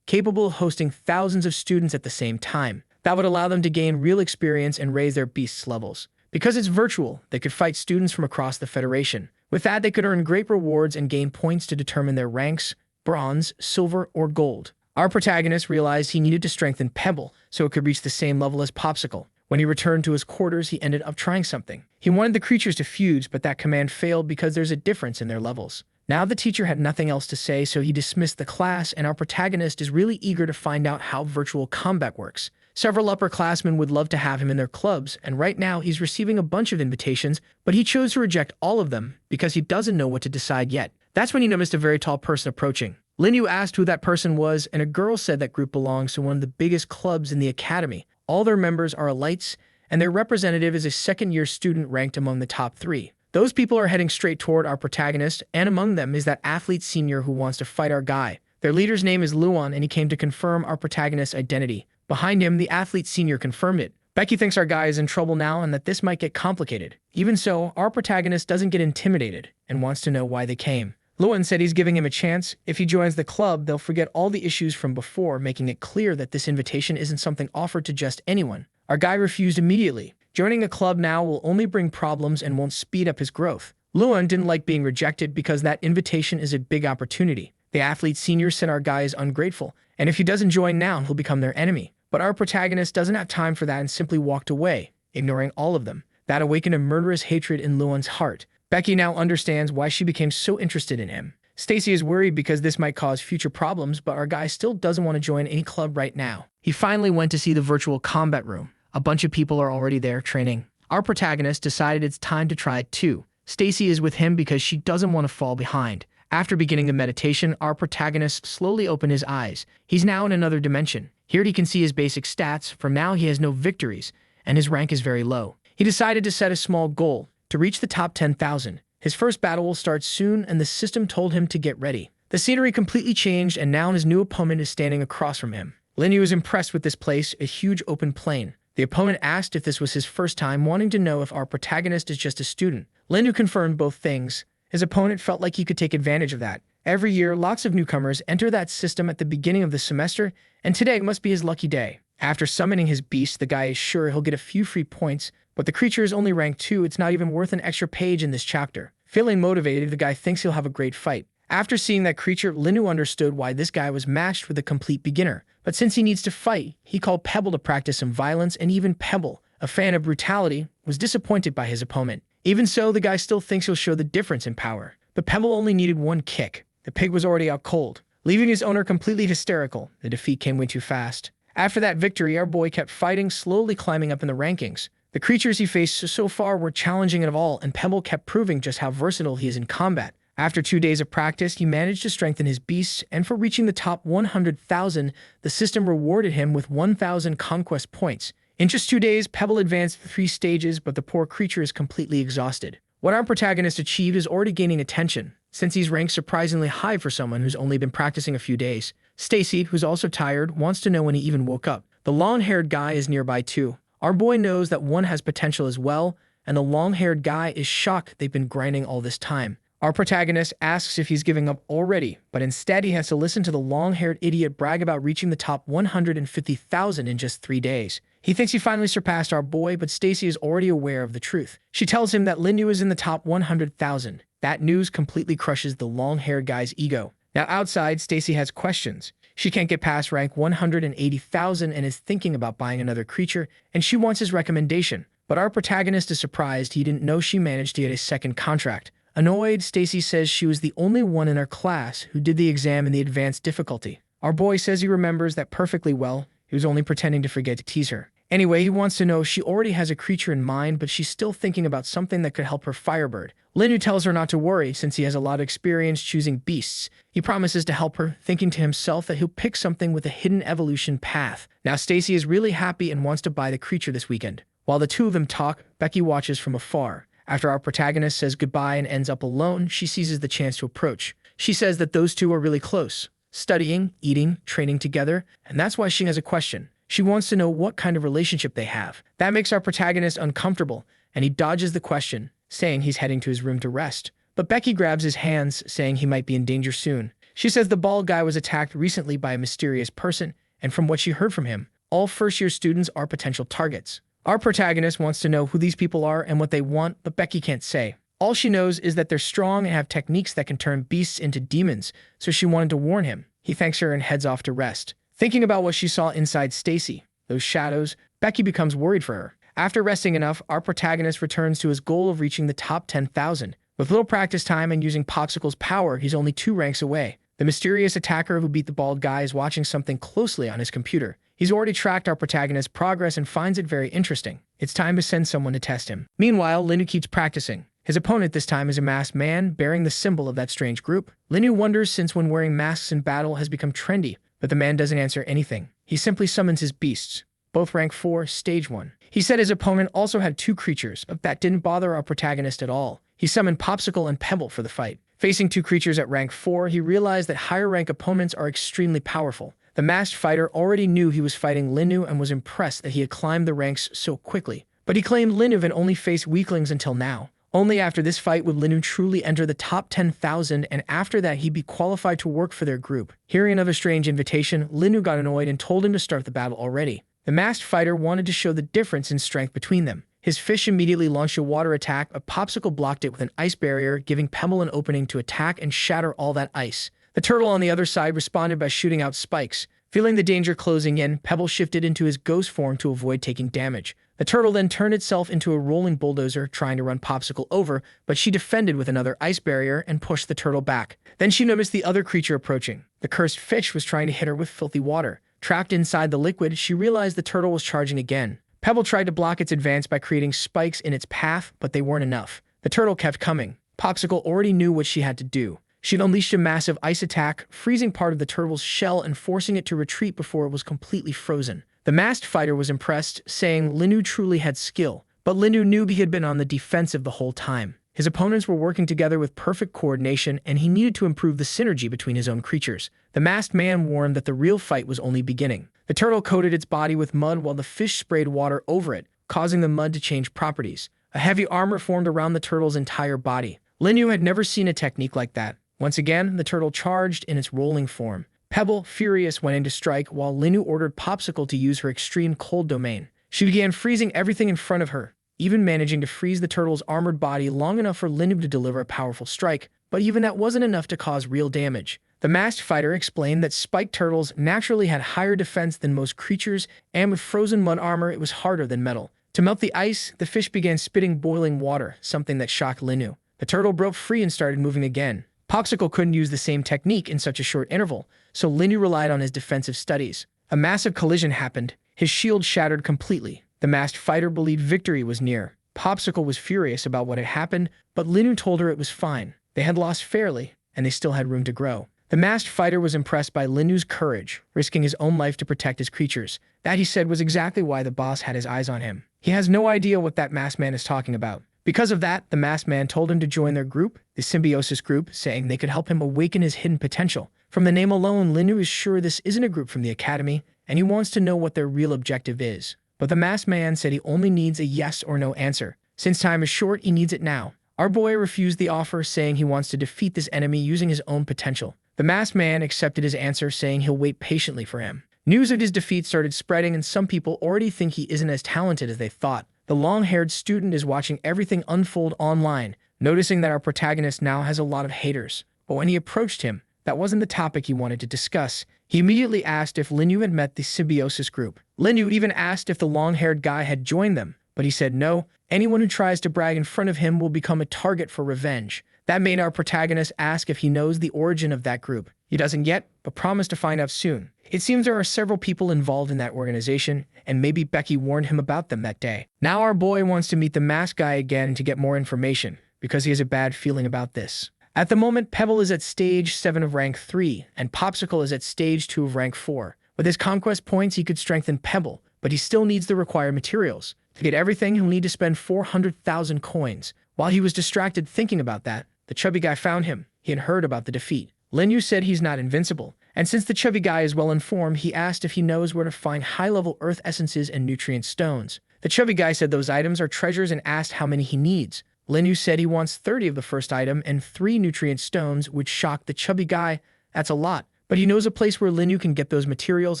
capable of hosting thousands of students at the same time. That would allow them to gain real experience and raise their beasts' levels. Because it's virtual, they could fight students from across the Federation. With that, they could earn great rewards and gain points to determine their ranks, bronze, silver, or gold. Our protagonist realized he needed to strengthen Pebble so it could reach the same level as Popsicle. When he returned to his quarters, he ended up trying something. He wanted the creatures to fuse, but that command failed because there's a difference in their levels. Now the teacher had nothing else to say, so he dismissed the class, and our protagonist is really eager to find out how virtual combat works. Several upperclassmen would love to have him in their clubs, and right now he's receiving a bunch of invitations, but he chose to reject all of them because he doesn't know what to decide yet. That's when he noticed a very tall person approaching. Linyu asked who that person was, and a girl said that group belongs to one of the biggest clubs in the academy. All their members are elites, and their representative is a second-year student ranked among the top 3. Those people are heading straight toward our protagonist, and among them is that athlete senior who wants to fight our guy. Their leader's name is Luan, and he came to confirm our protagonist's identity. Behind him, the athlete senior confirmed it. Becky thinks our guy is in trouble now and that this might get complicated. Even so, our protagonist doesn't get intimidated and wants to know why they came. Luan said he's giving him a chance. If he joins the club, they'll forget all the issues from before, making it clear that this invitation isn't something offered to just anyone. Our guy refused immediately. Joining a club now will only bring problems and won't speed up his growth. Luan didn't like being rejected because that invitation is a big opportunity. The athlete senior said our guy is ungrateful, and if he doesn't join now, he'll become their enemy. But our protagonist doesn't have time for that and simply walked away, ignoring all of them. That awakened a murderous hatred in Luan's heart. Becky now understands why she became so interested in him. Stacy is worried because this might cause future problems, but our guy still doesn't want to join any club right now. He finally went to see the virtual combat room. A bunch of people are already there training. Our protagonist decided it's time to try it too. Stacy is with him because she doesn't want to fall behind. After beginning the meditation, our protagonist slowly opened his eyes. He's now in another dimension. Here he can see his basic stats. For now, he has no victories, and his rank is very low. He decided to set a small goal, to reach the top 10,000. His first battle will start soon, and the system told him to get ready. The scenery completely changed, and now his new opponent is standing across from him. Linyu is impressed with this place, a huge open plain. The opponent asked if this was his first time, wanting to know if our protagonist is just a student. Linyu confirmed both things. His opponent felt like he could take advantage of that. Every year, lots of newcomers enter that system at the beginning of the semester, and today must be his lucky day. After summoning his beast, the guy is sure he'll get a few free points, but the creature is only rank 2, it's not even worth an extra page in this chapter. Feeling motivated, the guy thinks he'll have a great fight. After seeing that creature, Linyu understood why this guy was matched with a complete beginner. But since he needs to fight, he called Pebble to practice some violence, and even Pebble, a fan of brutality, was disappointed by his opponent. Even so, the guy still thinks he'll show the difference in power. But Pebble only needed one kick. The pig was already out cold, leaving his owner completely hysterical. The defeat came way too fast. After that victory, our boy kept fighting, slowly climbing up in the rankings. The creatures he faced so far were challenging of all, and Pebble kept proving just how versatile he is in combat. After 2 days of practice, he managed to strengthen his beasts, and for reaching the top 100,000, the system rewarded him with 1,000 conquest points. In just 2 days, Pebble advanced 3 stages, but the poor creature is completely exhausted. What our protagonist achieved is already gaining attention, since he's ranked surprisingly high for someone who's only been practicing a few days. Stacy, who's also tired, wants to know when he even woke up. The long-haired guy is nearby too. Our boy knows that one has potential as well, and the long-haired guy is shocked they've been grinding all this time. Our protagonist asks if he's giving up already, but instead he has to listen to the long-haired idiot brag about reaching the top 150,000 in just 3 days. He thinks he finally surpassed our boy, but Stacy is already aware of the truth. She tells him that Linyu is in the top 100,000. That news completely crushes the long-haired guy's ego. Now outside, Stacy has questions. She can't get past rank 180,000 and is thinking about buying another creature, and she wants his recommendation. But our protagonist is surprised he didn't know she managed to get a second contract. Annoyed, Stacy says she was the only one in her class who did the exam in the advanced difficulty. Our boy says he remembers that perfectly well. He was only pretending to forget to tease her. Anyway, he wants to know she already has a creature in mind, but she's still thinking about something that could help her Firebird. Linnu tells her not to worry since he has a lot of experience choosing beasts. He promises to help her, thinking to himself that he'll pick something with a hidden evolution path. Now Stacy is really happy and wants to buy the creature this weekend. While the two of them talk, Becky watches from afar. After our protagonist says goodbye and ends up alone, she seizes the chance to approach. She says that those two are really close, studying, eating, training together, and that's why she has a question. She wants to know what kind of relationship they have. That makes our protagonist uncomfortable, and he dodges the question, saying he's heading to his room to rest. But Becky grabs his hands, saying he might be in danger soon. She says the bald guy was attacked recently by a mysterious person, and from what she heard from him, all first-year students are potential targets. Our protagonist wants to know who these people are and what they want, but Becky can't say. All she knows is that they're strong and have techniques that can turn beasts into demons, so she wanted to warn him. He thanks her and heads off to rest. Thinking about what she saw inside Stacy, those shadows, Becky becomes worried for her. After resting enough, our protagonist returns to his goal of reaching the top 10,000. With little practice time and using Popsicle's power, he's only 2 ranks away. The mysterious attacker who beat the bald guy is watching something closely on his computer. He's already tracked our protagonist's progress and finds it very interesting. It's time to send someone to test him. Meanwhile, Linnu keeps practicing. His opponent this time is a masked man bearing the symbol of that strange group. Linnu wonders since when wearing masks in battle has become trendy, but the man doesn't answer anything. He simply summons his beasts, both rank 4, stage 1. He said his opponent also had 2 creatures, but that didn't bother our protagonist at all. He summoned Popsicle and Pebble for the fight. Facing 2 creatures at rank 4, he realized that higher rank opponents are extremely powerful. The masked fighter already knew he was fighting Linnu and was impressed that he had climbed the ranks so quickly. But he claimed Linnu had only faced weaklings until now. Only after this fight would Linnu truly enter the top 10,000, and after that he'd be qualified to work for their group. Hearing of a strange invitation, Linnu got annoyed and told him to start the battle already. The masked fighter wanted to show the difference in strength between them. His fish immediately launched a water attack, but Popsicle blocked it with an ice barrier, giving Pebble an opening to attack and shatter all that ice. The turtle on the other side responded by shooting out spikes. Feeling the danger closing in, Pebble shifted into his ghost form to avoid taking damage. The turtle then turned itself into a rolling bulldozer, trying to run Popsicle over, but she defended with another ice barrier and pushed the turtle back. Then she noticed the other creature approaching. The cursed fish was trying to hit her with filthy water. Trapped inside the liquid, she realized the turtle was charging again. Pebble tried to block its advance by creating spikes in its path, but they weren't enough. The turtle kept coming. Popsicle already knew what she had to do. She'd unleashed a massive ice attack, freezing part of the turtle's shell and forcing it to retreat before it was completely frozen. The masked fighter was impressed, saying Linnu truly had skill, but Linnu knew he had been on the defensive the whole time. His opponents were working together with perfect coordination, and he needed to improve the synergy between his own creatures. The masked man warned that the real fight was only beginning. The turtle coated its body with mud while the fish sprayed water over it, causing the mud to change properties. A heavy armor formed around the turtle's entire body. Linnu had never seen a technique like that. Once again, the turtle charged in its rolling form. Pebble, furious, went in to strike, while Linnu ordered Popsicle to use her extreme cold domain. She began freezing everything in front of her, even managing to freeze the turtle's armored body long enough for Linnu to deliver a powerful strike, but even that wasn't enough to cause real damage. The masked fighter explained that spiked turtles naturally had higher defense than most creatures, and with frozen mud armor, it was harder than metal. To melt the ice, the fish began spitting boiling water, something that shocked Linnu. The turtle broke free and started moving again. Popsicle couldn't use the same technique in such a short interval, so Linnu relied on his defensive studies. A massive collision happened. His shield shattered completely. The masked fighter believed victory was near. Popsicle was furious about what had happened, but Linnu told her it was fine. They had lost fairly, and they still had room to grow. The masked fighter was impressed by Linnu's courage, risking his own life to protect his creatures. That, he said, was exactly why the boss had his eyes on him. He has no idea what that masked man is talking about. Because of that, the masked man told him to join their group, the Symbiosis Group, saying they could help him awaken his hidden potential. From the name alone, Linnu is sure this isn't a group from the Academy, and he wants to know what their real objective is. But the masked man said he only needs a yes or no answer. Since time is short, he needs it now. Our boy refused the offer, saying he wants to defeat this enemy using his own potential. The masked man accepted his answer, saying he'll wait patiently for him. News of his defeat started spreading, and some people already think he isn't as talented as they thought. The long-haired student is watching everything unfold online, noticing that our protagonist now has a lot of haters. But when he approached him, that wasn't the topic he wanted to discuss. He immediately asked if Linyu had met the symbiosis group. Linyu even asked if the long-haired guy had joined them, but he said no. Anyone who tries to brag in front of him will become a target for revenge. That made our protagonist ask if he knows the origin of that group. He doesn't yet, but promised to find out soon. It seems there are several people involved in that organization, and maybe Becky warned him about them that day. Now our boy wants to meet the masked guy again to get more information, because he has a bad feeling about this. At the moment, Pebble is at stage 7 of rank 3, and Popsicle is at stage 2 of rank 4. With his conquest points, he could strengthen Pebble, but he still needs the required materials. To get everything, he'll need to spend 400,000 coins. While he was distracted thinking about that, the chubby guy found him. He had heard about the defeat. Linyu said he's not invincible, and since the chubby guy is well informed, he asked if he knows where to find high-level earth essences and nutrient stones. The chubby guy said those items are treasures and asked how many he needs. Linyu said he wants 30 of the first item and 3 nutrient stones, which shocked the chubby guy. That's a lot, but he knows a place where Linyu can get those materials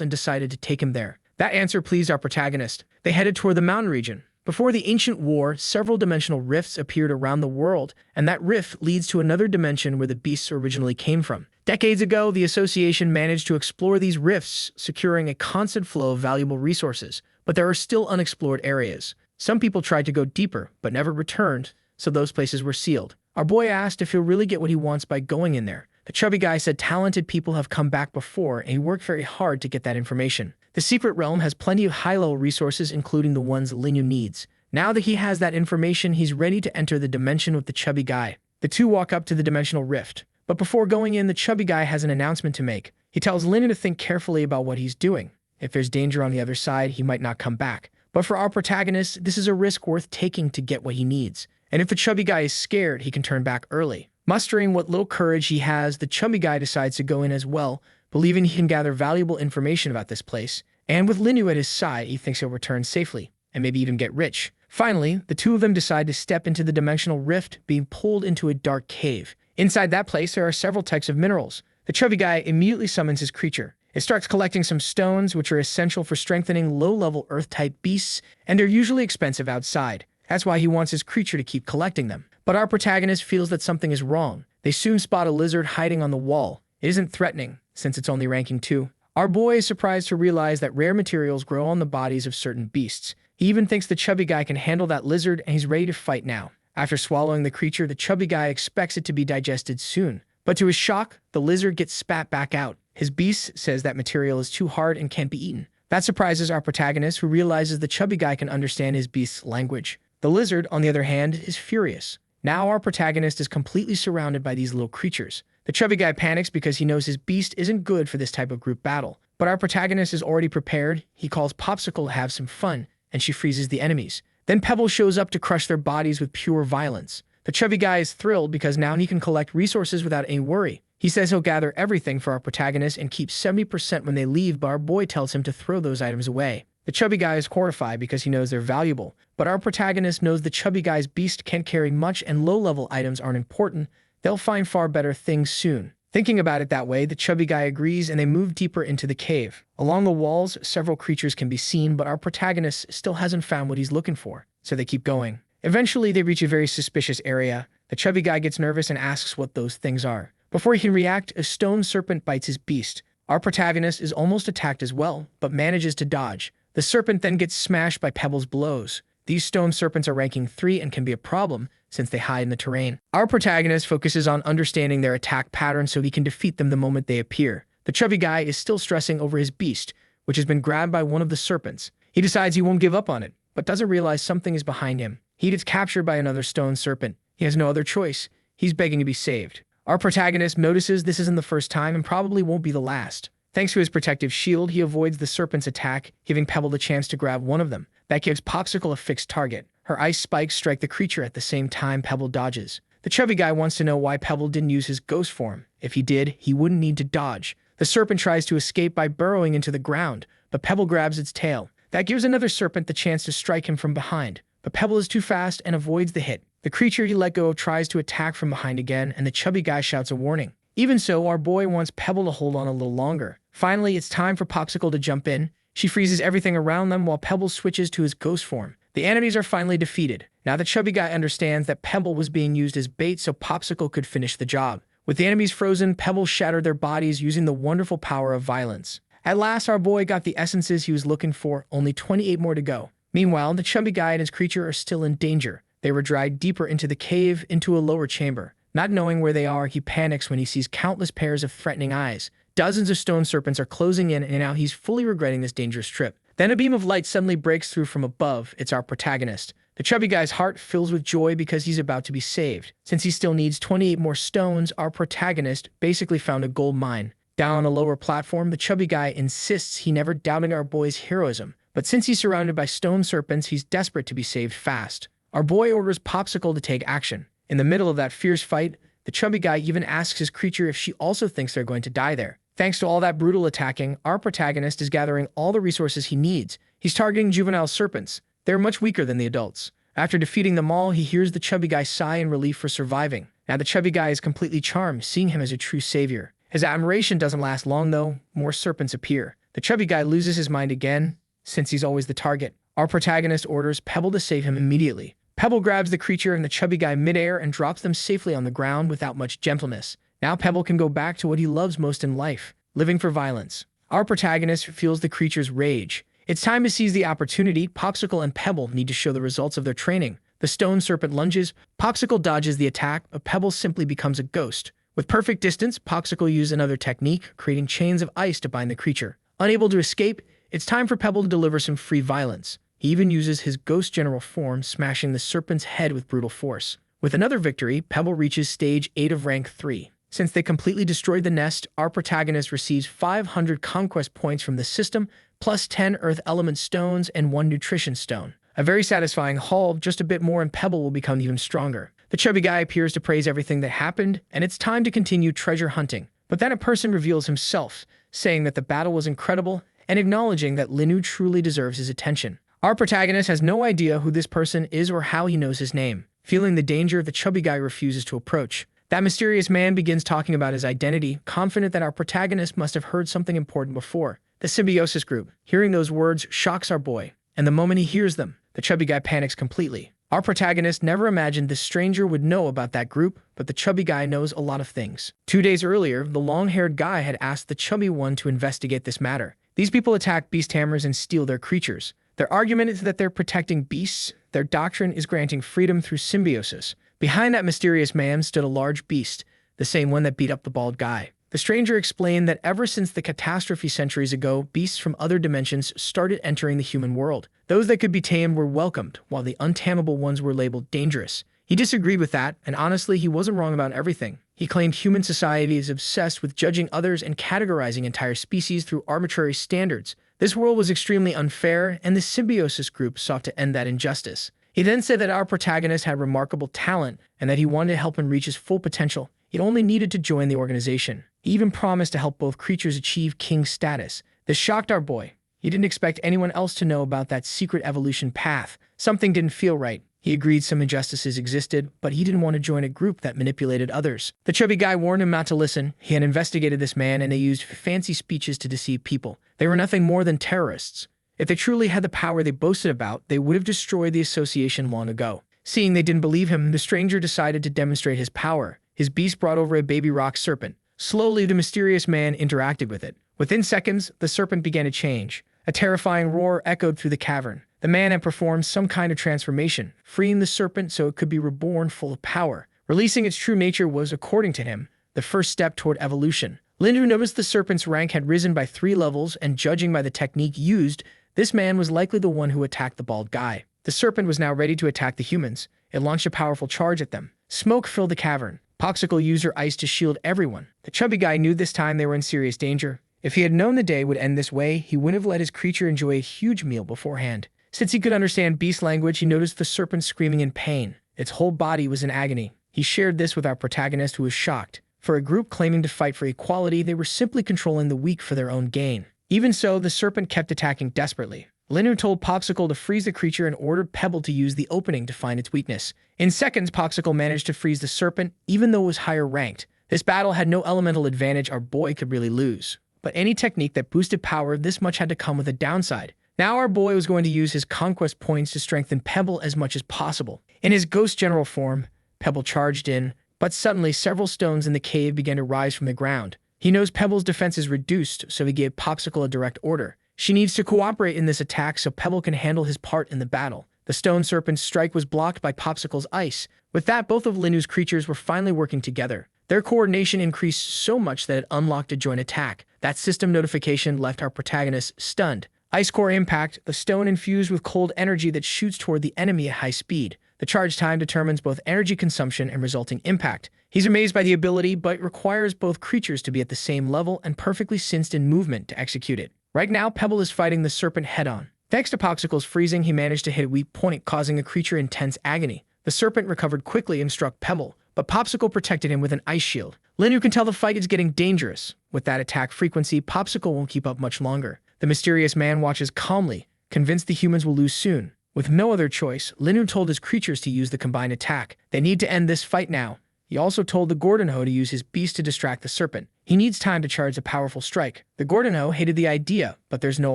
and decided to take him there. That answer pleased our protagonist. They headed toward the mountain region. Before the ancient war, several dimensional rifts appeared around the world, and that rift leads to another dimension where the beasts originally came from. Decades ago, the association managed to explore these rifts, securing a constant flow of valuable resources, but there are still unexplored areas. Some people tried to go deeper, but never returned, so those places were sealed. Our boy asked if he'll really get what he wants by going in there. The chubby guy said talented people have come back before, and he worked very hard to get that information. The secret realm has plenty of high-level resources, including the ones Linyu needs. Now that he has that information, he's ready to enter the dimension with the chubby guy. The two walk up to the dimensional rift. But before going in, the chubby guy has an announcement to make. He tells Linyu to think carefully about what he's doing. If there's danger on the other side, he might not come back. But for our protagonist, this is a risk worth taking to get what he needs. And if the chubby guy is scared, he can turn back early. Mustering what little courage he has, the chubby guy decides to go in as well, believing he can gather valuable information about this place. And with Linyu at his side, he thinks he'll return safely, and maybe even get rich. Finally, the two of them decide to step into the dimensional rift, being pulled into a dark cave. Inside that place, there are several types of minerals. The chubby guy immediately summons his creature. It starts collecting some stones, which are essential for strengthening low-level Earth-type beasts, and they're usually expensive outside. That's why he wants his creature to keep collecting them. But our protagonist feels that something is wrong. They soon spot a lizard hiding on the wall. It isn't threatening, since it's only ranking 2. Our boy is surprised to realize that rare materials grow on the bodies of certain beasts. He even thinks the chubby guy can handle that lizard, and he's ready to fight now. After swallowing the creature, the chubby guy expects it to be digested soon. But to his shock, the lizard gets spat back out. His beast says that material is too hard and can't be eaten. That surprises our protagonist, who realizes the chubby guy can understand his beast's language. The lizard, on the other hand, is furious. Now our protagonist is completely surrounded by these little creatures. The chubby guy panics because he knows his beast isn't good for this type of group battle. But our protagonist is already prepared. He calls Popsicle to have some fun, and she freezes the enemies. Then Pebble shows up to crush their bodies with pure violence. The chubby guy is thrilled because now he can collect resources without any worry. He says he'll gather everything for our protagonist and keep 70% when they leave, but our boy tells him to throw those items away. The chubby guy is horrified because he knows they're valuable, but our protagonist knows the chubby guy's beast can't carry much and low-level items aren't important. They'll find far better things soon. Thinking about it that way, the chubby guy agrees and they move deeper into the cave. Along the walls, several creatures can be seen, but our protagonist still hasn't found what he's looking for, so they keep going. Eventually, they reach a very suspicious area. The chubby guy gets nervous and asks what those things are. Before he can react, a stone serpent bites his beast. Our protagonist is almost attacked as well, but manages to dodge. The serpent then gets smashed by Pebble's blows. These stone serpents are ranking 3 and can be a problem since they hide in the terrain. Our protagonist focuses on understanding their attack pattern so he can defeat them the moment they appear. The chubby guy is still stressing over his beast, which has been grabbed by one of the serpents. He decides he won't give up on it, but doesn't realize something is behind him. He gets captured by another stone serpent. He has no other choice. He's begging to be saved. Our protagonist notices this isn't the first time and probably won't be the last. Thanks to his protective shield, he avoids the serpent's attack, giving Pebble the chance to grab one of them. That gives Popsicle a fixed target. Her ice spikes strike the creature at the same time Pebble dodges. The chubby guy wants to know why Pebble didn't use his ghost form. If he did, he wouldn't need to dodge. The serpent tries to escape by burrowing into the ground, but Pebble grabs its tail. That gives another serpent the chance to strike him from behind, but Pebble is too fast and avoids the hit. The creature he let go of tries to attack from behind again, and the chubby guy shouts a warning. Even so, our boy wants Pebble to hold on a little longer. Finally, it's time for Popsicle to jump in. She freezes everything around them while Pebble switches to his ghost form. The enemies are finally defeated. Now the chubby guy understands that Pebble was being used as bait so Popsicle could finish the job. With the enemies frozen, Pebble shattered their bodies using the wonderful power of violence. At last, our boy got the essences he was looking for, only 28 more to go. Meanwhile, the chubby guy and his creature are still in danger. They were dragged deeper into the cave, into a lower chamber. Not knowing where they are, he panics when he sees countless pairs of threatening eyes. Dozens of stone serpents are closing in, and now he's fully regretting this dangerous trip. Then a beam of light suddenly breaks through from above. It's our protagonist. The chubby guy's heart fills with joy because he's about to be saved. Since he still needs 28 more stones, our protagonist basically found a gold mine. Down on a lower platform, the chubby guy insists he never doubted our boy's heroism. But since he's surrounded by stone serpents, he's desperate to be saved fast. Our boy orders Popsicle to take action. In the middle of that fierce fight, the chubby guy even asks his creature if she also thinks they're going to die there. Thanks to all that brutal attacking, our protagonist is gathering all the resources he needs. He's targeting juvenile serpents. They're much weaker than the adults. After defeating them all, he hears the chubby guy sigh in relief for surviving. Now the chubby guy is completely charmed, seeing him as a true savior. His admiration doesn't last long though. More serpents appear. The chubby guy loses his mind again, since he's always the target. Our protagonist orders Pebble to save him immediately. Pebble grabs the creature and the chubby guy midair and drops them safely on the ground without much gentleness. Now Pebble can go back to what he loves most in life, living for violence. Our protagonist feels the creature's rage. It's time to seize the opportunity. Popsicle and Pebble need to show the results of their training. The stone serpent lunges. Popsicle dodges the attack, but Pebble simply becomes a ghost. With perfect distance, Popsicle uses another technique, creating chains of ice to bind the creature. Unable to escape, it's time for Pebble to deliver some free violence. He even uses his ghost general form, smashing the serpent's head with brutal force. With another victory, Pebble reaches stage 8 of rank 3. Since they completely destroyed the nest, our protagonist receives 500 conquest points from the system, plus 10 earth element stones and 1 nutrition stone. A very satisfying haul. Just a bit more and Pebble will become even stronger. The chubby guy appears to praise everything that happened, and it's time to continue treasure hunting. But then a person reveals himself, saying that the battle was incredible and acknowledging that Linu truly deserves his attention. Our protagonist has no idea who this person is or how he knows his name. Feeling the danger, the chubby guy refuses to approach. That mysterious man begins talking about his identity, confident that our protagonist must have heard something important before. The symbiosis group. Hearing those words shocks our boy, and the moment he hears them, the chubby guy panics completely. Our protagonist never imagined this stranger would know about that group, but the chubby guy knows a lot of things. 2 days earlier, the long-haired guy had asked the chubby one to investigate this matter. These people attack beast hammers and steal their creatures. Their argument is that they're protecting beasts. Their doctrine is granting freedom through symbiosis. Behind that mysterious man stood a large beast, the same one that beat up the bald guy. The stranger explained that ever since the catastrophe centuries ago, beasts from other dimensions started entering the human world. Those that could be tamed were welcomed, while the untamable ones were labeled dangerous. He disagreed with that, and honestly, he wasn't wrong about everything. He claimed human society is obsessed with judging others and categorizing entire species through arbitrary standards. This world was extremely unfair, and the symbiosis group sought to end that injustice. He then said that our protagonist had remarkable talent and that he wanted to help him reach his full potential. He only needed to join the organization. He even promised to help both creatures achieve king status. This shocked our boy. He didn't expect anyone else to know about that secret evolution path. Something didn't feel right. He agreed some injustices existed, but he didn't want to join a group that manipulated others. The chubby guy warned him not to listen. He had investigated this man, and they used fancy speeches to deceive people. They were nothing more than terrorists. If they truly had the power they boasted about, they would have destroyed the association long ago. Seeing they didn't believe him, the stranger decided to demonstrate his power. His beast brought over a baby rock serpent. Slowly, the mysterious man interacted with it. Within seconds, the serpent began to change. A terrifying roar echoed through the cavern. The man had performed some kind of transformation, freeing the serpent so it could be reborn full of power. Releasing its true nature was, according to him, the first step toward evolution. Lindu noticed the serpent's rank had risen by 3 levels, and judging by the technique used, this man was likely the one who attacked the bald guy. The serpent was now ready to attack the humans. It launched a powerful charge at them. Smoke filled the cavern. Popsicle used her ice to shield everyone. The chubby guy knew this time they were in serious danger. If he had known the day would end this way, he wouldn't have let his creature enjoy a huge meal beforehand. Since he could understand beast language, he noticed the serpent screaming in pain. Its whole body was in agony. He shared this with our protagonist, who was shocked. For a group claiming to fight for equality, they were simply controlling the weak for their own gain. Even so, the serpent kept attacking desperately. Linu told Popsicle to freeze the creature and ordered Pebble to use the opening to find its weakness. In seconds, Popsicle managed to freeze the serpent, even though it was higher ranked. This battle had no elemental advantage our boy could really lose. But any technique that boosted power, this much had to come with a downside. Now our boy was going to use his conquest points to strengthen Pebble as much as possible. In his ghost general form, Pebble charged in, But suddenly, several stones in the cave began to rise from the ground. He knows Pebble's defense is reduced, so he gave Popsicle a direct order. She needs to cooperate in this attack so Pebble can handle his part in the battle. The stone serpent's strike was blocked by Popsicle's ice. With that, both of Linu's creatures were finally working together. Their coordination increased so much that it unlocked a joint attack. That system notification left our protagonist stunned. Ice Core Impact, the stone infused with cold energy that shoots toward the enemy at high speed. The charge time determines both energy consumption and resulting impact. He's amazed by the ability, but it requires both creatures to be at the same level and perfectly synced in movement to execute it. Right now, Pebble is fighting the serpent head-on. Thanks to Popsicle's freezing, he managed to hit a weak point, causing a creature intense agony. The serpent recovered quickly and struck Pebble, but Popsicle protected him with an ice shield. Linu can tell the fight is getting dangerous. With that attack frequency, Popsicle won't keep up much longer. The mysterious man watches calmly, convinced the humans will lose soon. With no other choice, Linu told his creatures to use the combined attack. They need to end this fight now. He also told the Gordonho to use his beast to distract the serpent. He needs time to charge a powerful strike. The Gordonho hated the idea, but there's no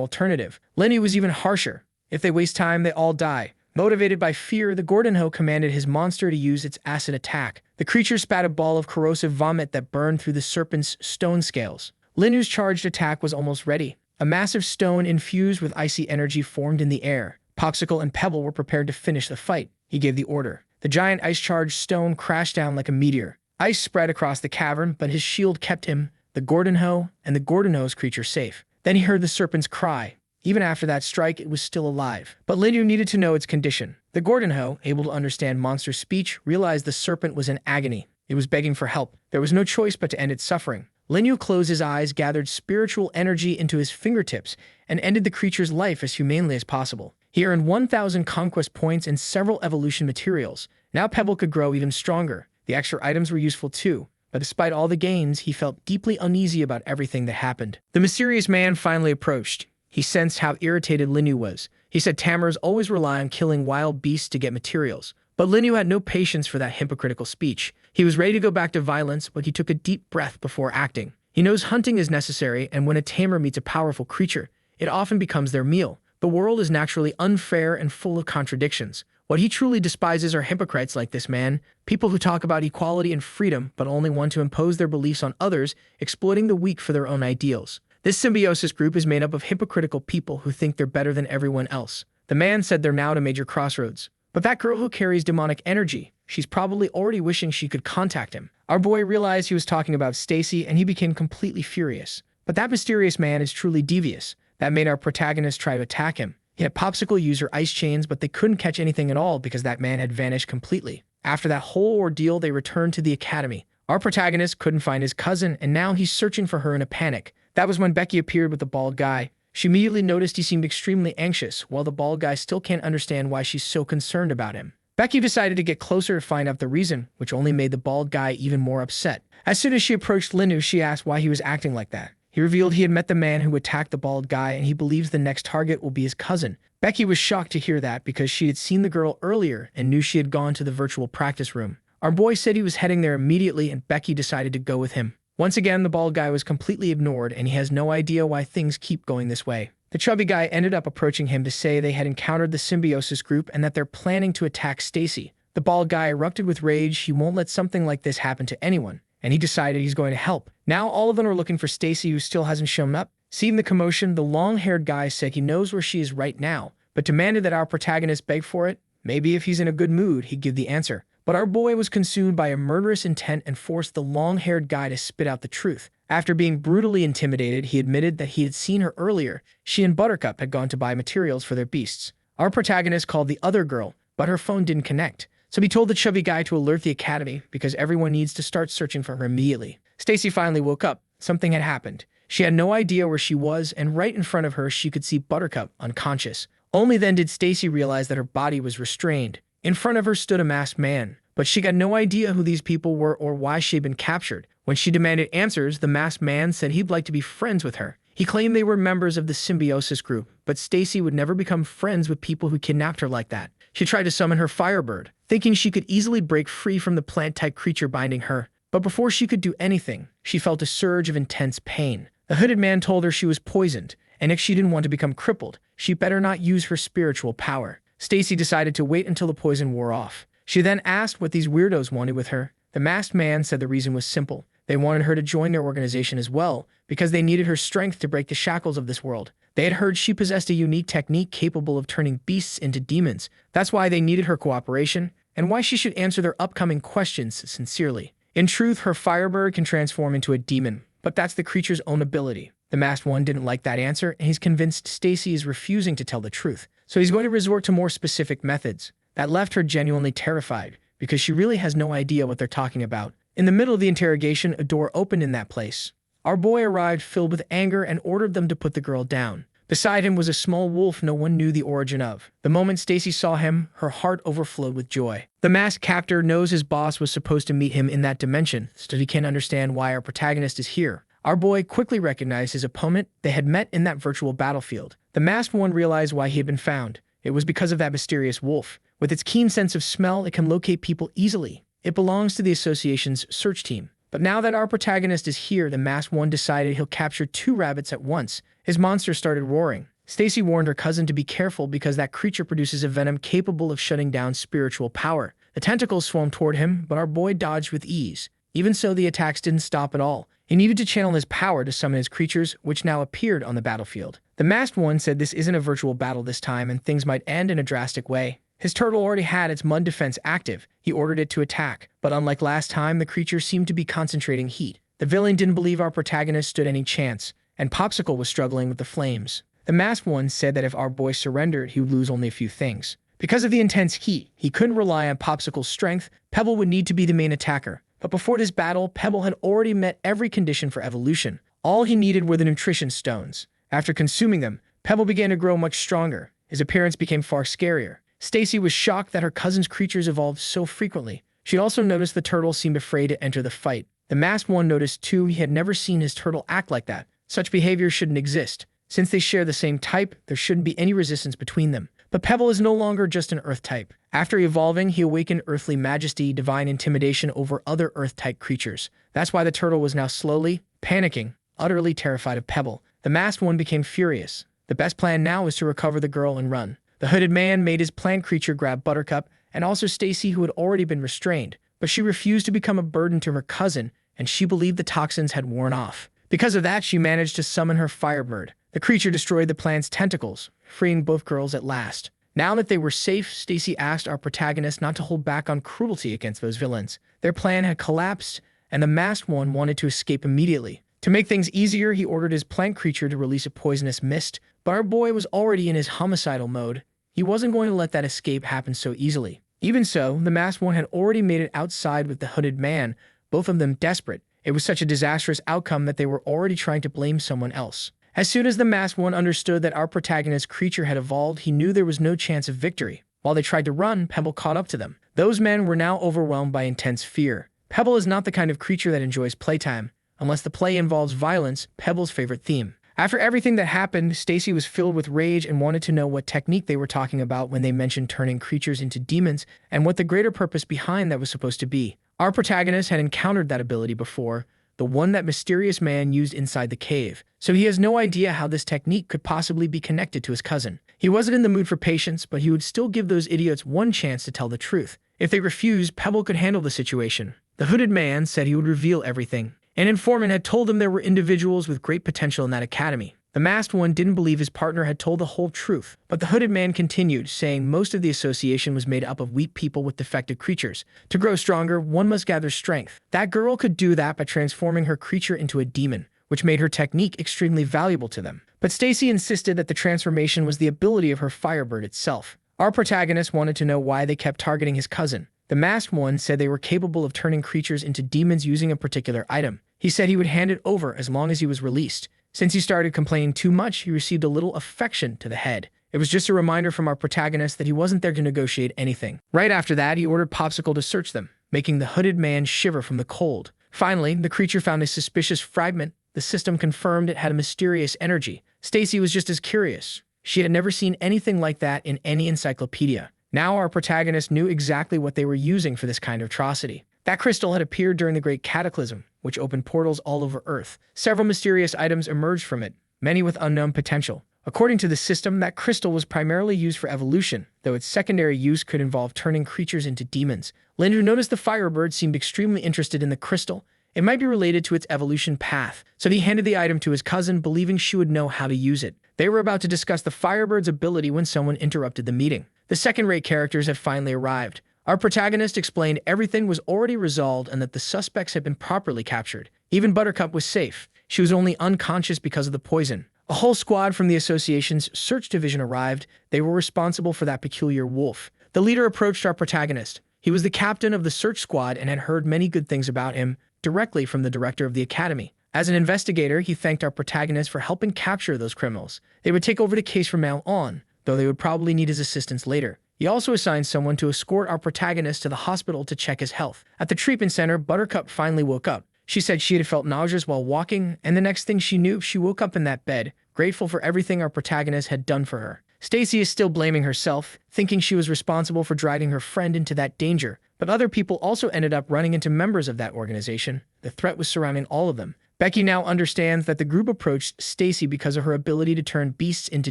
alternative. Linu was even harsher. If they waste time, they all die. Motivated by fear, the Gordonho commanded his monster to use its acid attack. The creature spat a ball of corrosive vomit that burned through the serpent's stone scales. Linu's charged attack was almost ready. A massive stone infused with icy energy formed in the air. Popsicle and Pebble were prepared to finish the fight. He gave the order. The giant ice-charged stone crashed down like a meteor. Ice spread across the cavern, but his shield kept him, the Gordonho, and the Gordonho's creature safe. Then he heard the serpent's cry. Even after that strike, it was still alive. But Linu needed to know its condition. The Gordonho, able to understand monster speech, realized the serpent was in agony. It was begging for help. There was no choice but to end its suffering. Linu closed his eyes, gathered spiritual energy into his fingertips, and ended the creature's life as humanely as possible. He earned 1,000 conquest points and several evolution materials. Now Pebble could grow even stronger. The extra items were useful too. But despite all the gains, he felt deeply uneasy about everything that happened. The mysterious man finally approached. He sensed how irritated Linu was. He said Tamers always rely on killing wild beasts to get materials. But Linu had no patience for that hypocritical speech. He was ready to go back to violence, but he took a deep breath before acting. He knows hunting is necessary, and when a tamer meets a powerful creature, it often becomes their meal. The world is naturally unfair and full of contradictions. What he truly despises are hypocrites like this man, people who talk about equality and freedom but only want to impose their beliefs on others, exploiting the weak for their own ideals. This symbiosis group is made up of hypocritical people who think they're better than everyone else. The man said they're now at a major crossroads. But that girl who carries demonic energy, she's probably already wishing she could contact him. Our boy realized he was talking about Stacy and he became completely furious. But that mysterious man is truly devious. That made our protagonist try to attack him. He had Popsicle use her ice chains, but they couldn't catch anything at all because that man had vanished completely. After that whole ordeal, they returned to the academy. Our protagonist couldn't find his cousin, and now he's searching for her in a panic. That was when Becky appeared with the bald guy. She immediately noticed he seemed extremely anxious, while the bald guy still can't understand why she's so concerned about him. Becky decided to get closer to find out the reason, which only made the bald guy even more upset. As soon as she approached Linu, she asked why he was acting like that. He revealed he had met the man who attacked the bald guy, and he believes the next target will be his cousin. Becky was shocked to hear that because she had seen the girl earlier and knew she had gone to the virtual practice room. Our boy said he was heading there immediately, and Becky decided to go with him. Once again, the bald guy was completely ignored, and he has no idea why things keep going this way. The chubby guy ended up approaching him to say they had encountered the symbiosis group and that they're planning to attack Stacy. The bald guy erupted with rage. He won't let something like this happen to anyone, and he decided he's going to help. Now all of them are looking for Stacy, who still hasn't shown up. Seeing the commotion, the long-haired guy said he knows where she is right now, but demanded that our protagonist beg for it. Maybe if he's in a good mood, he'd give the answer. But our boy was consumed by a murderous intent and forced the long-haired guy to spit out the truth. After being brutally intimidated, he admitted that he had seen her earlier. She and Buttercup had gone to buy materials for their beasts. Our protagonist called the other girl, but her phone didn't connect. So he told the chubby guy to alert the academy because everyone needs to start searching for her immediately. Stacy finally woke up. Something had happened. She had no idea where she was, and right in front of her, she could see Buttercup unconscious. Only then did Stacy realize that her body was restrained. In front of her stood a masked man, but she got no idea who these people were or why she had been captured. When she demanded answers, the masked man said he'd like to be friends with her. He claimed they were members of the symbiosis group, but Stacy would never become friends with people who kidnapped her like that. She tried to summon her Firebird, thinking she could easily break free from the plant-type creature binding her. But before she could do anything, she felt a surge of intense pain. The hooded man told her she was poisoned, and if she didn't want to become crippled, she better not use her spiritual power. Stacy decided to wait until the poison wore off. She then asked what these weirdos wanted with her. The masked man said the reason was simple. They wanted her to join their organization as well, because they needed her strength to break the shackles of this world. They had heard she possessed a unique technique capable of turning beasts into demons. That's why they needed her cooperation, and why she should answer their upcoming questions sincerely. In truth, her Firebird can transform into a demon, but that's the creature's own ability. The masked one didn't like that answer, and he's convinced Stacy is refusing to tell the truth, so he's going to resort to more specific methods. That left her genuinely terrified, because she really has no idea what they're talking about. In the middle of the interrogation, a door opened in that place. Our boy arrived filled with anger and ordered them to put the girl down. Beside him was a small wolf no one knew the origin of. The moment Stacy saw him, her heart overflowed with joy. The masked captor knows his boss was supposed to meet him in that dimension, so he can't understand why our protagonist is here. Our boy quickly recognized his opponent. They had met in that virtual battlefield. The masked one realized why he had been found. It was because of that mysterious wolf. With its keen sense of smell, it can locate people easily. It belongs to the association's search team. But now that our protagonist is here, the masked one decided he'll capture 2 rabbits at once. His monster started roaring. Stacy warned her cousin to be careful because that creature produces a venom capable of shutting down spiritual power. The tentacles swam toward him, but our boy dodged with ease. Even so, the attacks didn't stop at all. He needed to channel his power to summon his creatures, which now appeared on the battlefield. The masked one said this isn't a virtual battle this time and things might end in a drastic way. His turtle already had its mud defense active. He ordered it to attack, but unlike last time, the creature seemed to be concentrating heat. The villain didn't believe our protagonist stood any chance, and Popsicle was struggling with the flames. The masked one said that if our boy surrendered, he would lose only a few things. Because of the intense heat, he couldn't rely on Popsicle's strength. Pebble would need to be the main attacker. But before this battle, Pebble had already met every condition for evolution. All he needed were the nutrition stones. After consuming them, Pebble began to grow much stronger. His appearance became far scarier. Stacy was shocked that her cousin's creatures evolved so frequently. She also noticed the turtle seemed afraid to enter the fight. The masked one noticed too he had never seen his turtle act like that. Such behavior shouldn't exist. Since they share the same type, there shouldn't be any resistance between them. But Pebble is no longer just an Earth type. After evolving, he awakened earthly majesty, divine intimidation over other Earth-type creatures. That's why the turtle was now slowly panicking, utterly terrified of Pebble. The masked one became furious. The best plan now is to recover the girl and run. The hooded man made his plant creature grab Buttercup and also Stacy, who had already been restrained. But she refused to become a burden to her cousin, and she believed the toxins had worn off. Because of that, she managed to summon her Firebird. The creature destroyed the plant's tentacles, freeing both girls at last. Now that they were safe, Stacy asked our protagonist not to hold back on cruelty against those villains. Their plan had collapsed, and the masked one wanted to escape immediately. To make things easier, he ordered his plant creature to release a poisonous mist, but our boy was already in his homicidal mode. He wasn't going to let that escape happen so easily. Even so, the masked one had already made it outside with the hooded man, both of them desperate. It was such a disastrous outcome that they were already trying to blame someone else. As soon as the masked one understood that our protagonist's creature had evolved, he knew there was no chance of victory. While they tried to run, Pebble caught up to them. Those men were now overwhelmed by intense fear. Pebble is not the kind of creature that enjoys playtime. Unless the play involves violence, Pebble's favorite theme. After everything that happened, Stacy was filled with rage and wanted to know what technique they were talking about when they mentioned turning creatures into demons and what the greater purpose behind that was supposed to be. Our protagonist had encountered that ability before, the one that mysterious man used inside the cave, so he has no idea how this technique could possibly be connected to his cousin. He wasn't in the mood for patience, but he would still give those idiots one chance to tell the truth. If they refused, Pebble could handle the situation. The hooded man said he would reveal everything. An informant had told him there were individuals with great potential in that academy. The masked one didn't believe his partner had told the whole truth, but the hooded man continued, saying most of the association was made up of weak people with defective creatures. To grow stronger, one must gather strength. That girl could do that by transforming her creature into a demon, which made her technique extremely valuable to them. But Stacy insisted that the transformation was the ability of her Firebird itself. Our protagonist wanted to know why they kept targeting his cousin. The masked one said they were capable of turning creatures into demons using a particular item. He said he would hand it over as long as he was released. Since he started complaining too much, he received a little affection to the head. It was just a reminder from our protagonist that he wasn't there to negotiate anything. Right after that, he ordered Popsicle to search them, making the hooded man shiver from the cold. Finally, the creature found a suspicious fragment. The system confirmed it had a mysterious energy. Stacy was just as curious. She had never seen anything like that in any encyclopedia. Now our protagonist knew exactly what they were using for this kind of atrocity. That crystal had appeared during the Great Cataclysm, which opened portals all over Earth. Several mysterious items emerged from it, many with unknown potential. According to the system, that crystal was primarily used for evolution, though its secondary use could involve turning creatures into demons. Lin, who noticed the Firebird seemed extremely interested in the crystal, it might be related to its evolution path, so he handed the item to his cousin, believing she would know how to use it. They were about to discuss the Firebird's ability when someone interrupted the meeting. The second-rate characters had finally arrived. Our protagonist explained everything was already resolved and that the suspects had been properly captured. Even Buttercup was safe. She was only unconscious because of the poison. A whole squad from the association's search division arrived. They were responsible for that peculiar wolf. The leader approached our protagonist. He was the captain of the search squad and had heard many good things about him directly from the director of the academy. As an investigator, he thanked our protagonist for helping capture those criminals. They would take over the case from now on, though they would probably need his assistance later. He also assigned someone to escort our protagonist to the hospital to check his health. At the treatment center, Buttercup finally woke up. She said she had felt nauseous while walking, and the next thing she knew, she woke up in that bed, grateful for everything our protagonist had done for her. Stacy is still blaming herself, thinking she was responsible for dragging her friend into that danger, but other people also ended up running into members of that organization. The threat was surrounding all of them. Becky now understands that the group approached Stacy because of her ability to turn beasts into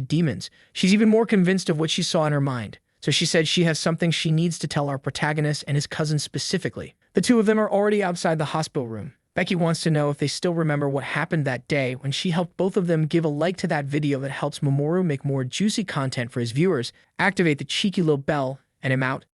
demons. She's even more convinced of what she saw in her mind. So she said she has something she needs to tell our protagonist and his cousin specifically. The two of them are already outside the hospital room. Becky wants to know if they still remember what happened that day when she helped both of them. Give a like to that video that helps Mamoru make more juicy content for his viewers. Activate the cheeky little bell, and I'm out.